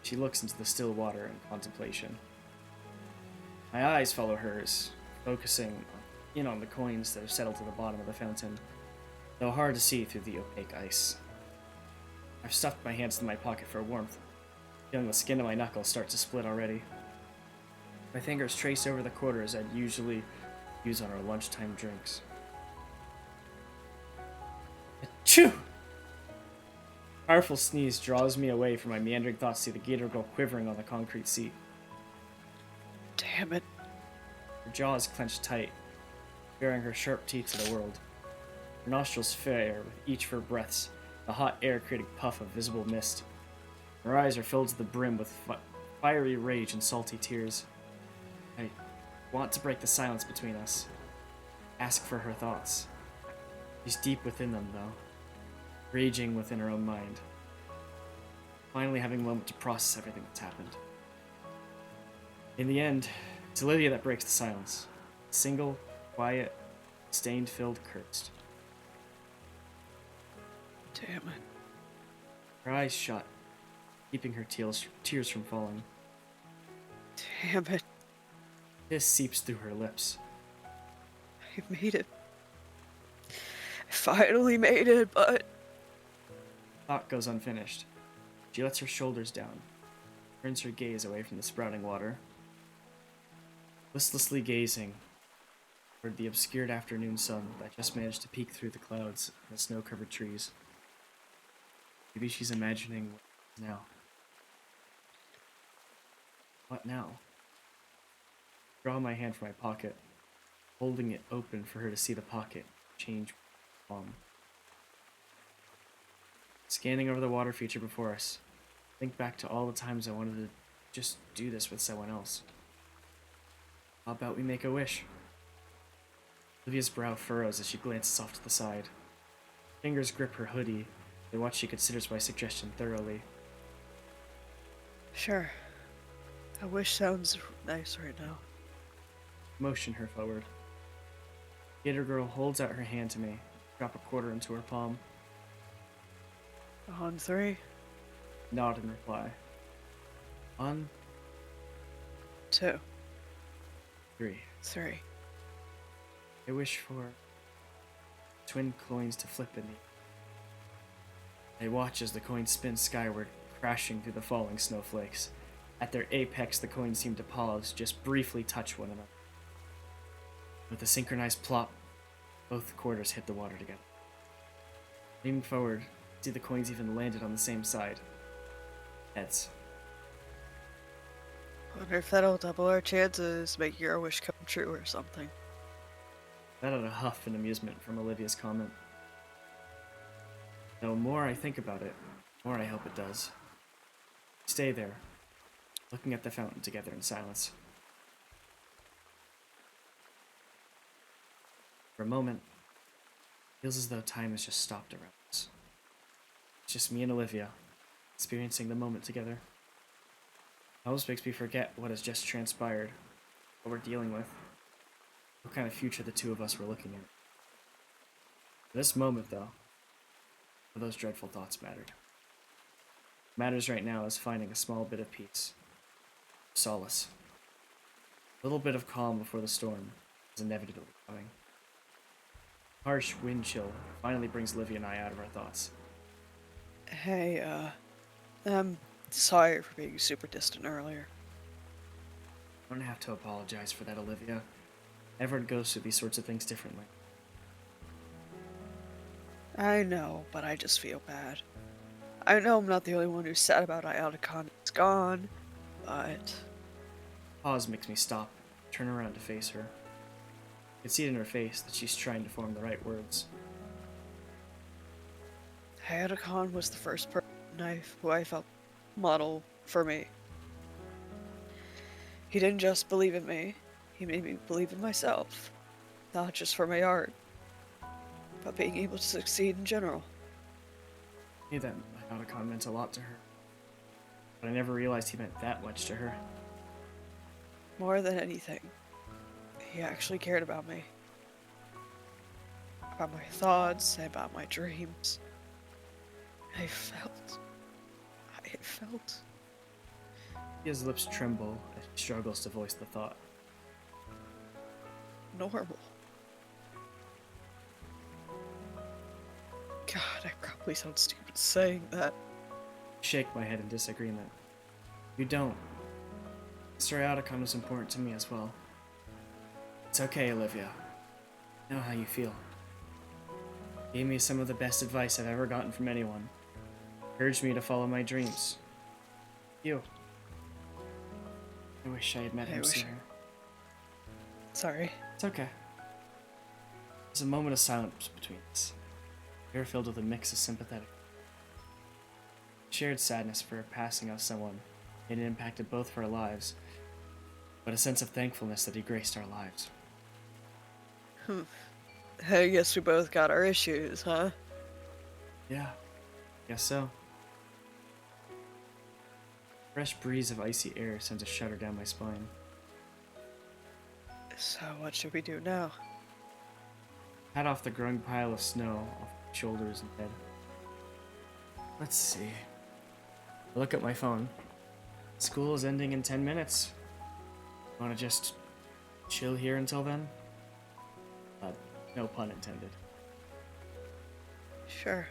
She looks into the still water in contemplation. My eyes follow hers, focusing in on the coins that are settled to the bottom of the fountain, though hard to see through the opaque ice. I've stuffed my hands in my pocket for warmth, feeling the skin of my knuckles start to split already. My fingers trace over the quarters I'd usually use on our lunchtime drinks. Achoo! A powerful sneeze draws me away from my meandering thoughts to the Gator girl quivering on the concrete seat. Damn it. Her jaws clenched tight, baring her sharp teeth to the world. Her nostrils flare with each of her breaths, the hot air creating a puff of visible mist. Her eyes are filled to the brim with fiery rage and salty tears. I want to break the silence between us. Ask for her thoughts. She's deep within them, though, raging within her own mind. Finally having a moment to process everything that's happened. In the end, it's Olivia that breaks the silence. Single, quiet, stain-filled curse. Damn it. Her eyes shut, keeping her tears from falling. Damn it. This seeps through her lips. I made it. I finally made it, but... Thought goes unfinished. She lets her shoulders down, turns her gaze away from the sprouting water. Listlessly gazing toward the obscured afternoon sun that just managed to peek through the clouds and the snow-covered trees. Maybe she's imagining what is now. What now? Draw my hand from my pocket, holding it open for her to see the pocket change palm. Scanning over the water feature before us, think back to all the times I wanted to just do this with someone else. How about we make a wish? Olivia's brow furrows as she glances off to the side. Fingers grip her hoodie, and what she considers my suggestion thoroughly. Sure. A wish sounds nice right now. Motion her forward. Gator girl holds out her hand to me, drop a quarter into her palm. On 3. Nod in reply. On 2. 3. 3. I wish for twin coins to flip in the I watch as the coins spin skyward, crashing through the falling snowflakes. At their apex, the coins seem to pause, just briefly touch one another. With a synchronized plop, both quarters hit the water together. Leaning forward, see the coins even landed on the same side. Heads. Wonder if that'll double our chances, make your wish come true or something. Let out a huff in amusement from Olivia's comment. The more I think about it, the more I hope it does. Stay there, looking at the fountain together in silence. For a moment, it feels as though time has just stopped around us. It's just me and Olivia, experiencing the moment together. It almost makes me forget what has just transpired, what we're dealing with, what kind of future the two of us were looking at. This moment, though, those dreadful thoughts mattered. What matters right now is finding a small bit of peace, solace. A little bit of calm before the storm is inevitably coming. Harsh wind chill finally brings Olivia and I out of our thoughts. Hey, I'm sorry for being super distant earlier. I don't have to apologize for that, Olivia. Everyone goes through these sorts of things differently. I know, but I just feel bad. I know I'm not the only one who's sad about Iotacon is gone, but... Pause makes me stop, turn around to face her. I can see it in her face that she's trying to form the right words. Iotacon was the first person who I felt model for me. He didn't just believe in me, he made me believe in myself. Not just for my art, but being able to succeed in general. I knew that Iotacon meant a lot to her, but I never realized he meant that much to her. More than anything, he actually cared about me. About my thoughts, about my dreams. I felt. His lips tremble as he struggles to voice the thought. Normal. God, I probably sound stupid saying that. I shake my head in disagreement. You don't. Mr. Iotacon was important to me as well. It's okay, Olivia. I know how you feel. Gave me some of the best advice I've ever gotten from anyone. Encouraged me to follow my dreams. You. I wish I had met him sooner. Sorry. It's okay. There's a moment of silence between us. Air filled with a mix of sympathetic. Shared sadness for a passing of someone. It impacted both of our lives, but a sense of thankfulness that he graced our lives. I guess we both got our issues, huh? Yeah, guess so. Fresh breeze of icy air sends a shudder down my spine. So what should we do now? Pat off the growing pile of snow off my shoulders and head. Let's see. I look at my phone. School is ending in 10 minutes. Wanna just chill here until then? No pun intended. Sure.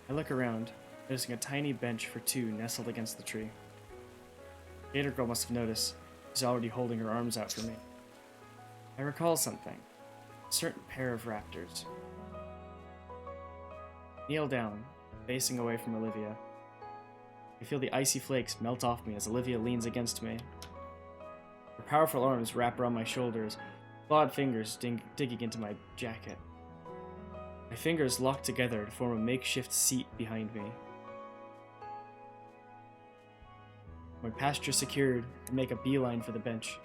I look around, noticing a tiny bench for two nestled against the tree. Gator girl must have noticed. She's already holding her arms out for me. I recall something. A certain pair of raptors. Kneel down, facing away from Olivia. I feel the icy flakes melt off me as Olivia leans against me. Her powerful arms wrap around my shoulders, clawed fingers digging into my jacket. My fingers lock together to form a makeshift seat behind me. My posture secured, I make a beeline for the bench.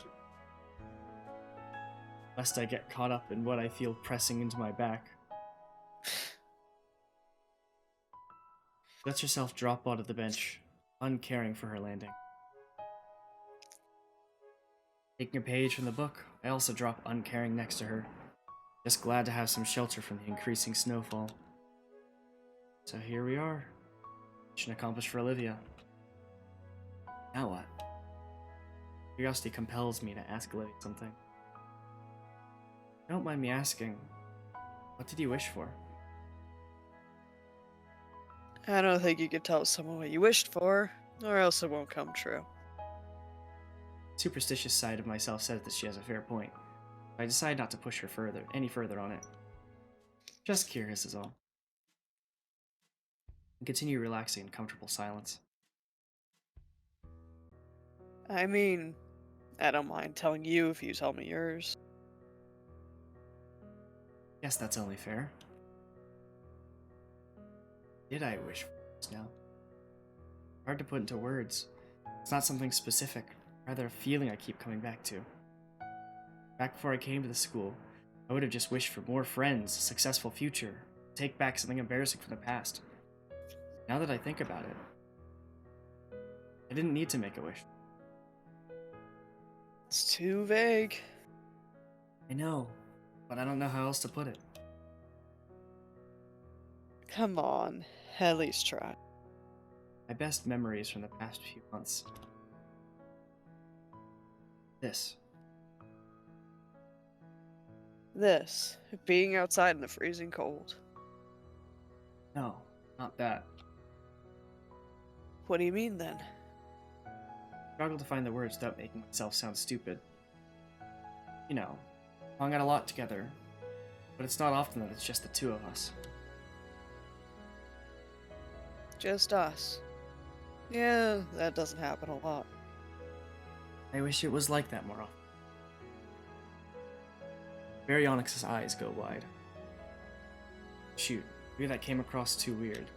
Lest I get caught up in what I feel pressing into my back. Lets herself drop onto the bench, uncaring for her landing. Taking a page from the book, I also drop uncaring next to her, just glad to have some shelter from the increasing snowfall. So here we are. Mission accomplished for Olivia. Now what? Curiosity compels me to ask Olivia something. Don't mind me asking, what did you wish for? I don't think you could tell someone what you wished for, or else it won't come true. Superstitious side of myself says that she has a fair point. I decide not to push her any further on it. Just curious is all. And continue relaxing in comfortable silence. I mean, I don't mind telling you if you tell me yours. Guess that's only fair. Did I wish for this now? Hard to put into words. It's not something specific, rather a feeling I keep coming back to. Back before I came to the school, I would have just wished for more friends, a successful future, take back something embarrassing from the past. Now that I think about it, I didn't need to make a wish. It's too vague. I know, but I don't know how else to put it. Come on, at least try. My best memories from the past few months. This. This, being outside in the freezing cold. No, not that. What do you mean then? Struggle to find the words without making myself sound stupid. You know, hung out a lot together, but it's not often that it's just the two of us. Just us. Yeah, that doesn't happen a lot. I wish it was like that more often. Baryonyx's eyes go wide. Shoot, maybe that came across too weird.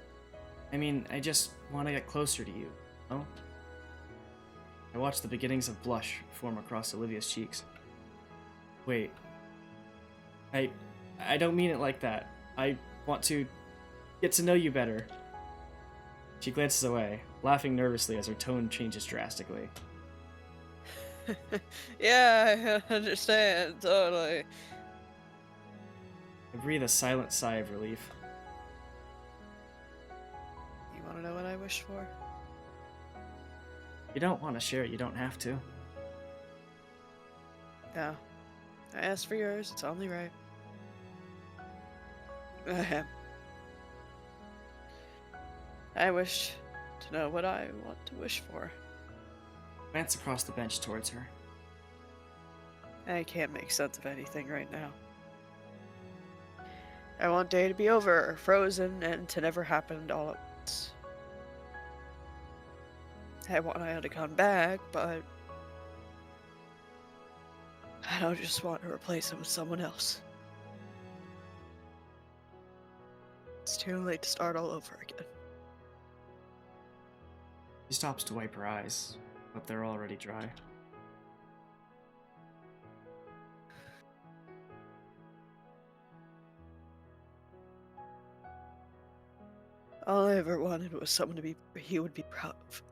I mean, I just want to get closer to you, no? I watched the beginnings of blush form across Olivia's cheeks. Wait. I don't mean it like that. I want to get to know you better. She glances away, laughing nervously as her tone changes drastically. Yeah, I understand, totally. I breathe a silent sigh of relief. You wanna know what I wish for? You don't want to share, you don't have to. No. I asked for yours, it's only right. Ahem. I wish to know what I want to wish for. Glance across the bench towards her. I can't make sense of anything right now. I want day to be over, frozen, and to never happen all at once. I want Aya to come back, but I don't just want to replace him with someone else. It's too late to start all over again. She stops to wipe her eyes, but they're already dry. All I ever wanted was someone he would be proud of.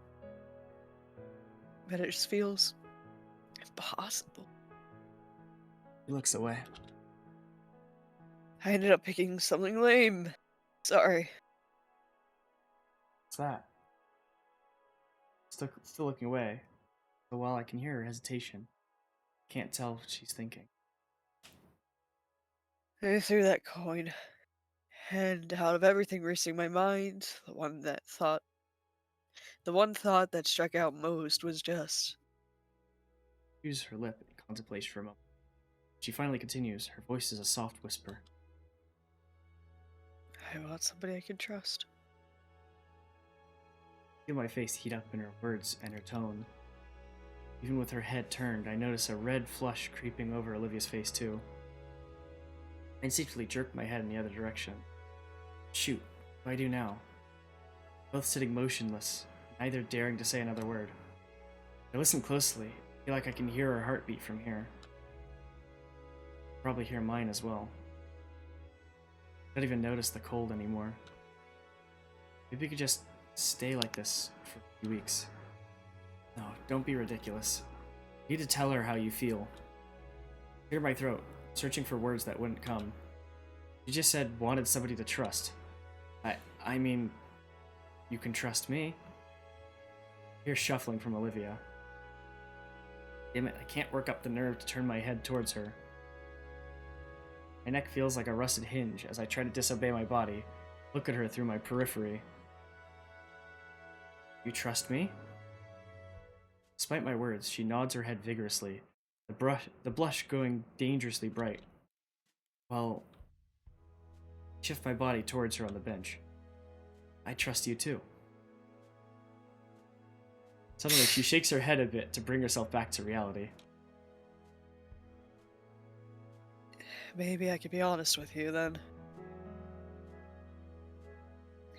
But it just feels impossible. He looks away. I ended up picking something lame. Sorry. What's that? Still looking away, but while I can hear her hesitation, can't tell what she's thinking. I threw that coin, and out of everything racing my mind, the one thought that struck out most was just, She uses her lip in contemplation for a moment. She finally continues, her voice is a soft whisper. I want somebody I can trust. I feel my face heat up in her words and her tone. Even with her head turned, I notice a red flush creeping over Olivia's face too. I instinctively jerk my head in the other direction. Shoot, what do I do now? Both sitting motionless, neither daring to say another word. I listen closely, feel like I can hear her heartbeat from here. Probably hear mine as well. I don't even notice the cold anymore. Maybe we could just stay like this for a few weeks. No, don't be ridiculous. You need to tell her how you feel. Clear my throat, searching for words that wouldn't come. You just said wanted somebody to trust. I mean, you can trust me. Hear shuffling from Olivia. Damn it, I can't work up the nerve to turn my head towards her. My neck feels like a rusted hinge as I try to disobey my body, look at her through my periphery. You trust me? Despite my words, she nods her head vigorously, the blush going dangerously bright. Well, I shift my body towards her on the bench. I trust you too. Suddenly, she shakes her head a bit to bring herself back to reality. maybe I could be honest with you then.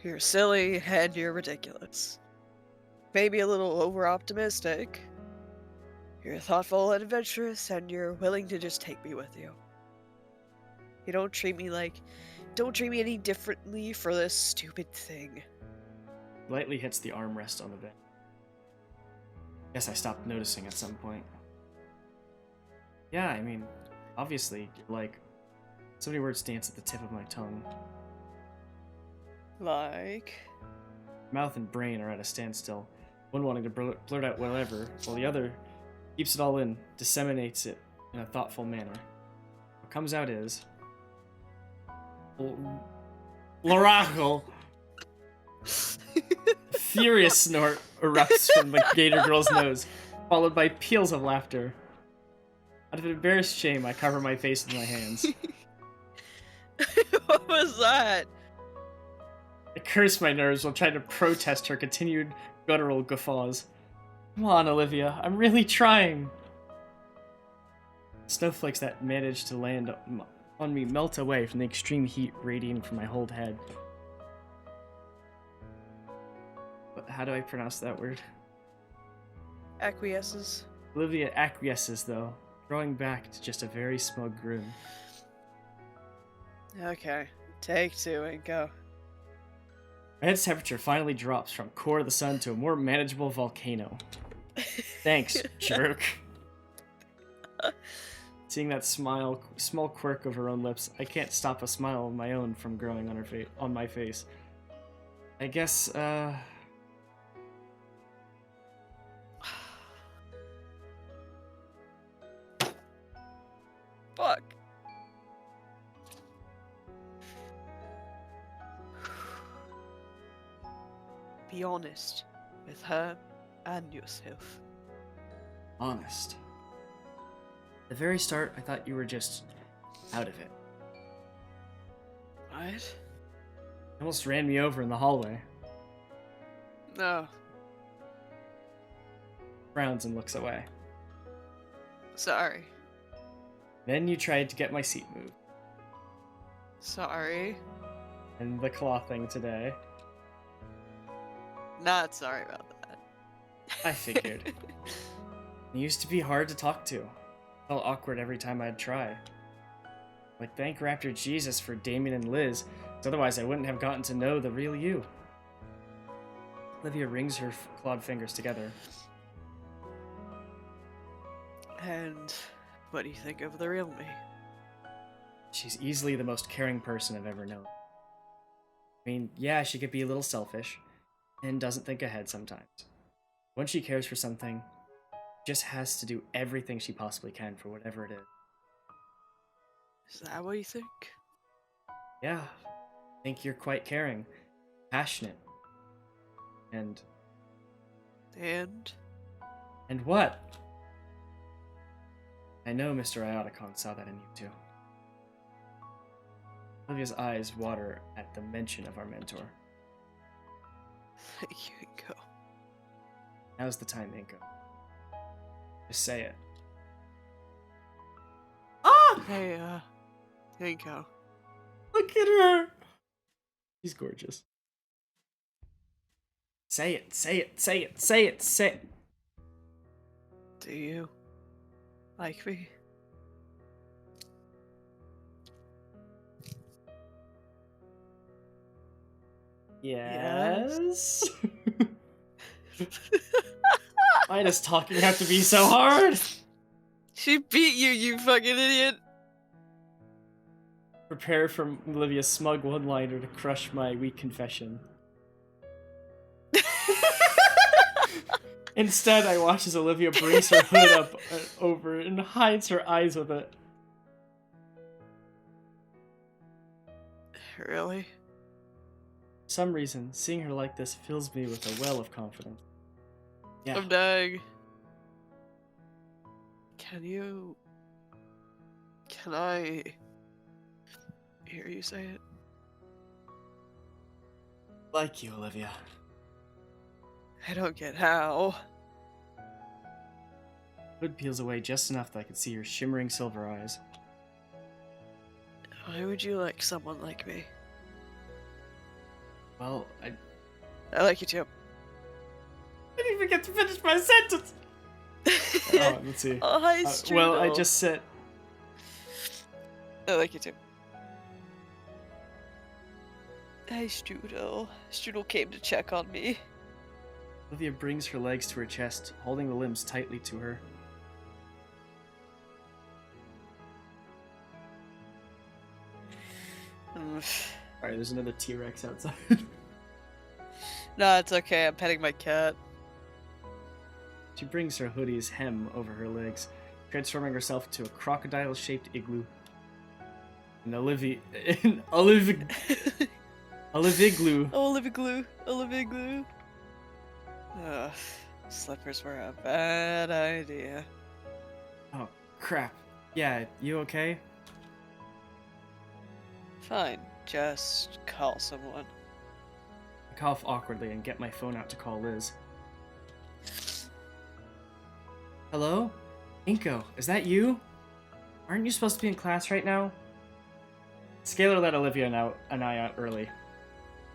You're silly and you're ridiculous. Maybe a little over-optimistic. You're thoughtful and adventurous, and you're willing to just take me with you. You don't treat me any differently for this stupid thing. Lightly hits the armrest on the bed. Guess I stopped noticing at some point. Yeah, I mean, obviously, like, so many words dance at the tip of my tongue. Like? Mouth and brain are at a standstill, one wanting to blurt out whatever, while the other keeps it all in, disseminates it in a thoughtful manner. What comes out is... L'Oracle! A furious snort erupts from the Gator girl's nose, followed by peals of laughter. Out of embarrassed shame, I cover my face with my hands. What was that? I curse my nerves while trying to protest her continued guttural guffaws. Come on, Olivia, I'm really trying. Snowflakes that managed to land on me melt away from the extreme heat radiating from my whole head. But how do I pronounce that word? Acquiesces. Olivia acquiesces, though, drawing back to just a very smug grin. Okay, take two and go. My head's temperature finally drops from core of the sun to a more manageable volcano. Thanks, jerk. Seeing that small quirk of her own lips, I can't stop a smile of my own from growing on my face. I guess, Fuck. Be honest with her and yourself. honest. At the very start, I thought you were just out of it. What? You almost ran me over in the hallway. No. Frowns and looks away. Sorry. Then you tried to get my seat moved. Sorry. And the claw thing today. Not sorry about that. I figured. You used to be hard to talk to. Felt awkward every time I'd try. Like, thank Raptor Jesus for Damien and Liz, 'cause otherwise I wouldn't have gotten to know the real you. Olivia wrings her clawed fingers together. And what do you think of the real me? She's easily the most caring person I've ever known. I mean, yeah, she could be a little selfish, and doesn't think ahead sometimes. When she cares for something, she just has to do everything she possibly can for whatever it is. Is that what you think? Yeah, I think you're quite caring, passionate, and And? what? I know Mr. Ioticon saw that in you too. Olivia's eyes water at the mention of our mentor. Thank you, Inko. Now's the time, Inko. Just say it. Ah! Hey, Inko. Look at her! She's gorgeous. Say it, say it, say it, say it, say it. Do you like me? Yes? Why does talking have to be so hard? She beat you, you fucking idiot! Prepare for Olivia's smug one-liner to crush my weak confession. Instead, I watch as Olivia brings her hood up over and hides her eyes with it. Really? For some reason, seeing her like this fills me with a well of confidence. Yeah. I'm dying. Can I hear you say it? Like you, Olivia. I don't get how. Hood peels away just enough that I could see her shimmering silver eyes. Why would you like someone like me? Well, I I like you too. didn't even get to finish my sentence. Oh, let's see. Oh, hi, Strudel. Well, I just said. I like you too. Hi, Strudel. Strudel came to check on me. Olivia brings her legs to her chest, holding the limbs tightly to her. Alright, there's another T-Rex outside. No, it's okay. I'm petting my cat. She brings her hoodie's hem over her legs, transforming herself into a crocodile-shaped igloo. An Olivia... Olivia... Olivigloo. Olivigloo. Ugh, slippers were a bad idea. Oh, crap. Yeah, you okay? Fine, just call someone. I cough awkwardly and get my phone out to call Liz. Hello? Inko, is that you? Aren't you supposed to be in class right now? Scalar let Olivia and I out early.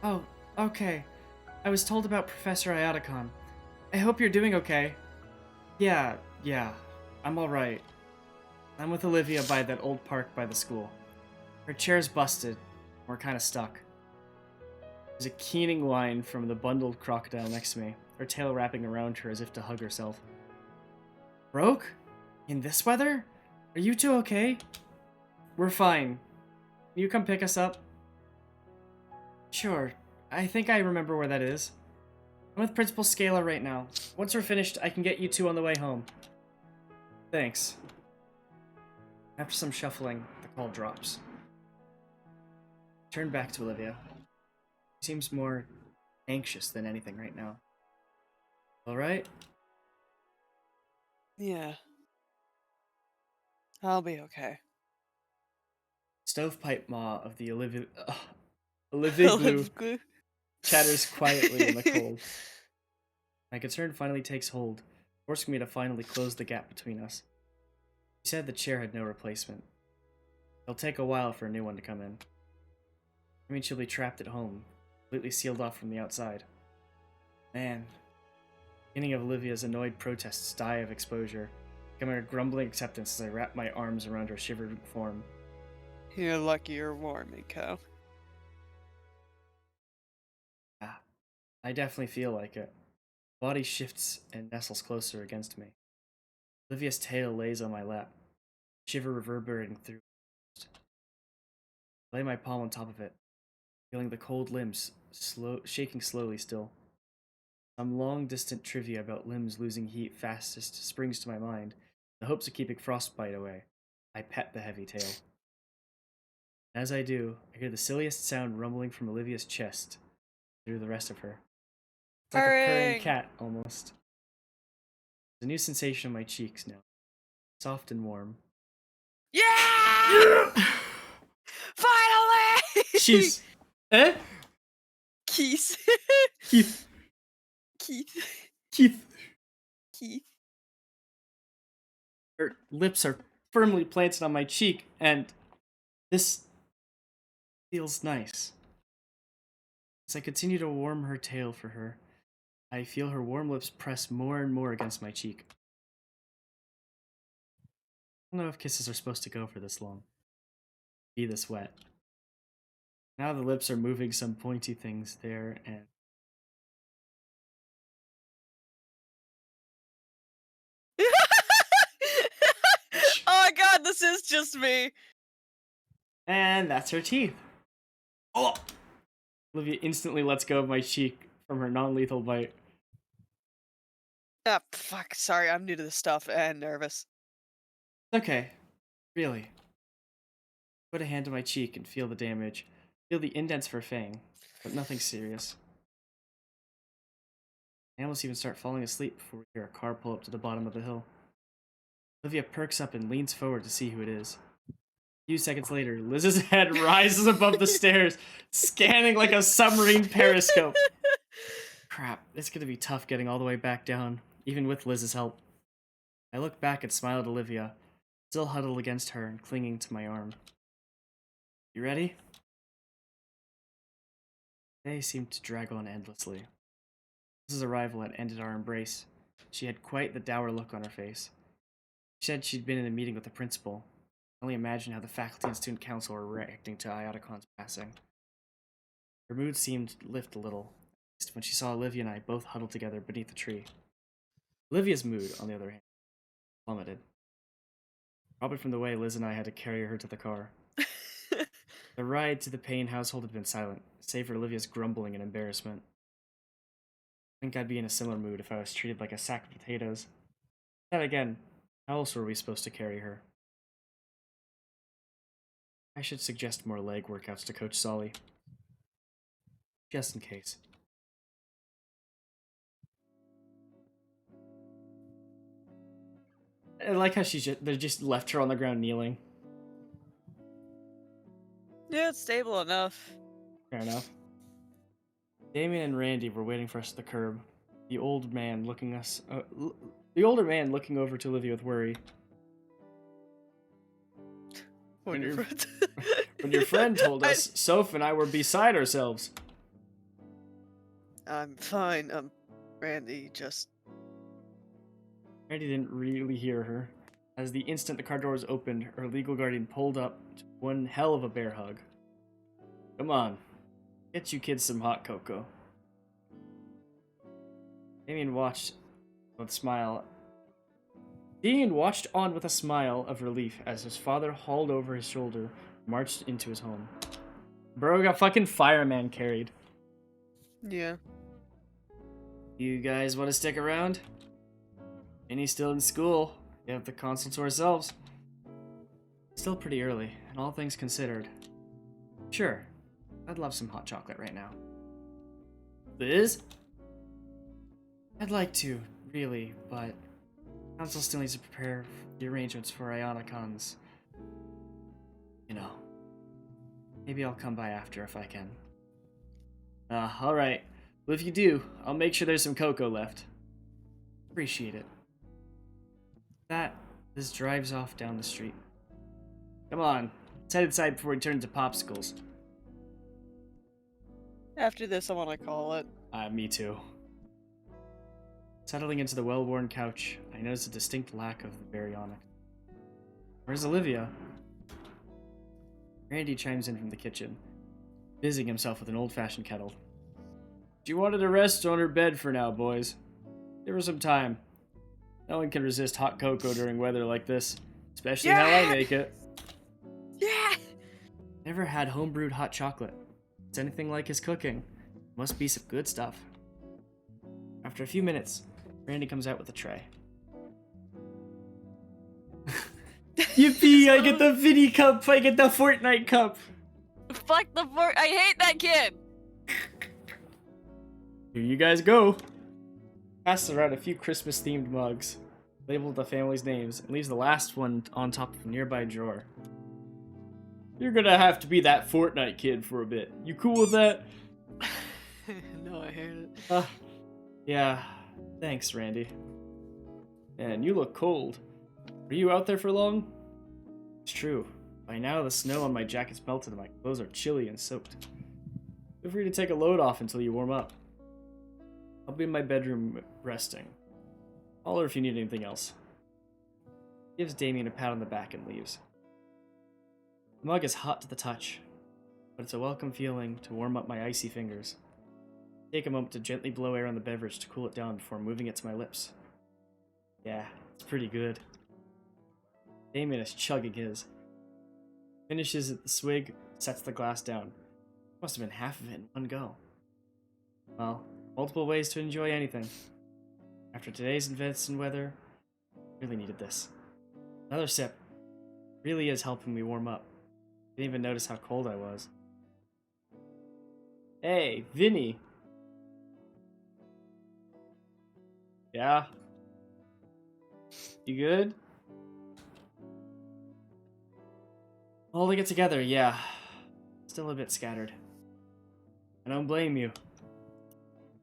Oh, okay. I was told about Professor Iotacon. I hope you're doing okay. Yeah, I'm alright. I'm with Olivia by that old park by the school. Her chair's busted. We're kinda stuck. There's a keening whine from the bundled crocodile next to me, her tail wrapping around her as if to hug herself. Broke? In this weather? Are you two okay? We're fine. Can you come pick us up? Sure. I think I remember where that is. I'm with Principal Scalar right now. Once we're finished, I can get you two on the way home. Thanks. After some shuffling, the call drops. Turn back to Olivia. She seems more anxious than anything right now. Alright? Yeah. I'll be okay. Stovepipe maw of the Olivigloo Olivigloo. chatters quietly in the cold. My concern finally takes hold, forcing me to finally close the gap between us. She said the chair had no replacement. It'll take a while for a new one to come in. I mean, she'll be trapped at home, completely sealed off from the outside. Man. Beginning of Olivia's annoyed protests die of exposure, becoming a grumbling acceptance as I wrap my arms around her shivered form. You're lucky you're warm, Inko. Ah, I definitely feel like it. Body shifts and nestles closer against me. Olivia's tail lays on my lap, shiver reverberating through. I lay my palm on top of it, feeling the cold limbs shaking slowly still. Some long-distant trivia about limbs losing heat fastest springs to my mind, in the hopes of keeping frostbite away. I pet the heavy tail. As I do, I hear the silliest sound rumbling from Olivia's chest through the rest of her. It's like a purring cat, almost. There's a new sensation on my cheeks now, soft and warm. Yeah! Finally! She's... Eh? Keith. Keith. Keith. Keith. Keith. Her lips are firmly planted on my cheek, and this feels nice. As I continue to warm her tail for her, I feel her warm lips press more and more against my cheek. I don't know if kisses are supposed to go for this long. Be this wet. Now the lips are moving some pointy things there, and Oh my god, this is just me. that's her teeth. Oh! Olivia instantly lets go of my cheek from her non-lethal bite. Ah, fuck. Sorry, I'm new to this stuff and nervous. Okay. Really. Put a hand on my cheek and feel the damage. Feel the indents for a fang, but nothing serious. I almost even start falling asleep before we hear a car pull up to the bottom of the hill. Olivia perks up and leans forward to see who it is. A few seconds later, Liz's head rises above the stairs, scanning like a submarine periscope. Crap, it's gonna be tough getting all the way back down, even with Liz's help. I look back and smile at Olivia, still huddled against her and clinging to my arm. You ready? The day seemed to drag on endlessly. Liz's arrival had ended our embrace. She had quite the dour look on her face. She said she'd been in a meeting with the principal. I only imagine how the faculty and student council were reacting to Iotacon's passing. Her mood seemed to lift a little, when she saw Olivia and I both huddled together beneath the tree. Olivia's mood, on the other hand, plummeted. Probably from the way Liz and I had to carry her to the car. The ride to the Payne household had been silent, save for Olivia's grumbling and embarrassment. I think I'd be in a similar mood if I was treated like a sack of potatoes. Then again, how else were we supposed to carry her? I should suggest more leg workouts to Coach Solly. Just in case. I like how they just left her on the ground kneeling. Yeah, it's stable enough. Fair enough. Damien and Randy were waiting for us at the curb. The older man looking over to Olivia with worry. When your friend told us, Soph and I were beside ourselves. I'm fine. Randy, just... Randy didn't really hear her. As the instant the car doors opened, her legal guardian pulled up to one hell of a bear hug. Come on, get you kids some hot cocoa. Damien watched on with a smile of relief as his father hauled over his shoulder, marched into his home. Bro got fucking fireman carried. Yeah. You guys want to stick around? Minnie's still in school. We have the console to ourselves. Still pretty early, and all things considered. Sure, I'd love some hot chocolate right now. Liz? I'd like to, really, but council still needs to prepare the arrangements for Ionacon's. You know. Maybe I'll come by after if I can. Alright. Well, if you do, I'll make sure there's some cocoa left. Appreciate it. That, Liz drives off down the street. Come on, let's head inside before we turn into popsicles. After this, I want to call it. Me too. Settling into the well-worn couch, I noticed a distinct lack of the baryonic. Where's Olivia? Randy chimes in from the kitchen, busying himself with an old-fashioned kettle. She wanted to rest on her bed for now, boys. Give her some time. No one can resist hot cocoa during weather like this, especially how I make it. Yeah! Never had home-brewed hot chocolate. It's anything like his cooking. Must be some good stuff. After a few minutes, Randy comes out with a tray. Yippee! I get the Vinny cup! I get the Fortnite cup! Fuck I hate that kid! Here you guys go! Passes around a few Christmas-themed mugs, labeled the family's names, and leaves the last one on top of a nearby drawer. You're gonna have to be that Fortnite kid for a bit. You cool with that? No, I hate it. Yeah. Thanks, Randy. Man, you look cold. Were you out there for long? It's true. By now, the snow on my jacket's melted and my clothes are chilly and soaked. Feel free to take a load off until you warm up. I'll be in my bedroom resting. Holler if you need anything else. Gives Damien a pat on the back and leaves. The mug is hot to the touch, but it's a welcome feeling to warm up my icy fingers. Take a moment to gently blow air on the beverage to cool it down before moving it to my lips. Yeah, it's pretty good. Damien is chugging his. Finishes at the swig, sets the glass down. Must have been half of it in one go. Well, multiple ways to enjoy anything. After today's events and weather, really needed this. Another sip. Really is helping me warm up. Didn't even notice how cold I was. Hey, Vinny. Yeah? You good? Holding it together, yeah. Still a bit scattered. I don't blame you.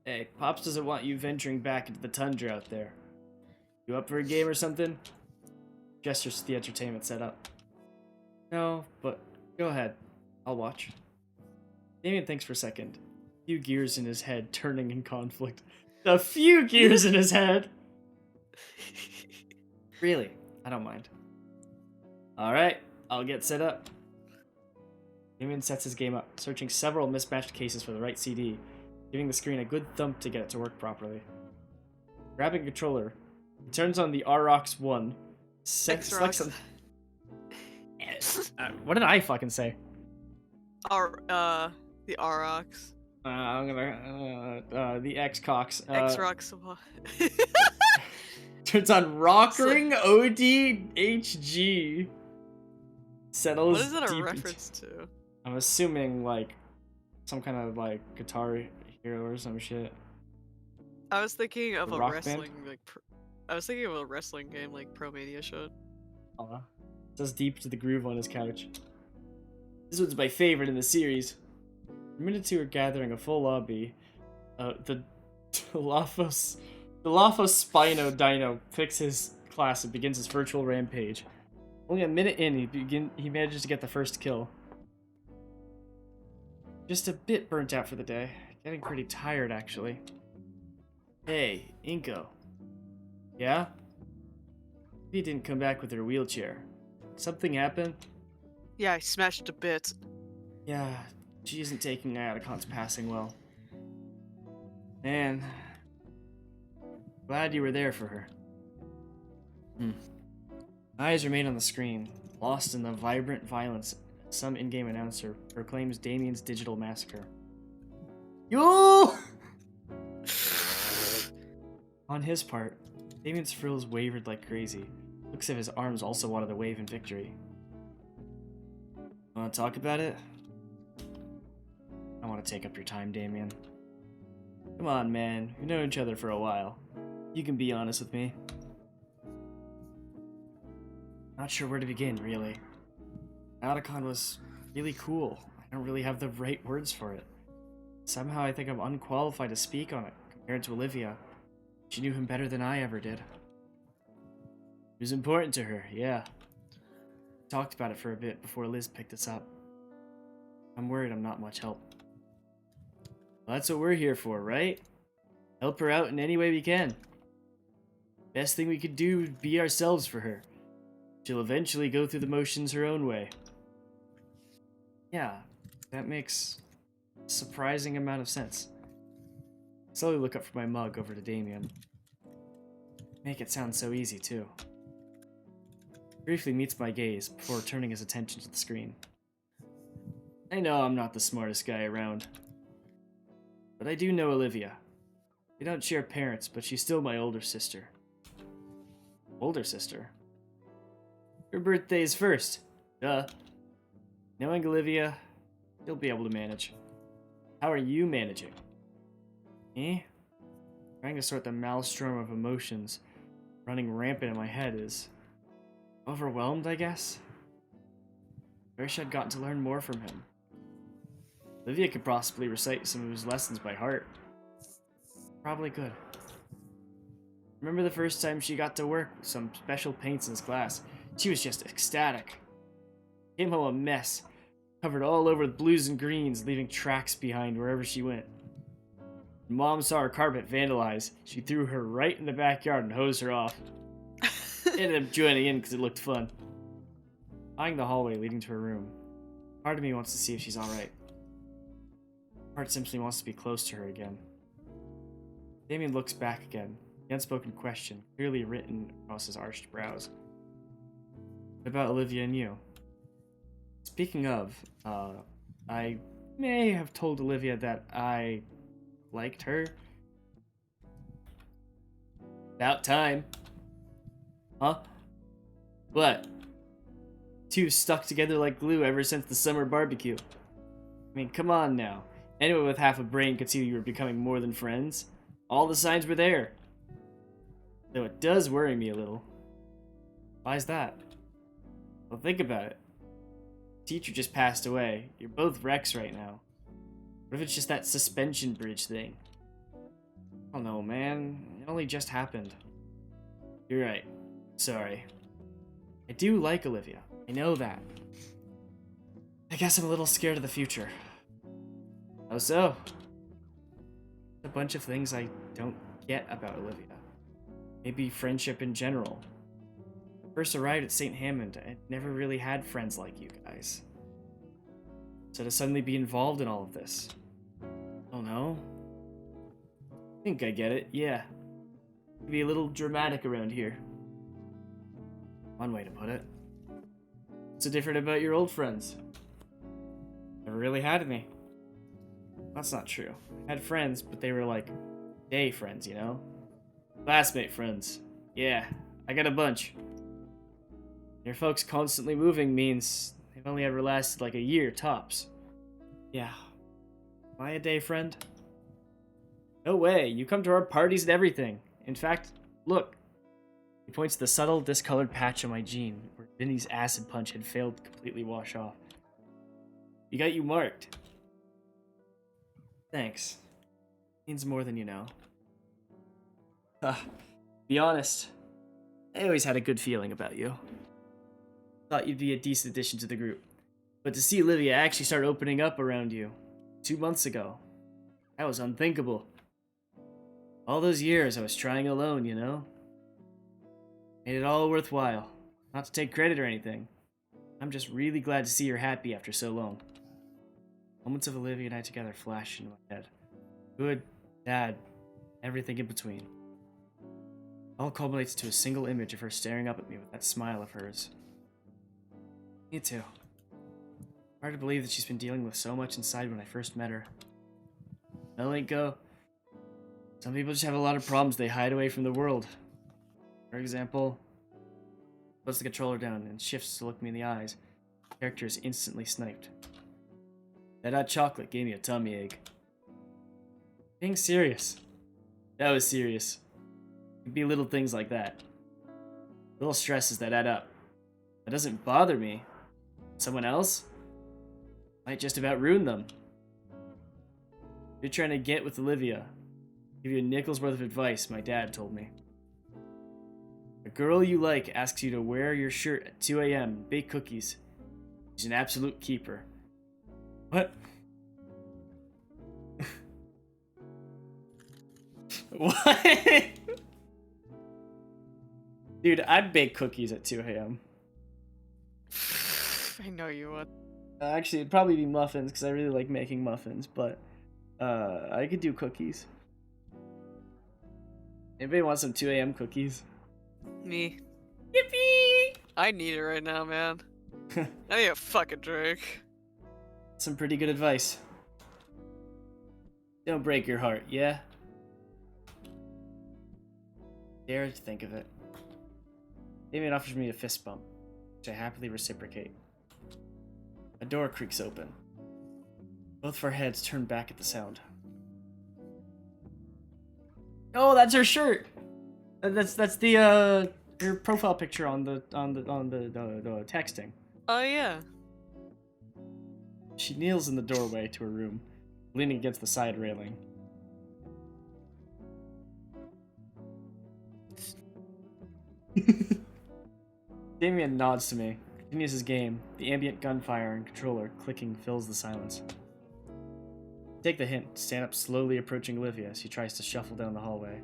Hey, Pops doesn't want you venturing back into the tundra out there. You up for a game or something? Gestures to the entertainment setup. No, but go ahead. I'll watch. Damien thinks for a second. A few gears in his head turning in conflict. A few gears in his head! Really? I don't mind. Alright, I'll get set up. Damien sets his game up, searching several mismatched cases for the right CD, giving the screen a good thump to get it to work properly. Grabbing a controller, he turns on the ROX 1, selects on... what did I fucking say? The ROX. I'm gonna, the X-Cox. X-Rox. Turns on Rockring ODHG. Settles What is that a deep reference to? I'm assuming, like, some kind of, like, Guitar Hero or some shit. I was thinking of The a Rock wrestling, Band? like, I was thinking of a wrestling game like Pro Mania should. Says deep to the groove on his couch. This one's my favorite in the series. A minute two are gathering a full lobby. The Spino Dino picks his class and begins his virtual rampage. Only a minute in, he manages to get the first kill. Just a bit burnt out for the day. Getting pretty tired, actually. Hey, Inko. Yeah? He didn't come back with her wheelchair. Something happened? Yeah, I smashed to bits. Yeah, she isn't taking Iadecon's passing well. Man, glad you were there for her. Eyes remain on the screen, lost in the vibrant violence. Some in-game announcer proclaims Damien's digital massacre. Yo! On his part, Damien's frills wavered like crazy. Looks as if his arms also wanted to wave in victory. Want to talk about it? I want to take up your time, Damien. Come on, man. We've known each other for a while. You can be honest with me. Not sure where to begin, really. Iadecan was really cool. I don't really have the right words for it. Somehow I think I'm unqualified to speak on it, compared to Olivia. She knew him better than I ever did. He was important to her, yeah. Talked about it for a bit before Liz picked us up. I'm worried I'm not much help. Well, that's what we're here for, right? Help her out in any way we can. Best thing we could do would be ourselves for her. She'll eventually go through the motions her own way. Yeah, that makes a surprising amount of sense. Slowly look up from my mug over to Damien. Make it sound so easy, too. Briefly meets my gaze before turning his attention to the screen. I know I'm not the smartest guy around, but I do know Olivia. We don't share parents, but she's still my older sister. Older sister? Her birthday is first. Duh. Knowing Olivia, you'll be able to manage. How are you managing? Me? Trying to sort the maelstrom of emotions running rampant in my head is overwhelmed, I guess? I wish I'd gotten to learn more from him. Olivia could possibly recite some of his lessons by heart. Probably could. Remember the first time she got to work with some special paints in his class? She was just ecstatic. Came home a mess, covered all over with blues and greens, leaving tracks behind wherever she went. When Mom saw her carpet vandalized, she threw her right in the backyard and hosed her off. Ended up joining in because it looked fun. Eyeing the hallway leading to her room, part of me wants to see if she's alright. Part simply wants to be close to her again. Damien looks back again, the unspoken question clearly written across his arched brows. What about Olivia and you? Speaking of, I may have told Olivia that I liked her. About time. Huh? What? Two stuck together like glue ever since the summer barbecue. I mean, come on now. Anyone with half a brain could see you were becoming more than friends. All the signs were there. Though it does worry me a little. Why's that? Well, think about it. Teacher just passed away. You're both wrecks right now. What if it's just that suspension bridge thing? I don't know, man. It only just happened. You're right. Sorry. I do like Olivia. I know that. I guess I'm a little scared of the future. How so? A bunch of things I don't get about Olivia. Maybe friendship in general. First arrived at St. Hammond, I never really had friends like you guys. So to suddenly be involved in all of this, I don't know. I think I get it, yeah. Be a little dramatic around here. One way to put it. What's so different about your old friends? Never really had any. That's not true. I had friends, but they were like day friends, you know? Classmate friends. Yeah, I got a bunch. Your folks constantly moving means they've only ever lasted like a year tops. Yeah. Am I a day friend? No way, you come to our parties and everything. In fact, look. He points to the subtle, discolored patch on my jean, where Vinny's acid punch had failed to completely wash off. He got you marked. Thanks. Means more than you know. Be honest, I always had a good feeling about you. Thought you'd be a decent addition to the group. But to see Olivia actually start opening up around you 2 months ago, that was unthinkable. All those years I was trying alone, you know? Made it all worthwhile. Not to take credit or anything. I'm just really glad to see you're happy after so long. Moments of Olivia and I together flash into my head. Good, bad, everything in between. All culminates to a single image of her staring up at me with that smile of hers. Me too. Hard to believe that she's been dealing with so much inside when I first met her. Letting go. Some people just have a lot of problems they hide away from the world. For example, puts the controller down and shifts to look me in the eyes. The character is instantly sniped. That hot chocolate gave me a tummy ache. Being serious. That was serious. It could be little things like that. Little stresses that add up. That doesn't bother me. Someone else might just about ruin them. You're trying to get with Olivia. Give you a nickel's worth of advice, my dad told me. A girl you like asks you to wear your shirt at 2 a.m. and bake cookies. She's an absolute keeper. What? What? Dude, I'd bake cookies at 2 a.m. I know you would. Actually, it'd probably be muffins because I really like making muffins, but I could do cookies. Anybody want some 2 a.m. cookies? Me. Yippee! I need it right now, man. I need a fucking drink. Some pretty good advice. Don't break your heart, yeah? Dare to think of it. Damien offers me a fist bump, which I happily reciprocate. A door creaks open. Both of our heads turn back at the sound. Oh, that's her shirt. That's the her profile picture on the texting. Oh yeah. She kneels in the doorway to her room, leaning against the side railing. Damien nods to me, continues his game. The ambient gunfire and controller clicking fills the silence. Take the hint, stand up slowly approaching Olivia as she tries to shuffle down the hallway.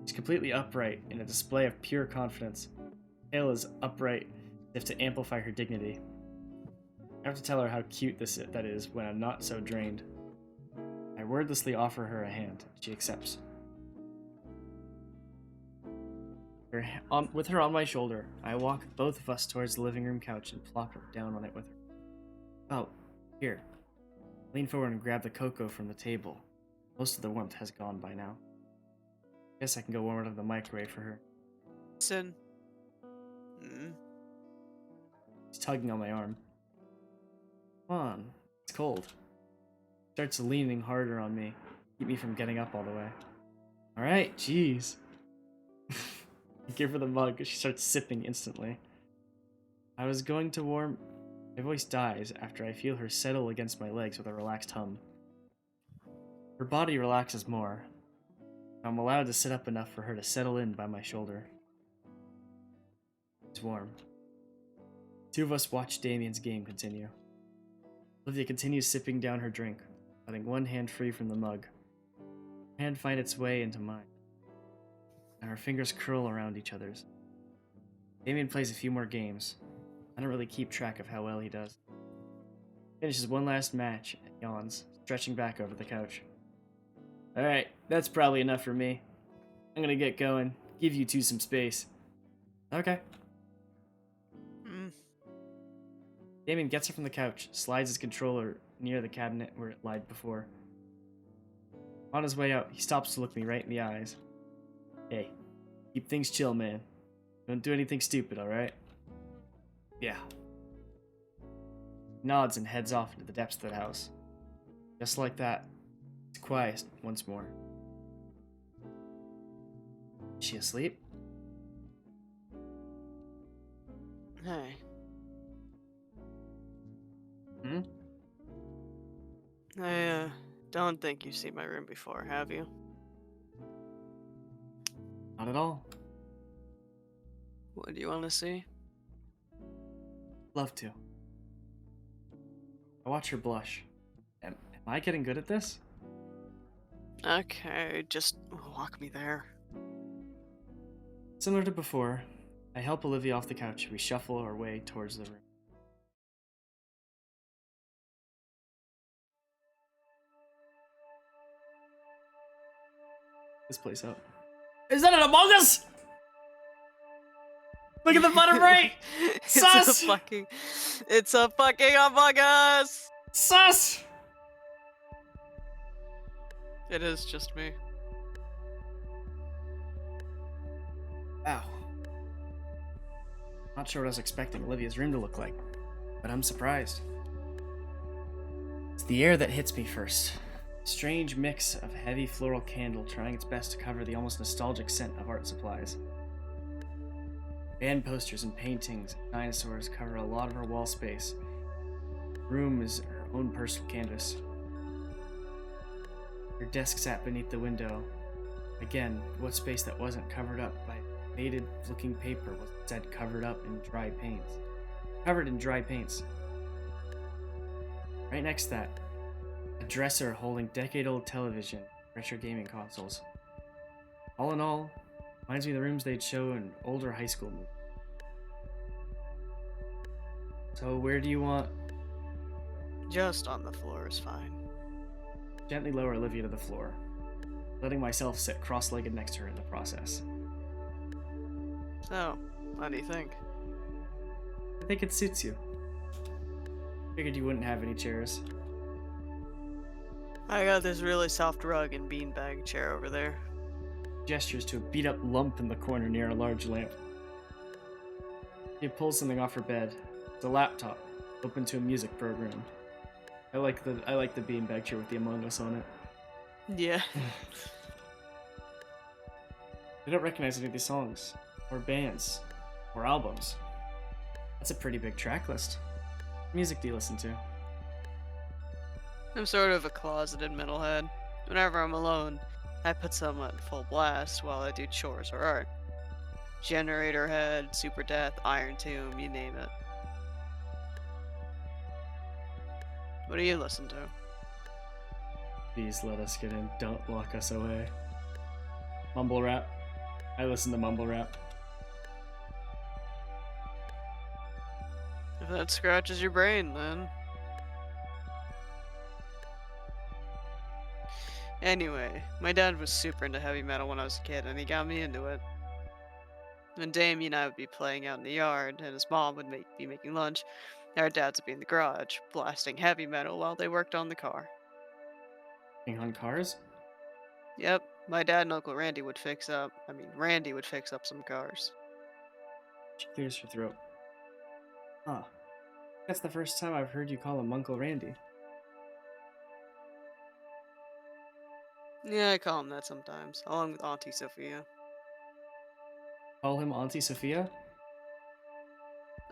She's completely upright in a display of pure confidence. Tail is upright as if to amplify her dignity. I have to tell her how cute that is when I'm not so drained. I wordlessly offer her a hand. She accepts. With her on my shoulder, I walk both of us towards the living room couch and plop her down on it with her. Oh, here. Lean forward and grab the cocoa from the table. Most of the warmth has gone by now. Guess I can go warm it up in the microwave for her. Sin. She's tugging on my arm. Come on, it's cold. Starts leaning harder on me, keep me from getting up all the way. Alright, jeez. Give her the mug, she starts sipping instantly. I was going to warm... My voice dies after I feel her settle against my legs with a relaxed hum. Her body relaxes more. I'm allowed to sit up enough for her to settle in by my shoulder. It's warm. Two of us watch Damien's game continue. Olivia continues sipping down her drink, letting one hand free from the mug. Her hand finds its way into mine, and our fingers curl around each other's. Damien plays a few more games. I don't really keep track of how well he does. Finishes one last match and yawns, stretching back over the couch. Alright, that's probably enough for me. I'm gonna get going. Give you two some space. Okay. Damien gets up from the couch, slides his controller near the cabinet where it lied before. On his way out, he stops to look me right in the eyes. Hey, keep things chill, man. Don't do anything stupid, alright? Yeah. He nods and heads off into the depths of the house. Just like that, it's quiet once more. Is she asleep? Hey. I don't think you've seen my room before, have you? Not at all. What do you want to see? Love to. I watch her blush. Am I getting good at this? Okay, just walk me there. Similar to before, I help Olivia off the couch. We shuffle our way towards the room. This place up. Is that an Among Us? Look at the bottom right! Sus! It's a fucking Among Us! Sus! It is just me. Ow. Not sure what I was expecting Olivia's room to look like, but I'm surprised. It's the air that hits me first. Strange mix of heavy floral candle trying its best to cover the almost nostalgic scent of art supplies. Band posters and paintings and dinosaurs cover a lot of her wall space. The room is her own personal canvas. Her desk sat beneath the window. Again, what space that wasn't covered up by faded looking paper was instead covered in dry paints. Right next to that, a dresser holding decade-old television, retro gaming consoles. All in all, reminds me of the rooms they'd show in older high school movies. So where do you want? Just on the floor is fine. Gently lower Olivia to the floor, letting myself sit cross-legged next to her in the process. So, what do you think? I think it suits you. Figured you wouldn't have any chairs. I got this really soft rug and beanbag chair over there. Gestures to a beat-up lump in the corner near a large lamp. She pulls something off her bed. It's a laptop, open to a music program. I like the beanbag chair with the Among Us on it. Yeah. I don't recognize any of these songs, or bands, or albums. That's a pretty big track list. What music do you listen to? I'm sort of a closeted metalhead. Whenever I'm alone, I put some on full blast while I do chores or art. Generator Head, Super Death, Iron Tomb, you name it. What do you listen to? Please let us get in. Don't lock us away. Mumble rap. I listen to mumble rap. If that scratches your brain, then. Anyway, my dad was super into heavy metal when I was a kid, and he got me into it. When Damien and I would be playing out in the yard, and his mom would be making lunch, our dads would be in the garage, blasting heavy metal while they worked on the car. Working on cars? Yep, my dad and Uncle Randy would fix up some cars. She clears her throat. Huh. That's the first time I've heard you call him Uncle Randy. Yeah, I call him that sometimes, along with Auntie Sophia. Call him Auntie Sophia?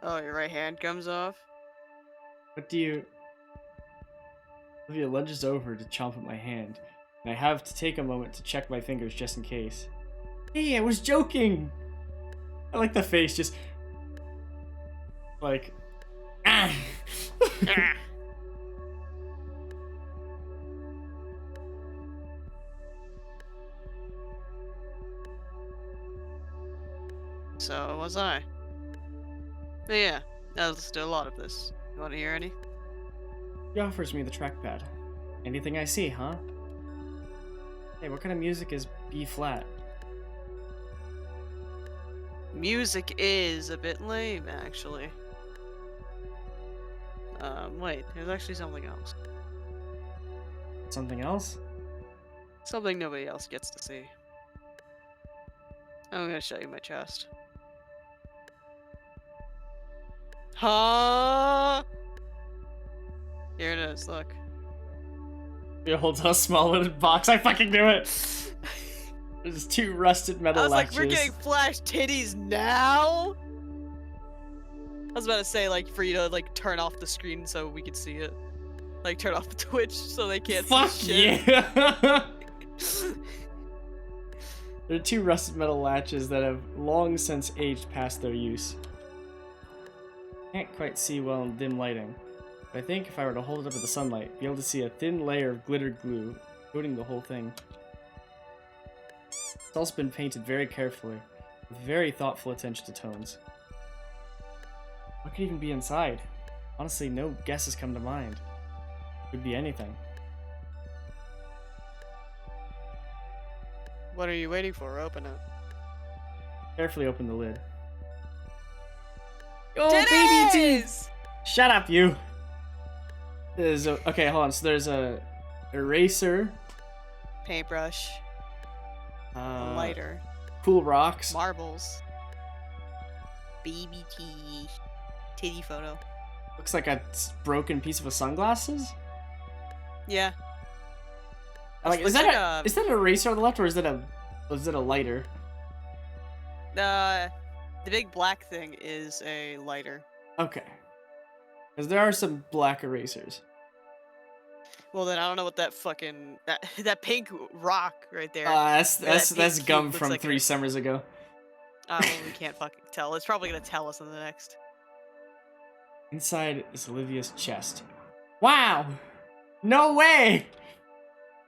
Oh, your right hand comes off? What do you... Olivia lunges over to chomp at my hand, and I have to take a moment to check my fingers just in case. Hey, I was joking! I like the face, just... like... Ah! So was I. But yeah, I listened to a lot of this. You want to hear any? He offers me the trackpad. Anything I see, huh? Hey, what kind of music is B flat? Music is a bit lame, actually. Wait, there's actually something else. Something else? Something nobody else gets to see. I'm gonna show you my chest. Huh? Here it is, look. It holds a small little box. I fucking knew it. There's 2 rusted metal I was like, latches. we're getting flash titties now? I was about to say, like, for you to, like, turn off the screen so we could see it. Like, turn off the Twitch so they can't Fuck see shit. yeah! There are 2 rusted metal latches that have long since aged past their use. Can't quite see well in dim lighting, but I think if I were to hold it up at the sunlight, be able to see a thin layer of glittered glue coating the whole thing. It's also been painted very carefully, with very thoughtful attention to tones. What could even be inside? Honestly, no guesses come to mind. Could be anything. What are you waiting for? Open it. Carefully open the lid. Oh, baby teeth! Shut up, you! There's a, okay, hold on. So there's a eraser, Paintbrush. A lighter. cool rocks, Marbles. Baby T. Titty photo. looks like a broken piece of a sunglasses. Yeah. Like, is Looks that like is that an eraser on the left, or is that a lighter? The big black thing is a lighter. Okay, because there are some black erasers. Well, then I don't know what that fucking that pink rock right there. That's pink cube gum looks from like 3 a- summers ago. Well, we can't fucking tell. It's probably gonna tell us in the next. Inside is Olivia's chest. Wow! No way!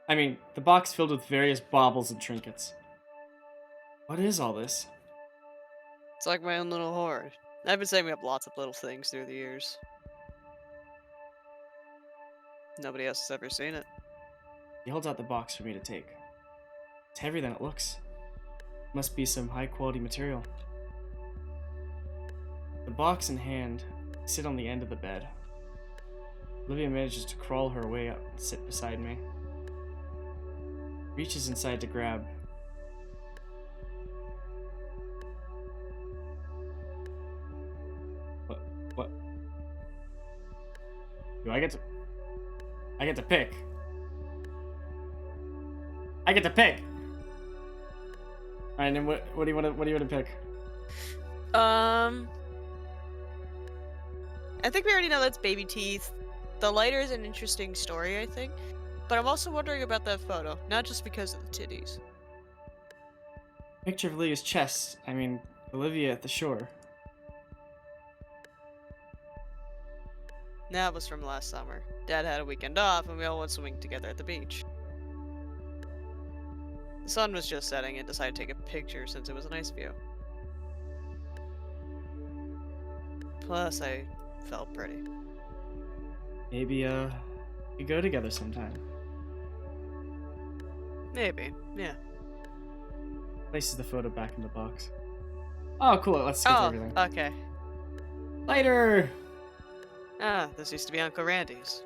I mean, the box filled with various baubles and trinkets. What is all this? It's like my own little hoard. I've been saving up lots of little things through the years. Nobody else has ever seen it. He holds out the box for me to take. It's heavier than it looks. Must be some high quality material. The box in hand, I sit on the end of the bed. Olivia manages to crawl her way up and sit beside me. Reaches inside to grab. What? Do I get to... I get to pick. I get to pick. Alright, then what do you want to pick? I think we already know that's baby teeth. The lighter is an interesting story, I think. But I'm also wondering about that photo, not just because of the titties. Picture of Olivia's chest. I mean, Olivia at the shore. That was from last summer. Dad had a weekend off and we all went swimming together at the beach. The sun was just setting and decided to take a picture since it was a nice view. Plus, I felt pretty. Maybe, we go together sometime. Maybe, yeah. Places the photo back in the box. Oh, cool. Let's skip everything. Okay. Lighter! Ah, this used to be Uncle Randy's.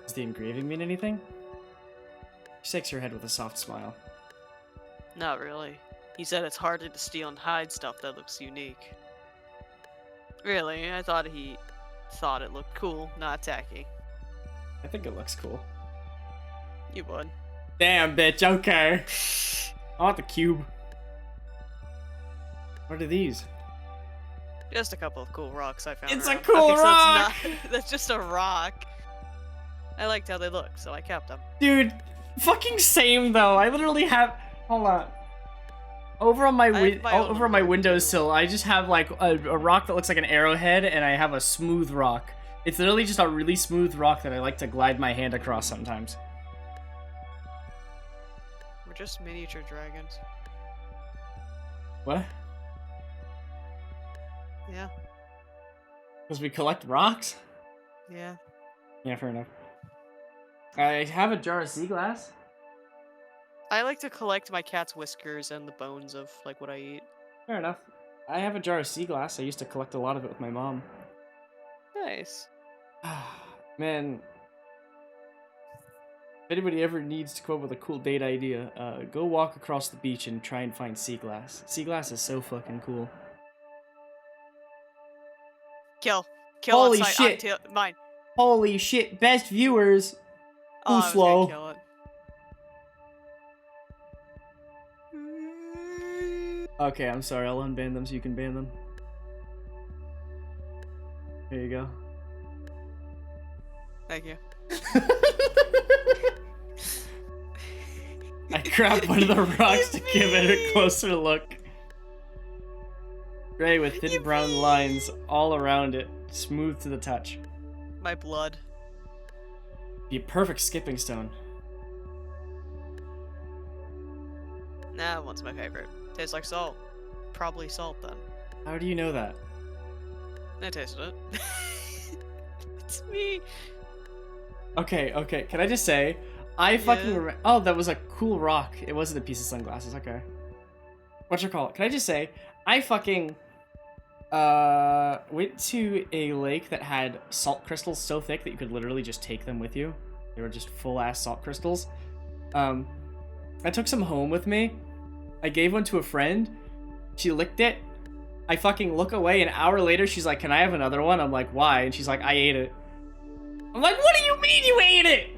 Does the engraving mean anything? She shakes her head with a soft smile. Not really. He said it's harder to steal and hide stuff that looks unique. Really, I thought he thought it looked cool, not tacky. I think it looks cool. You would. Damn, bitch, okay. I want the cube. What are these? Just a couple of cool rocks I found. It's a around. cool okay, rock! So it's not, that's just a rock. I liked how they looked, so I kept them. Dude, fucking same though. I literally have. Hold on. Over on my over on my windowsill, I just have like a rock that looks like an arrowhead, and I have a smooth rock. It's literally just a really smooth rock that I like to glide my hand across sometimes. We're just miniature dragons. What? Yeah. Because we collect rocks? Yeah. Yeah, fair enough. I have a jar of sea glass. I like to collect my cat's whiskers and the bones of like what I eat. Fair enough. I have a jar of sea glass. I used to collect a lot of it with my mom. Nice. Man, if anybody ever needs to come up with a cool date idea, go walk across the beach and try and find sea glass. Sea glass is so fucking cool. Kill. Holy outside. shit. Mine. Holy shit, best viewers. Oh, I was slow. gonna kill it. Okay, I'm sorry. I'll unban them so you can ban them. There you go. Thank you. I grabbed one of the rocks to give it a closer look. Gray with thin brown lines all around it, smooth to the touch. My blood. Be a perfect skipping stone. Nah, that one's my favorite. Tastes like salt. Probably salt then. How do you know that? I tasted it. It's me. Okay. Can I just say, I fucking Yeah. oh, that was a cool rock. It wasn't a piece of sunglasses. Okay. Whatchamacallit? Can I just say, I fucking went to a lake that had salt crystals so thick that you could literally just take them with you. They were just full ass salt crystals. I took some home with me. I gave one to a friend. She licked it. I fucking look away. An hour later, she's like, "Can I have another one?" I'm like, "Why?" And she's like, "I ate it." I'm like, "What do you mean you ate it?"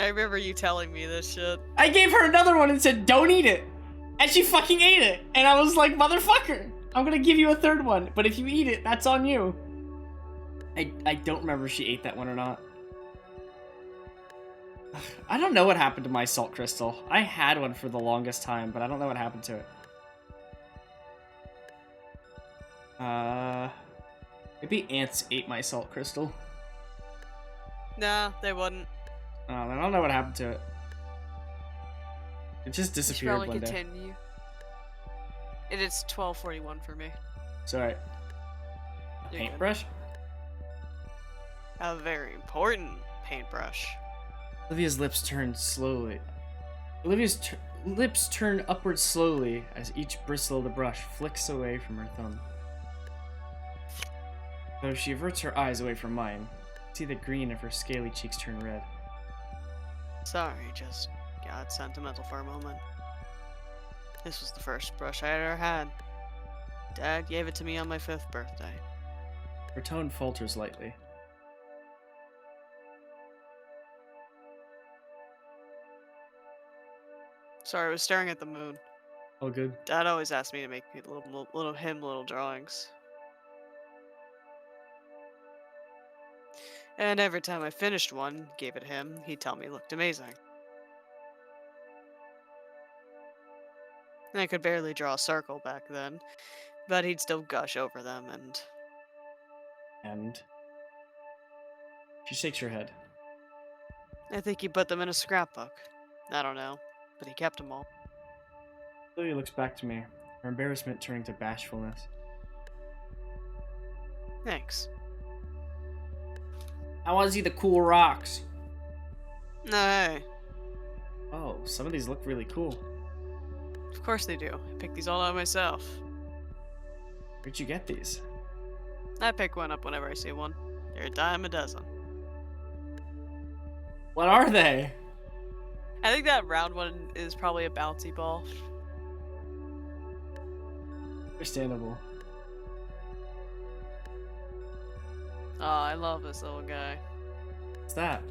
I remember you telling me this shit. I gave her another one and said, "Don't eat it." And she fucking ate it. And I was like, "Motherfucker, I'm gonna give you a third one. But if you eat it, that's on you." I don't remember if she ate that one or not. I don't know what happened to my salt crystal. I had one for the longest time, but I don't know what happened to it. Maybe ants ate my salt crystal. Nah, they wouldn't. I don't know what happened to it. It just You should disappeared probably one day. continue. It is 12:41 for me. Sorry. You're good. Paintbrush? A very important paintbrush. Olivia's lips turn slowly. Lips turn upward slowly as each bristle of the brush flicks away from her thumb. Though she averts her eyes away from mine, I see the green of her scaly cheeks turn red. Sorry, just got sentimental for a moment. This was the first brush I ever had. Dad gave it to me on my 5th birthday. Her tone falters lightly. Sorry, I was staring at the moon. All good. Dad always asked me to make little drawings. And every time I finished one, gave it him, he'd tell me it looked amazing. And I could barely draw a circle back then, but he'd still gush over them And she shakes her head. I think he put them in a scrapbook. I don't know, but he kept them all. Olivia looks back to me, her embarrassment turning to bashfulness. Thanks. I want to see the cool rocks. No, hey, Oh, some of these look really cool. of course they do. I picked these all out myself. Where'd you get these? I pick one up whenever I see one. They're a dime a dozen. What are they? I think that round one is probably a bouncy ball. Understandable. Oh, I love this little guy. What's that?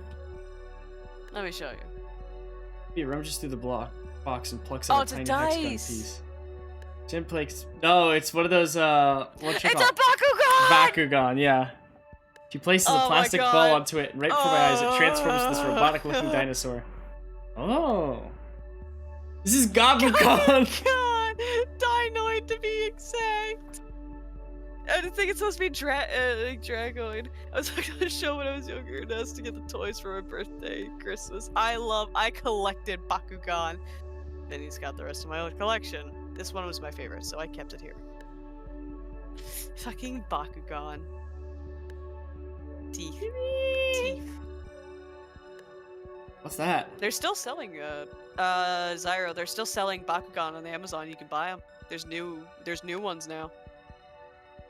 Let me show you. He rummages through the box and plucks Oh, out it's a a tiny hexagon dice! piece. Jim plays. No, it's one of those. What's It's a Bakugan! Bakugan, yeah. She places Oh a my plastic God. ball onto it, and right before my eyes, it transforms into this Oh. robotic-looking dinosaur. Oh. This is Oh Gabugan! God! Dinoid to be exact! I think it's supposed to be like Dragoid. I was like on a show when I was younger and asked to get the toys for my birthday, Christmas. I collected Bakugan. Then he's got the rest of my own collection. This one was my favorite, so I kept it here. Fucking Bakugan. Teeth. Teeth. What's that? They're still selling, Zyro, they're still selling Bakugan on Amazon. You can buy them. There's new ones now.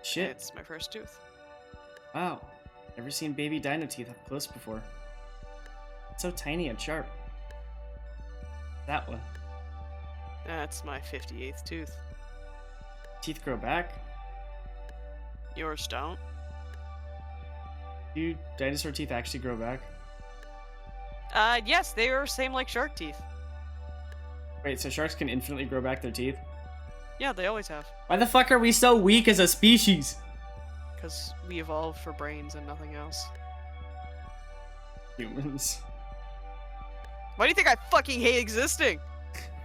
Shit. It's my first tooth. Wow. Never seen baby dino teeth up close before. It's so tiny and sharp. That one. That's my 58th tooth. Teeth grow back? Yours don't. Do dinosaur teeth actually grow back? Yes, they are same like shark teeth. Wait, so sharks can infinitely grow back their teeth? Yeah, they always have. Why the fuck are we so weak as a species? Because we evolved for brains and nothing else. Humans. Why do you think I fucking hate existing?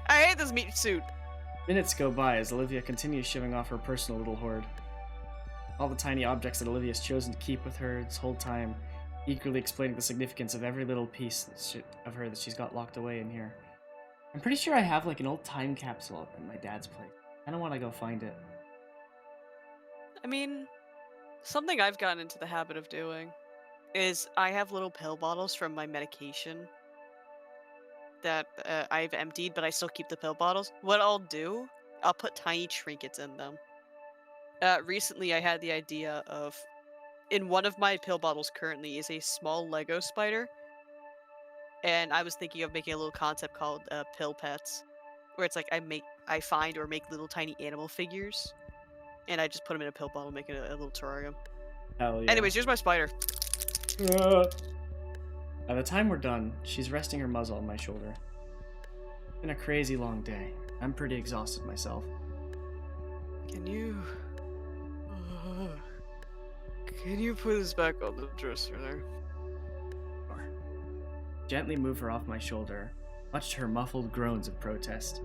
I hate this meat suit. Minutes go by as Olivia continues showing off her personal little hoard. All the tiny objects that Olivia's chosen to keep with her this whole time, eagerly explaining the significance of every little piece of her that she's got locked away in here. I'm pretty sure I have like an old time capsule up in my dad's place. I don't want to go find it. I mean, something I've gotten into the habit of doing is I have little pill bottles from my medication that I've emptied, but I still keep the pill bottles. What I'll do, I'll put tiny trinkets in them. Recently, I had the idea of, in one of my pill bottles currently is a small Lego spider, and I was thinking of making a little concept called Pill Pets, where it's like I find or make little tiny animal figures, and I just put them in a pill bottle, make it a little terrarium. Hell yeah. Anyways, here's my spider. By the time we're done, she's resting her muzzle on my shoulder. It's been a crazy long day. I'm pretty exhausted myself. Can you put this back on the dresser there? Gently move her off my shoulder, much to her muffled groans of protest.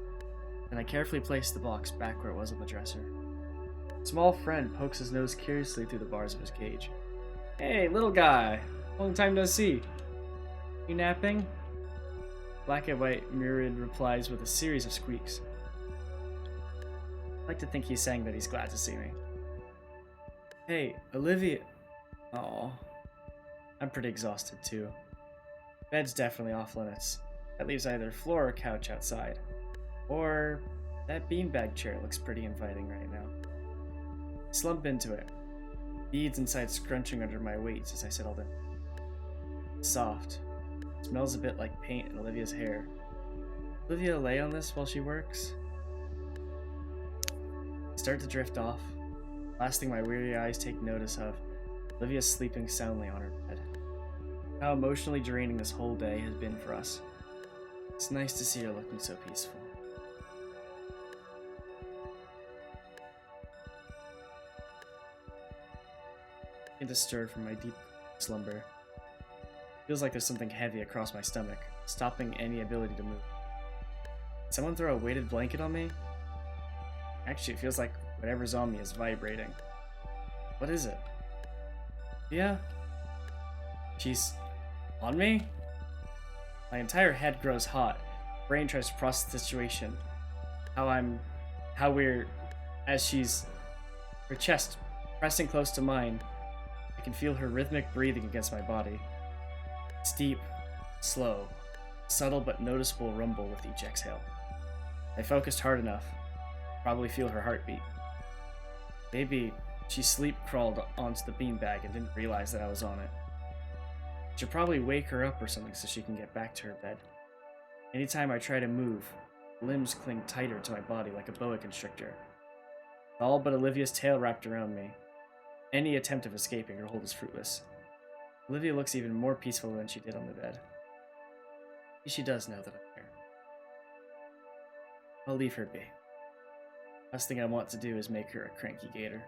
Then I carefully place the box back where it was on the dresser. A small friend pokes his nose curiously through the bars of his cage. Hey, little guy. Long time no see. You napping? Black and white Murid replies with a series of squeaks. I like to think he's saying that he's glad to see me. Hey, Olivia. Aw. I'm pretty exhausted too. Bed's definitely off limits. That leaves either floor or couch outside. Or that beanbag chair looks pretty inviting right now. I slump into it. Beads inside scrunching under my weight as I settled in. It's soft. It smells a bit like paint and Olivia's hair. Olivia lay on this while she works? I start to drift off. Last thing my weary eyes take notice of, Olivia's sleeping soundly on her bed. How emotionally draining this whole day has been for us. It's nice to see her looking so peaceful. I begin to stir from my deep slumber. Feels like there's something heavy across my stomach, stopping any ability to move. Did someone throw a weighted blanket on me? Actually, it feels like whatever's on me is vibrating. What is it? Yeah? She's on me? My entire head grows hot. Brain tries to process the situation. As she's, her chest pressing close to mine, I can feel her rhythmic breathing against my body. It's deep, slow, subtle but noticeable rumble with each exhale. I focused hard enough. Probably feel her heartbeat. Maybe she sleep crawled onto the beanbag and didn't realize that I was on it. Should probably wake her up or something so she can get back to her bed. Anytime I try to move, limbs cling tighter to my body like a boa constrictor. All but Olivia's tail wrapped around me. Any attempt of escaping her hold is fruitless. Olivia looks even more peaceful than she did on the bed. Maybe she does know that I'm here. I'll leave her be. Last thing I want to do is make her a cranky gator.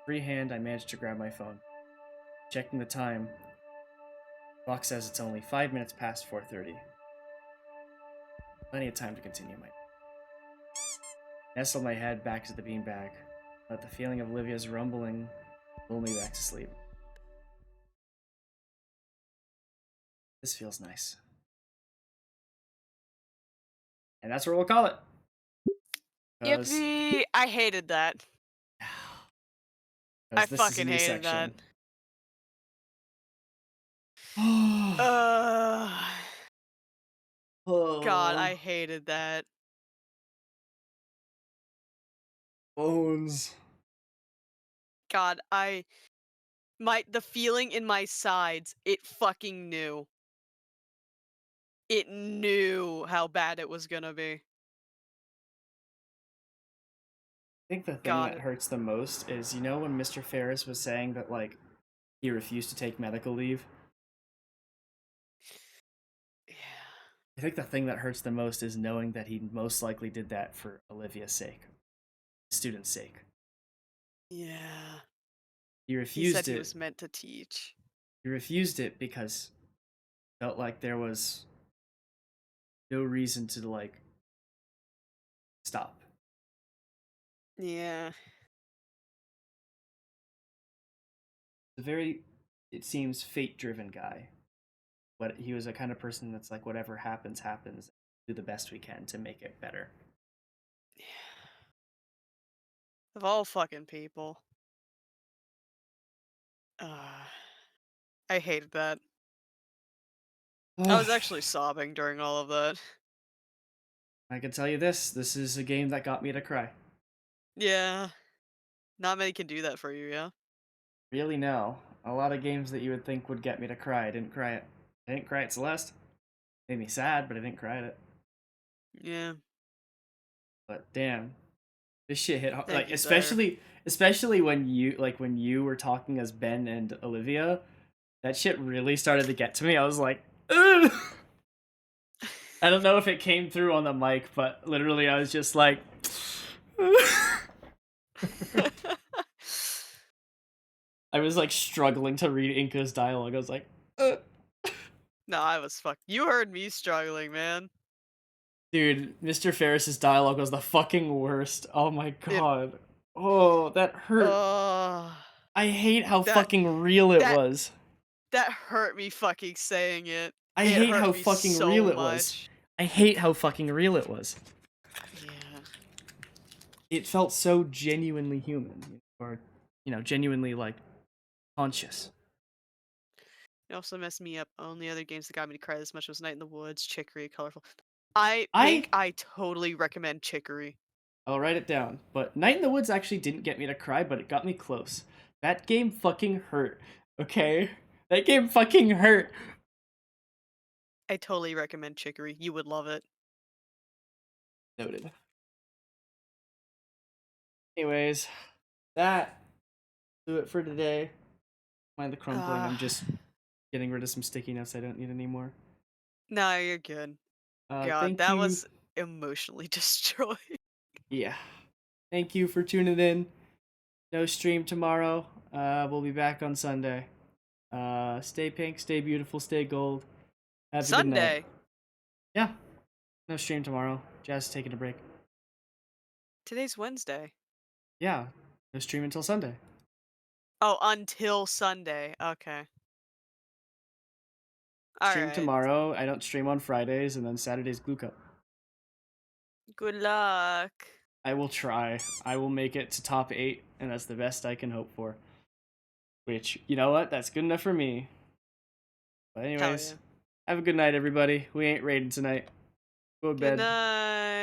Free hand, I managed to grab my phone. Checking the time, the clock says it's only 5 minutes past 4:30. Plenty of time to continue my... Nestle my head back to the beanbag. Let the feeling of Olivia's rumbling pull me back to sleep. This feels nice. And that's what we'll call it. 'Cause Yippee! I hated that. I Because this is a fucking new hated that. section. Oh, God, I hated that. bones. God, the feeling in my sides, it fucking knew. It knew how bad it was gonna be. I think the thing God. that hurts the most is, you know, when Mr. Ferris was saying that, like, he refused to take medical leave? Yeah. I think the thing that hurts the most is knowing that he most likely did that for Olivia's sake, student's sake. Yeah. He He said refused he it. was meant to teach. He refused it because he felt like there was no reason to, like, stop. Yeah. A very, it seems, fate-driven guy. But he was a kind of person that's like, whatever happens, happens. Do the best we can to make it better. Yeah. Of all fucking people. I hated that. I was actually sobbing during all of that. I can tell you this is a game that got me to cry. Yeah. Not many can do that for you, yeah? Really, no. A lot of games that you would think would get me to cry, I didn't cry it. I didn't cry at Celeste. Made me sad, but I didn't cry at it. Yeah. But damn, this shit hit hard. Thank Like, you, sir. especially when you were talking as Ben and Olivia, that shit really started to get to me. I was like, ugh! I don't know if it came through on the mic, but literally I was just like, I was like struggling to read Inka's dialogue. I was like, No, I was You heard me struggling, man. dude, Mr. Ferris's dialogue was the fucking worst. Oh my god. Oh, that hurt. I hate how that fucking real it that was. that hurt me fucking saying it. I It hate hurt how me fucking so real it much. was. I hate how fucking real it was. Yeah. It felt so genuinely human, or, you know, genuinely, like, conscious. It also messed me up. Only other games that got me to cry this much was Night in the Woods, Chicory, Colorful. I totally recommend Chicory. I'll write it down. But Night in the Woods actually didn't get me to cry, but it got me close. That game fucking hurt, okay? That game fucking hurt. I totally recommend Chicory. You would love it. Noted. Anyways, that do it for today. Mind the crumbling. I'm just getting rid of some sticky notes I don't need anymore. No, you're good. God, Thank that you. was emotionally destroying. Yeah. Thank you for tuning in. No stream tomorrow. We'll be back on Sunday. Stay pink, stay beautiful, stay gold. Have a good night. Sunday. Yeah. No stream tomorrow. Jazz is taking a break. Today's Wednesday. Yeah. No stream until Sunday. Oh, until Sunday. Okay. Stream Alright. tomorrow. I don't stream on Fridays, and then Saturday's Glue Cup. Good luck. I will try. I will make it to top 8, and that's the best I can hope for. Which, you know what? That's good enough for me. But anyways, yeah. have a good night, everybody. We ain't raiding tonight. Go to bed. Good night.